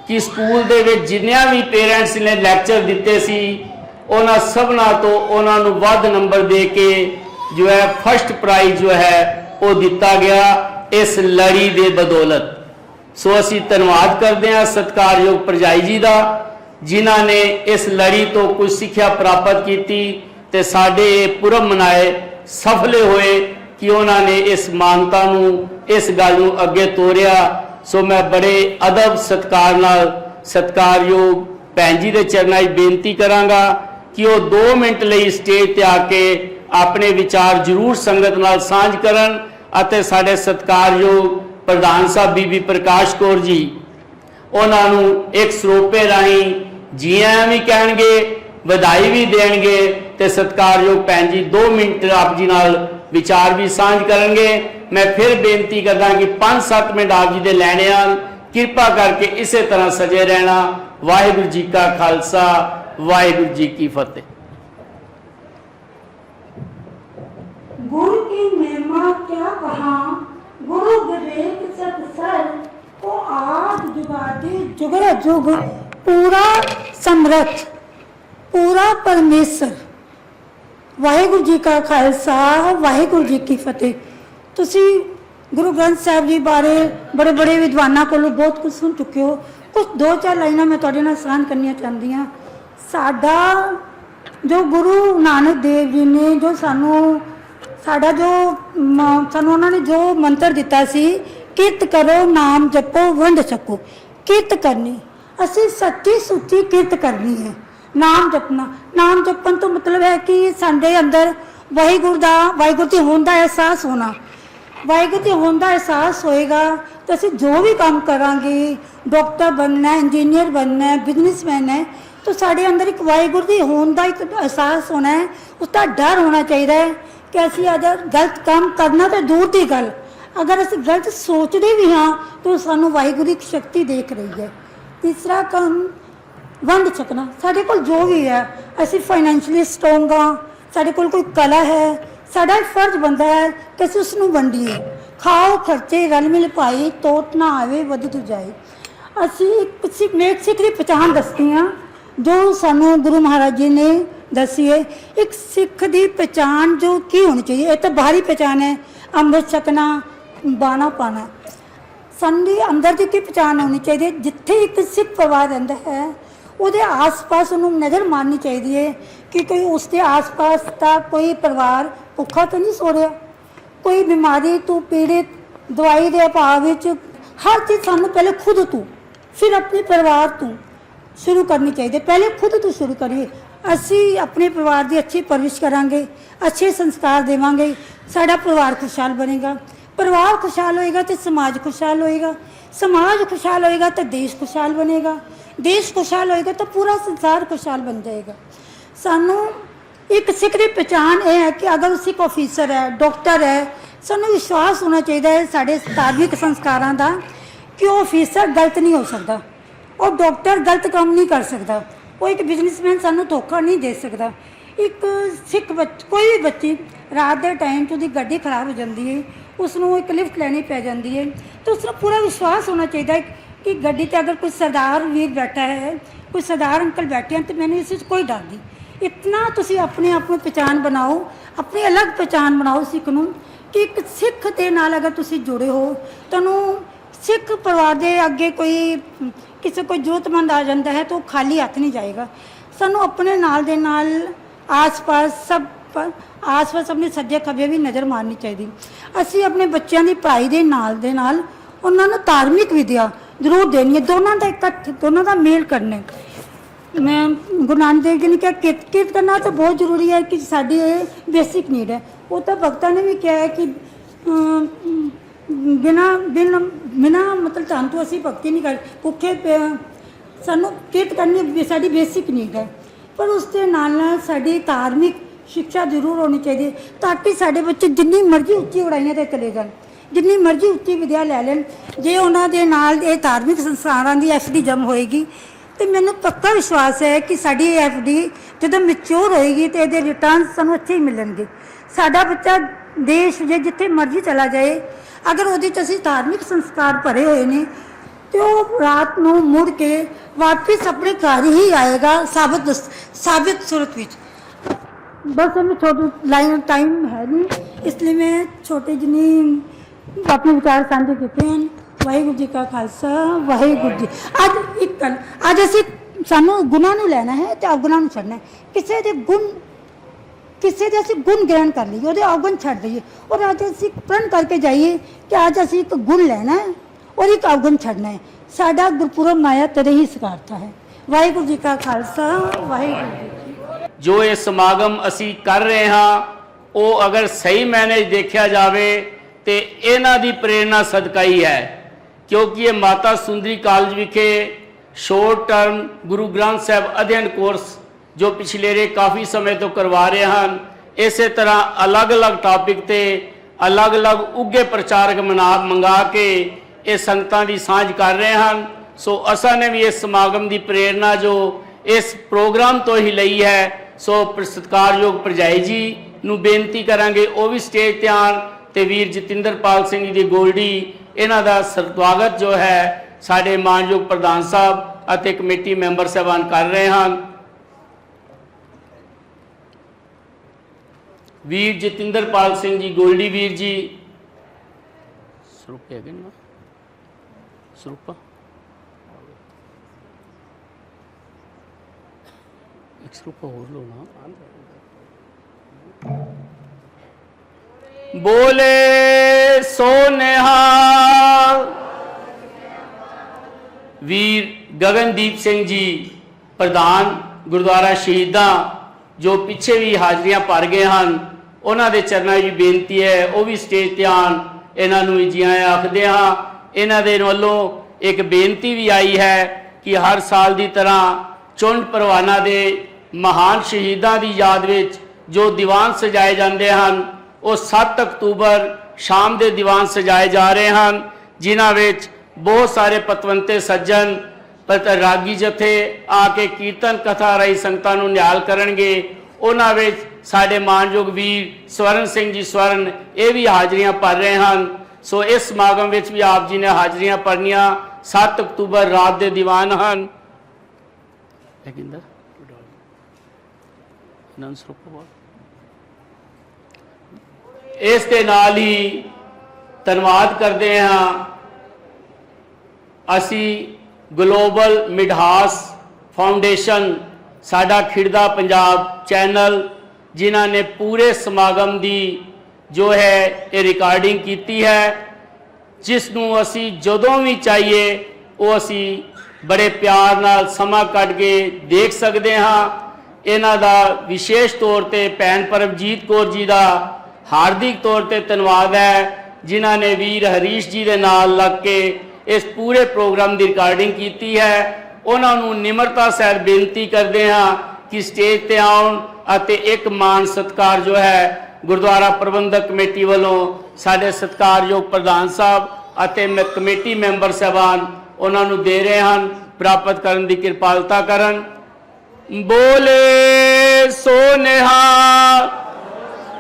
Speaker 1: कि स्कूल दे विच जिन्नियां भी पेरेंट्स ने लैक्चर दिते सी उन्हां सबना तो उन्होंने वध नंबर दे के जो है फर्स्ट प्राइज जो है वो दिता गया इस लड़ी दे बदौलत। सो असी धन्यवाद करते हैं सत्कारयोग भरजाई जी का, जिन्हां ने इस लड़ी तो कुछ सिक्ख्या प्राप्त की ते साडे पुरब मनाए सफले हुए कि उन्होंने इस मानता नूं इस गल नूं अगे तोरिया। सो मैं बड़े अदब सत्कार नाल सत्कारयोग भैन जी के चरणों में बेनती करांगा कि वो 2 मिनट लई स्टेज ते आके अपने विचार जरूर संगत नाल सांझ करन अते साडे सत्कारयोग प्रधान साहब बीबी प्रकाश कौर जी उन्होंने एक सरोपे राही जी आया भी कहेंगे, बधाई भी देंगे ते सत्कारयोग भैन जी 2 मिनट आप जी नाल विचार भी सांझ करेंगे। मैं फिर बेनती करदा कि 5-7 मिनट आप जी दे लैणे आन, कृपा करके इसे तरह सजे रहना। ਵਾਹਿਗੁਰੂ ਜੀ ਕਾ ਖਾਲਸਾ, ਵਾਹਿਗुरु जी की फतेह।
Speaker 4: गुरु की महिमा क्या कहा, गुरु विवेक सब सर को आद जुगादि जुगड़ जुग, पूरा समर्थ पूरा परमेश्वर। वाहिगुरु जी का खालसा, वाहिगुरु जी की फतेह। तुसी गुरु ग्रंथ साहब जी बारे बड़े बड़े विद्वानों को बहुत कुछ सुन चुके हो। कुछ दो चार लाइना मैं तुहाडे नाल साझा करनियां चाहती हाँ। साडा जो गुरु नानक देव जी ने जो साडा जो सानू उन्होंने जो मंत्र दिता सी, किरत करो नाम जपो वंड छको। किरत करनी, असी सच्ची सुच्ची किरत करनी है। नाम जपना, नाम जपन तो मतलब है कि साडे अंदर वाहिगुरु दी होंद दा एहसास होना। वाहिगुरु दी होंद दा एहसास होएगा तो असी जो भी काम करांगे, डॉक्टर बनना है, इंजीनियर बनना है, बिजनेसमैन है, तो साढ़े अंदर एक वाहिगुरु दी होंद दा एक एहसास होना है। उसका डर होना चाहिए कि असी अगर गलत काम करना तो दूर की गल, अगर असी गलत सोचते भी हाँ तो सानू वाहिगुरु की शक्ति देख रही है। तीसरा काम वंड छकना। साढ़े कोल जो भी है, असी फाइनैंशियली स्ट्रोंग हाँ, साढ़े कोल कोई कला है, साढ़ा फर्ज बनता है कि असी उसनू वंडीए। खाओ खर्चे रल मिल पाई, तोट ना आवे वध तू जाए। असी एक सिख की पहचान दसती हाँ जो सानू गुरु महाराज जी ने दसी है। एक सिख की पहचान जो की होनी चाहिए, ये तो बाहरी पहचान है, अमृत छकना, बाना पाना। साडी अंदर की पहचान होनी चाहिए। जिथे एक सिख परिवार रहिंदा है, उसके आस पास उन्होंने नज़र मारनी चाहिए कि कोई उसके आस पास का कोई परिवार भुखा तो नहीं सो रहा, कोई बीमारी तो पीड़ित, दवाई के अभाव विच। हर चीज़ सानू पहले खुद तू, फिर अपने परिवार तू शुरू करनी चाहिए। पहले खुद तो शुरू करिए। असी अपने परिवार की अच्छी परवरिश करांगे, अच्छे संस्कार देवांगे, साडा परिवार खुशहाल बनेगा। परिवार खुशहाल होएगा तो समाज खुशहाल होएगा, समाज खुशहाल होएगा तो देश खुशहाल बनेगा, देश खुशहाल होएगा तो पूरा संसार खुशहाल बन जाएगा। सानू एक सिख की पहचान यह है कि अगर सिख ऑफिसर है, डॉक्टर है, सानू विश्वास होना चाहिए साढ़े धार्मिक संस्कारों का कि वो ऑफिसर गलत नहीं हो सकता और डॉक्टर गलत काम नहीं कर सकता, वो एक बिजनेसमैन सानू धोखा नहीं दे सकता। एक सिख कोई भी बच्ची रात के टाइम तो गड्डी खराब हो जाती है, उसनों एक लिफ्ट लैनी पै जाती है, तो उसको पूरा विश्वास होना चाहिए कि गड्डी ते अगर कोई सरदार वीर बैठा है, कोई सरदार अंकल बैठे हैं, तो मैंने इस कोई डर नहीं। इतना तुसी अपने आप में पहचान बनाओ, अपनी अलग पहचान बनाओ सिख नूं कि एक सिख के नाल अगर तुसी जुड़े हो, तुहानूं सिख परिवार के अगे कोई किसी कोई जरूरतमंद आ जाता है तो खाली हाथ नहीं जाएगा। सानू अपने नाल दे नाल आस पास सब आस पास अपने सज्जे खब्बे भी नज़र मारनी चाहिए। असी अपने बच्चों की पढ़ाई के नाल उन्होंने धार्मिक विद्या जरूर देनी है। दोनों का इकट्ठ, दोनों का मेल करने। मैं गुरु नानक देव जी ने क्या किरत करना तो बहुत जरूरी है कि साड़ी बेसिक नीड है। वो तो भगतों ने भी कहा है कि बिना मतलब धन तो असी भगती नहीं कर भुखे सानू किरत करनी साड़ी बेसिक नीड है, पर उसके नाल साड़ी धार्मिक शिक्षा जरूर होनी चाहिए ताकि साढ़े बच्चे जिन्नी मर्जी उच्ची उड़ाइयां ते चले जान, जिन्नी मर्जी उच्ची विद्या लै लैन। जे उन्होंने नाल ये धार्मिक संस्थानां की FD जम होएगी तो मैंने पक्का विश्वास है कि साड़ी FD जो मैच्योर होएगी तो ये रिटर्न सानू अच्छे ही मिलेंगे। साडा बच्चा देश जे जिथे मर्जी चला जाए, अगर वो धार्मिक संस्कार भरे हुए ने तो रात को मुड़ के वापस अपने घर ही आएगा साबित सूरत विच। बस हमें छोटी लाइन टाइम है नहीं, इसलिए मैं छोटे जिन्नी अपने विचार साझे किए हैं। वाहिगुरु जी का खालसा, वाहिगुरु जी। अज एक गल अज असी सानू गुनाह नूं लैना है तो अवगुनाह नूं छड्डना है। किसी के गुण किसी के असी गुण ग्रहण कर लीए, वो अवगुण छड्ड दईए और अज असी प्रण करके जाइए कि अज असी एक गुण लैना है और एक अवगुण छड्डना है। साडा गुरपुरब माया तेरे ही सकारता है। वाहिगुरु जी का खालसा, वाहिगुरु जी।
Speaker 1: जो ये समागम असी कर रहे हाँ वो अगर सही मैने देखा जाए तो इन्हां दी प्रेरणा सदका ही है, क्योंकि ये माता सुंदरी कॉलेज विखे शॉर्ट टर्म गुरु ग्रंथ साहब अध्ययन कोर्स जो पिछले काफ़ी समय तो करवा रहे हैं। इस तरह अलग अलग टॉपिक ते अलग अलग उगे प्रचारक मंगा के ये संगतां दी सांझ कर रहे हैं। सो असा ने भी इस समागम की प्रेरणा जो इस प्रोग्राम तो ही लई है। सो सत्कारयोग भरजाई जी नूं बेनती करांगे वो भी स्टेज ते आउण ते वीर जतिंदरपाल सिंह जी दी गोल्डी इन्हां दा स्वागत जो है साडे मानयोग प्रधान साहब अते कमेटी मैंबर साहबान कर रहे हैं। वीर जतिंदरपाल सिंह जी गोल्डी वीर जी स्वरूप है ना स्वरूप एक स्वरूप होर लो ना बोले सो निहाल। वीर गगनदीप सिंह जी प्रधान गुरुद्वारा शहीदां जो पिछे भी हाजरियां भर गए हैं उन्होंने दे चरणों की बेनती है वो भी स्टेज ते आउण इन्हां नूं जी आए आखदे हां। इन्हां दे वल्लों एक बेनती भी आई है कि हर साल की तरह चुंड परवाना दे महान शहीदां की याद विच जो दीवान सजाए जाते हैं वो 7 अक्तूबर शाम के दीवान सजाए जा रहे हैं जिन्हां विच बहुत सारे पतवंते सज्जन रागी जथे आके कीर्तन कथा राही संगतां नूं निहाल करनगे। उन्हां विच साडे मानयोग वीर स्वर्ण सिंह जी स्वर्ण ये भी हाजरियां भर रहे हैं। सो इस समागम विच भी आप जी ने हाजरियां भरनियां 7 अक्तूबर रात के दीवान हैं। इस दे नाल ही धन्नवाद करते हैं असी ग्लोबल मिठास फाउंडेशन साडा खिड़दा पंजाब चैनल जिन्हां ने पूरे समागम की जो है ये रिकॉर्डिंग की है जिसनों असी जदों भी चाहिए वो असी बड़े प्यार नाल समा कट के देख सकते हाँ। इन्हां दा विशेष तौर पे भैन परमजीत कौर जी का हार्दिक तौर पे धन्यवाद है जिन्हां ने वीर हरीश जी के नाल लग के इस पूरे प्रोग्राम की रिकॉर्डिंग की है। उन्होंने निमरता सैर बेनती करते हैं कि स्टेज ते आउण अते एक मान सत्कार जो है गुरुद्वारा प्रबंधक कमेटी वालों साडे सत्कारयोग प्रधान साहब अते कमेटी मैंबर साहबान उन्होंने दे रहे हैं प्राप्त करने की कृपालता करन। बोले सो निहाल।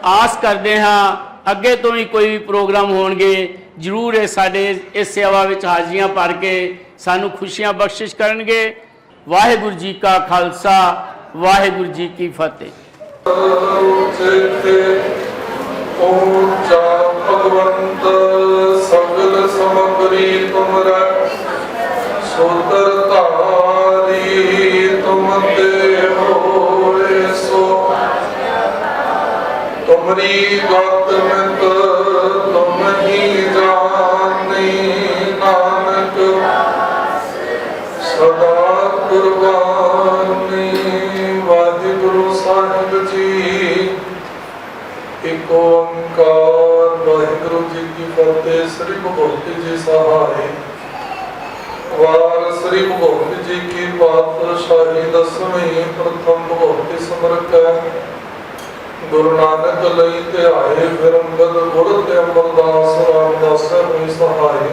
Speaker 1: आस करते हैं अगे तो भी कोई भी प्रोग्राम होणगे जरूर ये साडे इस सेवा विच हाजरियां भर के सानू खुशियां बख्शिश करनगे। वाहिगुरू जी का खालसा वाहिगुरू जी की फतेह।
Speaker 5: भगवंत सगल समग्री तुमरा सोतर तारी तुम देहो सो तुमरी गत मित तुम ही जानी नानक सदा कुर्बानी। वाहिगुरु साहिब जी एक ओंकार वाहिगुरु जी की फतेह। श्री भगवती जी सहाय वार श्री भगवती जी की पातशाही 10वीं प्रथम भगवती समर्थ गुरु नानक लई ते आए फिर अंगद गुरु ते अमरदास रामदास हुई सहाय।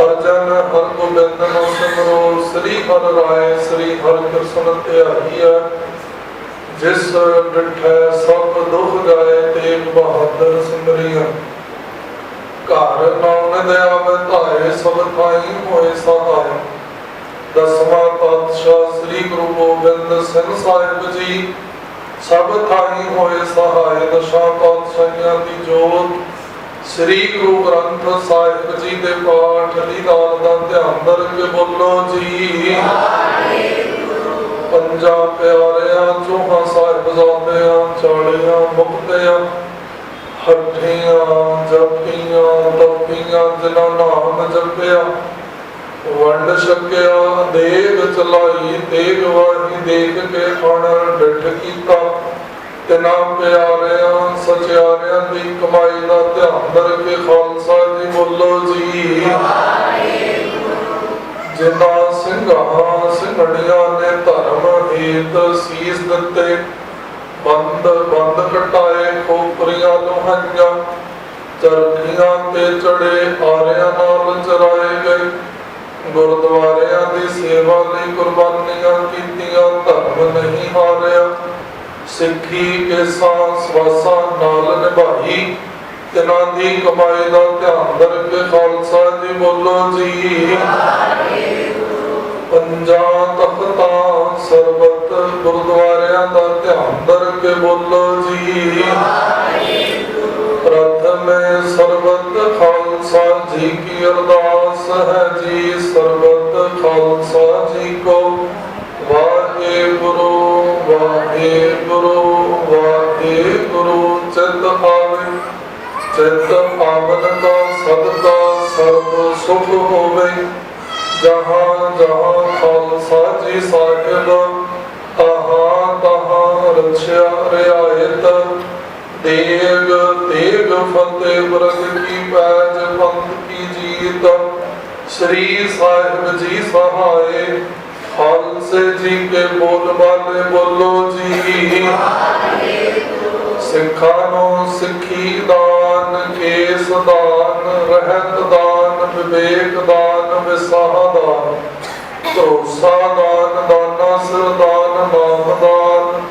Speaker 5: अर्जन हर गोबिंद नो सिमरो श्री हर राय श्री हर कृष्ण ते आईया। जिस डिठै सब दुख जाए तेग बहादुर सिमरिया। घर नानक दया धाए सब थाई होए सहाय। 10वां पातशाह श्री गुरु गोबिंद सिंह साहिब जी सब थाई होए सहाय। 10 पातशाहियां दी जोत श्री गुरु ग्रंथ साहिब जी दे पाठ लीलाल दा ध्यान करके बोलो जी। पंजा प्यारिया चौहां साहिबजादियां 40 मुक्तियां हठियां जपियां तपियां जिन्हां नाम जपिया वंड छकिया देग चलाई तेग वाही देख के फण डिठ कीता। तिना प्यारिया सचियारिया दी कमाई का ध्यान करके खालसा जी बोलो जी। जिन्हां सिंघां सिंघड़ियां ने धर्म हेत सीस दिते बंद बंद कटाए खोपरियां लोहाइयां चरखियां ते चढ़े आरियां नाल चराए गए। ਗੁਰਦੁਆਰਿਆਂ ਦੀ ਸੇਵਾ ਲਈ ਕੁਰਬਾਨੀਆਂ ਕੀਤੀਆਂ, ਧਰਮ ਨਹੀਂ ਹਾਰਿਆ। ਸਿੱਖੀ ਕੇਸਾਂ ਸਵਾਸਾਂ ਨਾਲ ਨਿਭਾਈ, ਤਿਨਾਂ ਦੀ ਕਮਾਈ ਦਾ ਧਿਆਨ ਕਰਕੇ ਖਾਲਸਾ ਜੀ ਬੋਲੋ ਜੀ। ਪੰਜਾਂ ਤਖਤਾਂ ਸਰਬਤ ਗੁਰਦੁਆਰਿਆਂ ਦਾ ਧਿਆਨ ਕਰਕੇ ਬੋਲੋ ਜੀ। ਪ੍ਰਥਮੇ ਸਰਬਤ ਖਾਲਸਾ ਜੀ ਕੀ ਅਰਦਾਸ ਹੈ ਜੀ। ਸਰਬਤ ਖਾਲਸਾ ਜੀ ਕੋ ਵਾਹਿਗੁਰੂ ਵਾਹਿਗੁਰੂ ਵਾਹਿਗੁਰੂ। ਚਿਤ ਆਵੇ ਚਿਤ ਆਵਨ ਦਾ ਸਦਕਾ ਸਰਬ ਸੁਖ ਹੋਵੇ। ਜਹਾਂ ਜਹਾਂ ਖਾਲਸਾ ਜੀ ਸਾਹਿਬ, ਤਹਾਂ ਤਹਾਂ ਰਛਿਆ ਰਿਆਇਤ। ਤੇਗ ਤੇਗ ਫਤਿਹ ਬਰਦ ਕੀ ਪੈਜ ਪੰਥ ਕੀ ਜੀਤ। ਸ੍ਰੀ ਸਾਹਿਬ ਜੀ ਸਹਾਏ, ਖਾਲਸੇ ਜੀ ਕੇ ਬੋਲ ਬਾਲੇ ਬੋਲੋ ਜੀ। ਸਿੱਖਾਂ ਨੂੰ ਸਿੱਖੀ ਦਾਨ, ਕੇਸ ਦਾਨ, ਰਹਿਤ ਦਾਨ, ਵਿਵੇਕ ਦਾਨ, ਵਿਸਾਹ ਦਾਨ, ਭਰੋਸਾ ਦਾਨ, ਦਾਨਾ ਸਿਰ ਦਾਨ, ਨਾਮ ਦਾਨ।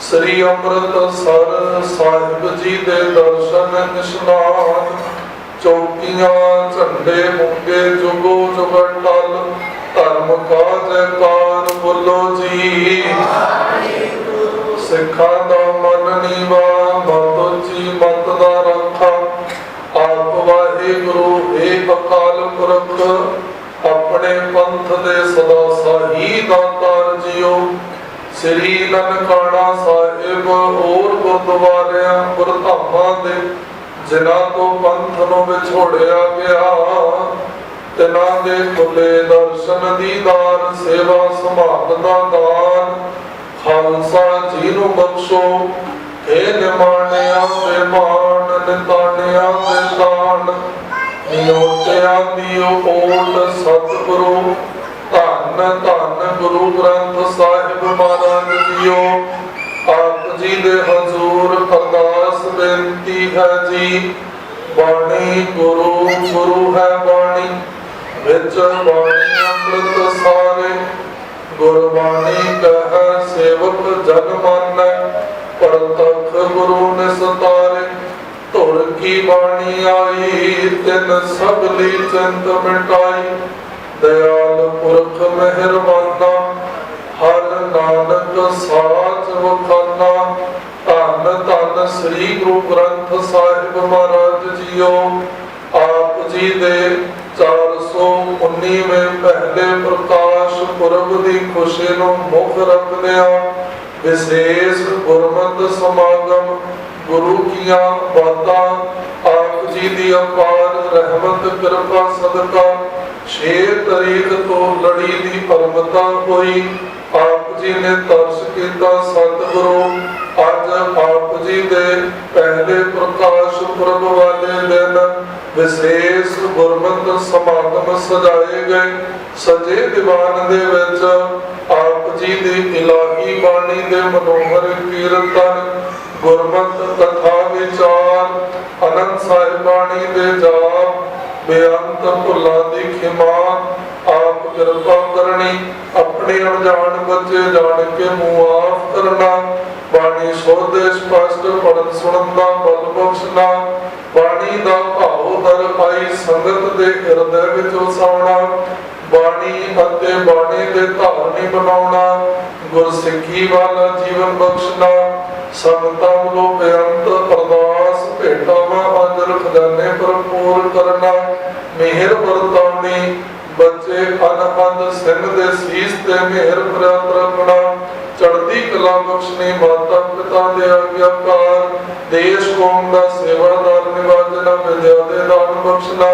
Speaker 5: ਸ੍ਰੀ ਅੰਮ੍ਰਿਤਸਰ ਸਾਹਿਬ ਜੀ ਦੇ ਦਰਸ਼ਨ ਨਿਸ਼ਨਾਨ। ਚੌਕੀਆਂ ਝੰਡੇ ਮੁੰਗੇ ਜੁਗੋ ਜੁਗ ਟਲ, ਧਰਮ ਕਾ ਜੈਕਾਰ ਬੋਲੋ ਜੀ। ਸਿੱਖਾਂ ਦਾ ਮਨ ਨੀਵਾ, ਮਤ ਉੱਚੀ ਮਤ ਦਾ ਰੱਖਾ। ਆਪ ਵਾਹਿਗੁਰੂ ਏਕ ਅਕਾਲ ਪੁਰਖ, ਆਪਣੇ ਪੰਥ ਦੇ ਸਦਾ ਸਾਹੀ ਦਾਤਾਰ ਜੀਓ। ਸ੍ਰੀ ਨਨਕਾਣਾ ਸਾਹਿਬ ਹੋਰ ਗੁਰਦੁਆਰਿਆਂ ਗੁਰਧਾਮਾਂ ਦੇ ਜਿਨ੍ਹਾਂ ਤੋਂ ਪੰਥ ਨੂੰ ਵਿਛੋੜਿਆ ਗਿਆ, ਤਿਨਾਂ ਦੇ ਖੁੱਲੇ ਦਰਸ਼ਨ ਦੀਦਾਰ, ਸੇਵਾ ਸੰਭਾਲ ਦਾ ਦਾਨ ਖਾਲਸਾ ਜੀ ਨੂੰ ਬਖਸ਼ੋ। ਇਹ ਨਿਮਾਣਿਆਂ ਦੇ ਮਾਣ, ਨਿਤਾਣਿਆਂ ਦੇ ਤਾਣ, ਨਿਉਟਿਆਂ ਦੀ ਓਟ ਸਤਿਗੁਰੂ। ਧੰਨ ਧੰਨ ਗੁਰੂ ਗ੍ਰੰਥ ਸਾਹਿਬ ਮਹਾਰਾਜ ਜੀਓ। ਆਪ ਜੀ ਦੇ ਹਜ਼ੂਰ ਅਰਦਾਸ ਬੇਨਤੀ ਹੈ ਜੀ। ਬਾਣੀ ਗੁਰੂ ਗੁਰੂ ਹੈ ਬਾਣੀ, ਵਿੱਚ ਬਾਣੀ ਅੰਮ੍ਰਿਤ ਸਾਰੇ। ਗੁਰਬਾਣੀ ਕਹੈ ਸੇਵਕ ਜਨ ਮਾਨੈ, ਪਰਤਖ ਗੁਰੂ ਨਿਸਤਾਰੇ। ਧੁਰ ਕੀ ਬਾਣੀ ਆਈ, ਤਿਨ ਸਗਲੀ ਚਿੰਤ ਮਿਟਾਈ। ਦਇਆਲ ਪੁਰਖ ਮਿਹਰਬਾਨਾ, ਹਰ ਨਾਨਕ ਸਾਚ ਵਖਾਨਾ। ਧੰਨ ਧੰਨ ਸ੍ਰੀ ਗੁਰੂ ਗ੍ਰੰਥ ਸਾਹਿਬ ਮਹਾਰਾਜ ਜੀਓ। ਆਪ ਜੀ ਦੇ 419ਵੇਂ ਪਹਿਲੇ ਪ੍ਰਕਾਸ਼ ਪੁਰਬ ਦੀ ਖੁਸ਼ੀ ਨੂੰ ਮੁੱਖ ਰੱਖਦਿਆਂ ਵਿਸ਼ੇਸ਼ ਗੁਰਮਤਿ ਸਮਾਗਮ, ਗੁਰੂ ਕੀਆਂ ਬਾਤਾਂ, ਆਪ ਜੀ ਦੀ ਅਪਾਰ ਰਹਿਮਤ ਕਿਰਪਾ ਸਦਕਾ 6 ਤਰੀਕ ਤੋਂ ਲੜੀ ਦੀ ਪਰਮਤਾ ਹੋਈ। ਆਪ ਜੀ ਨੇ ਤਰਸ ਕੀਤਾ ਸਤਿਗੁਰੂ, ਅੱਜ ਆਪ ਜੀ ਦੇ ਪਹਿਲੇ ਪ੍ਰਕਾਸ਼ ਪੁਰਬ ਵਾਲੇ ਦਿਨ ਵਿਸ਼ੇਸ਼ ਗੁਰਮਤਿ ਸਮਾਗਮ ਸਜਾਏ ਗਏ। ਸਜੇ ਦੀਵਾਨ ਦੇ ਵਿੱਚ ਆਪ ਜੀ ਦੀ ਇਲਾਹੀ ਬਾਣੀ ਦੇ ਮਨੋਹਰ ਕੀਰਤਨ, ਗੁਰਮਤਿ ਕਥਾ ਵਿਚਾਰ, ਅਨੰਦ ਸਾਹਿਬ ਬਾਣੀ ਦੇ ਜਾਪ, ਬੇਅੰਤ ਭੁੱਲਾਂ ਦੀ ਖਿਮਾ। ਆਪ ਕਿਰਪਾ ਕਰਨੀ, ਆਪਣੇ ਅਣਜਾਣ ਬੱਚੇ ਜਾਣ ਕੇ ਮੁਆਫ ਕਰਨਾ। ਬਾਣੀ ਸੋਧੇ ਸਪਸ਼ਟ ਪੜਨ ਸੁਣਨ ਦਾ ਬਲ ਬਖਸ਼ਣਾ। ਬਾਣੀ ਦਾ ਭਾਵ ਦਰ ਆਈ ਸੰਗਤ ਦੇ ਹਿਰਦੇ ਵਿੱਚ ਵਸਾਉਣਾ। ਬਾਣੀ ਅਤੇ ਬਾਣੀ ਦੇ ਧਾਰਨੀ ਬਣਾਉਣਾ। ਗੁਰਸਿੱਖੀ ਵਾਲਾ ਜੀਵਨ ਬਖਸ਼ਣਾ। ਸੰਗਤਾਂ ਵੱਲੋਂ ਬੇਅੰਤ ਅਰਦਾਸ ਭੇਟਾਵਾਂ ਹਾਜ਼ਰ ਖਜ਼ਾਨੇ ਭਰਪੂਰ ਕਰਨਾ। ਮਿਹਰ ਵਰਤਾਉਣੀ, ਬੱਚੇ ਅਨਹਦ ਸਿੰਘ ਦੇ ਸੀਸ ਤੇ ਮਿਹਰ ਪ੍ਰਾਪਤ ਰੱਖਣਾ। ਚੜ੍ਹਦੀ ਕਲਾ ਬਖਸ਼ਣੀ, ਮਾਤਾ ਪਿਤਾ ਦੇ ਆਗਿਆਕਾਰ, ਦੇਸ਼ ਕੌਮ ਦਾ ਸੇਵਾਦਾਰ ਨਿਵਾਜਣਾ, ਵਿਦਿਆ ਦੇ ਦਾਨ ਬਖਸ਼ਣਾ।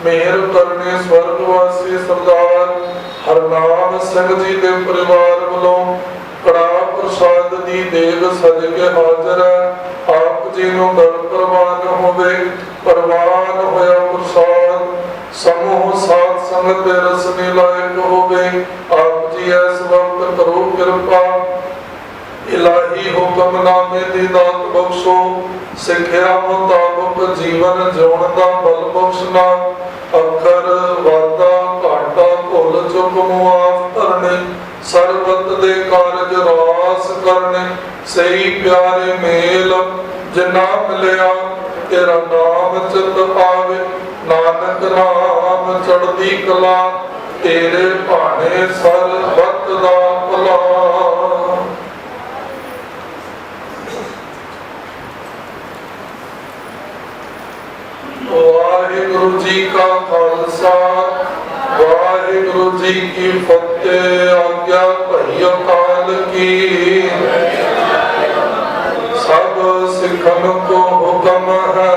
Speaker 5: ਮਿਹਰ ਕਰਨੀ ਸਵਰਗਵਾਸੀ ਸਰਦਾਰ ਹਰਨਾਮ ਸਿੰਘ ਜੀ ਦੇ ਪਰਿਵਾਰ ਵੱਲੋਂ ਕੜਾਹ ਪ੍ਰਸਾਦ ਦੀ ਦੇਗ ਸਜ ਕੇ ਹਾਜ਼ਰ ਹੈ। ਆਪ ਜੀ ਨੂੰ ਦਰ ਪ੍ਰਵਾਨ ਹੋਵੇ। ਪ੍ਰਵਾਨ ਹੋਇਆ ਪ੍ਰਸਾਦ ਸਮੂਹ ਸਾਧ ਸੰਗਤ ਦੇ ਰਸਨੇ ਲਾਇਕ ਹੋਵੇ। ਆਪ ਜੀ ਇਸ ਵਕਤ ਕਰੋ ਕਿਰਪਾ, ਇਲਾਹੀ ਹੁਕਮਨਾਮੇ ਦੀ ਦਾਤ ਬਖਸ਼ੋ। ਸਿੱਖਿਆ ਮੁਤਾਬਕ ਜੀਵਨ ਜਿਉਣ ਦਾ ਬਲ ਬਖਸ਼ਣਾ। ਅੱਖਰ ਵਾਧਾ ਘਾਟਾ ਭਗਤ ਦੇ ਕਾਰਜ ਰਾਸ ਕਰਨੇ ਸਹੀ ਪਿਆਰੇ ਮੇਲ ਜਿਨਾ ਮਿਲਿਆ ਤੇਰਾ ਨਾਮ ਚਿਤ ਆਵੇ ਨਾਨਕ ਨਾਮ ਚੜ੍ਹਦੀ ਕਲਾ ਤੇਰੇ ਭਾਣੇ ਸਰਬਤ ਦਾ ਭਲਾ। ਵਾਹਿਗੁਰੂ ਜੀ ਕਾ ਖਾਲਸਾ ਵਾਹਿਗੁਰੂ ਜੀ ਕੀ ਫਤਿਹ। ਆਗਿਆ ਭਈ ਅਕਾਲ ਕੀ ਸਭ ਸਿੱਖਨ ਕੋ ਹੁਕਮ ਹੈ।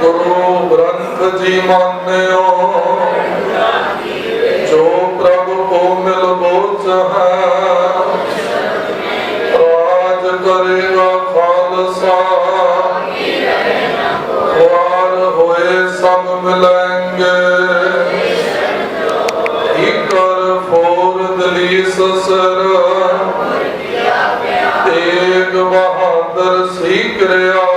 Speaker 5: ਗੁਰੂ ਗ੍ਰੰਥ ਜੀ ਮਾਨਿਓ ਜੋ ਪ੍ਰਭੂ ਕੋ ਮਿਲ ਬੋਝ ਹੈ। ਰਾਜ ਕਰੇਗਾ ਖਾਲਸਾ ਵਾਰ ਹੋਏ ਸਭ ਮਿਲेंगे। ਇਕਰ ਫੋਰ ਦਲੀਸ ਸਰ ਤੇਗ ਬਹਾਦਰ ਸੀ ਕਰਿਆ।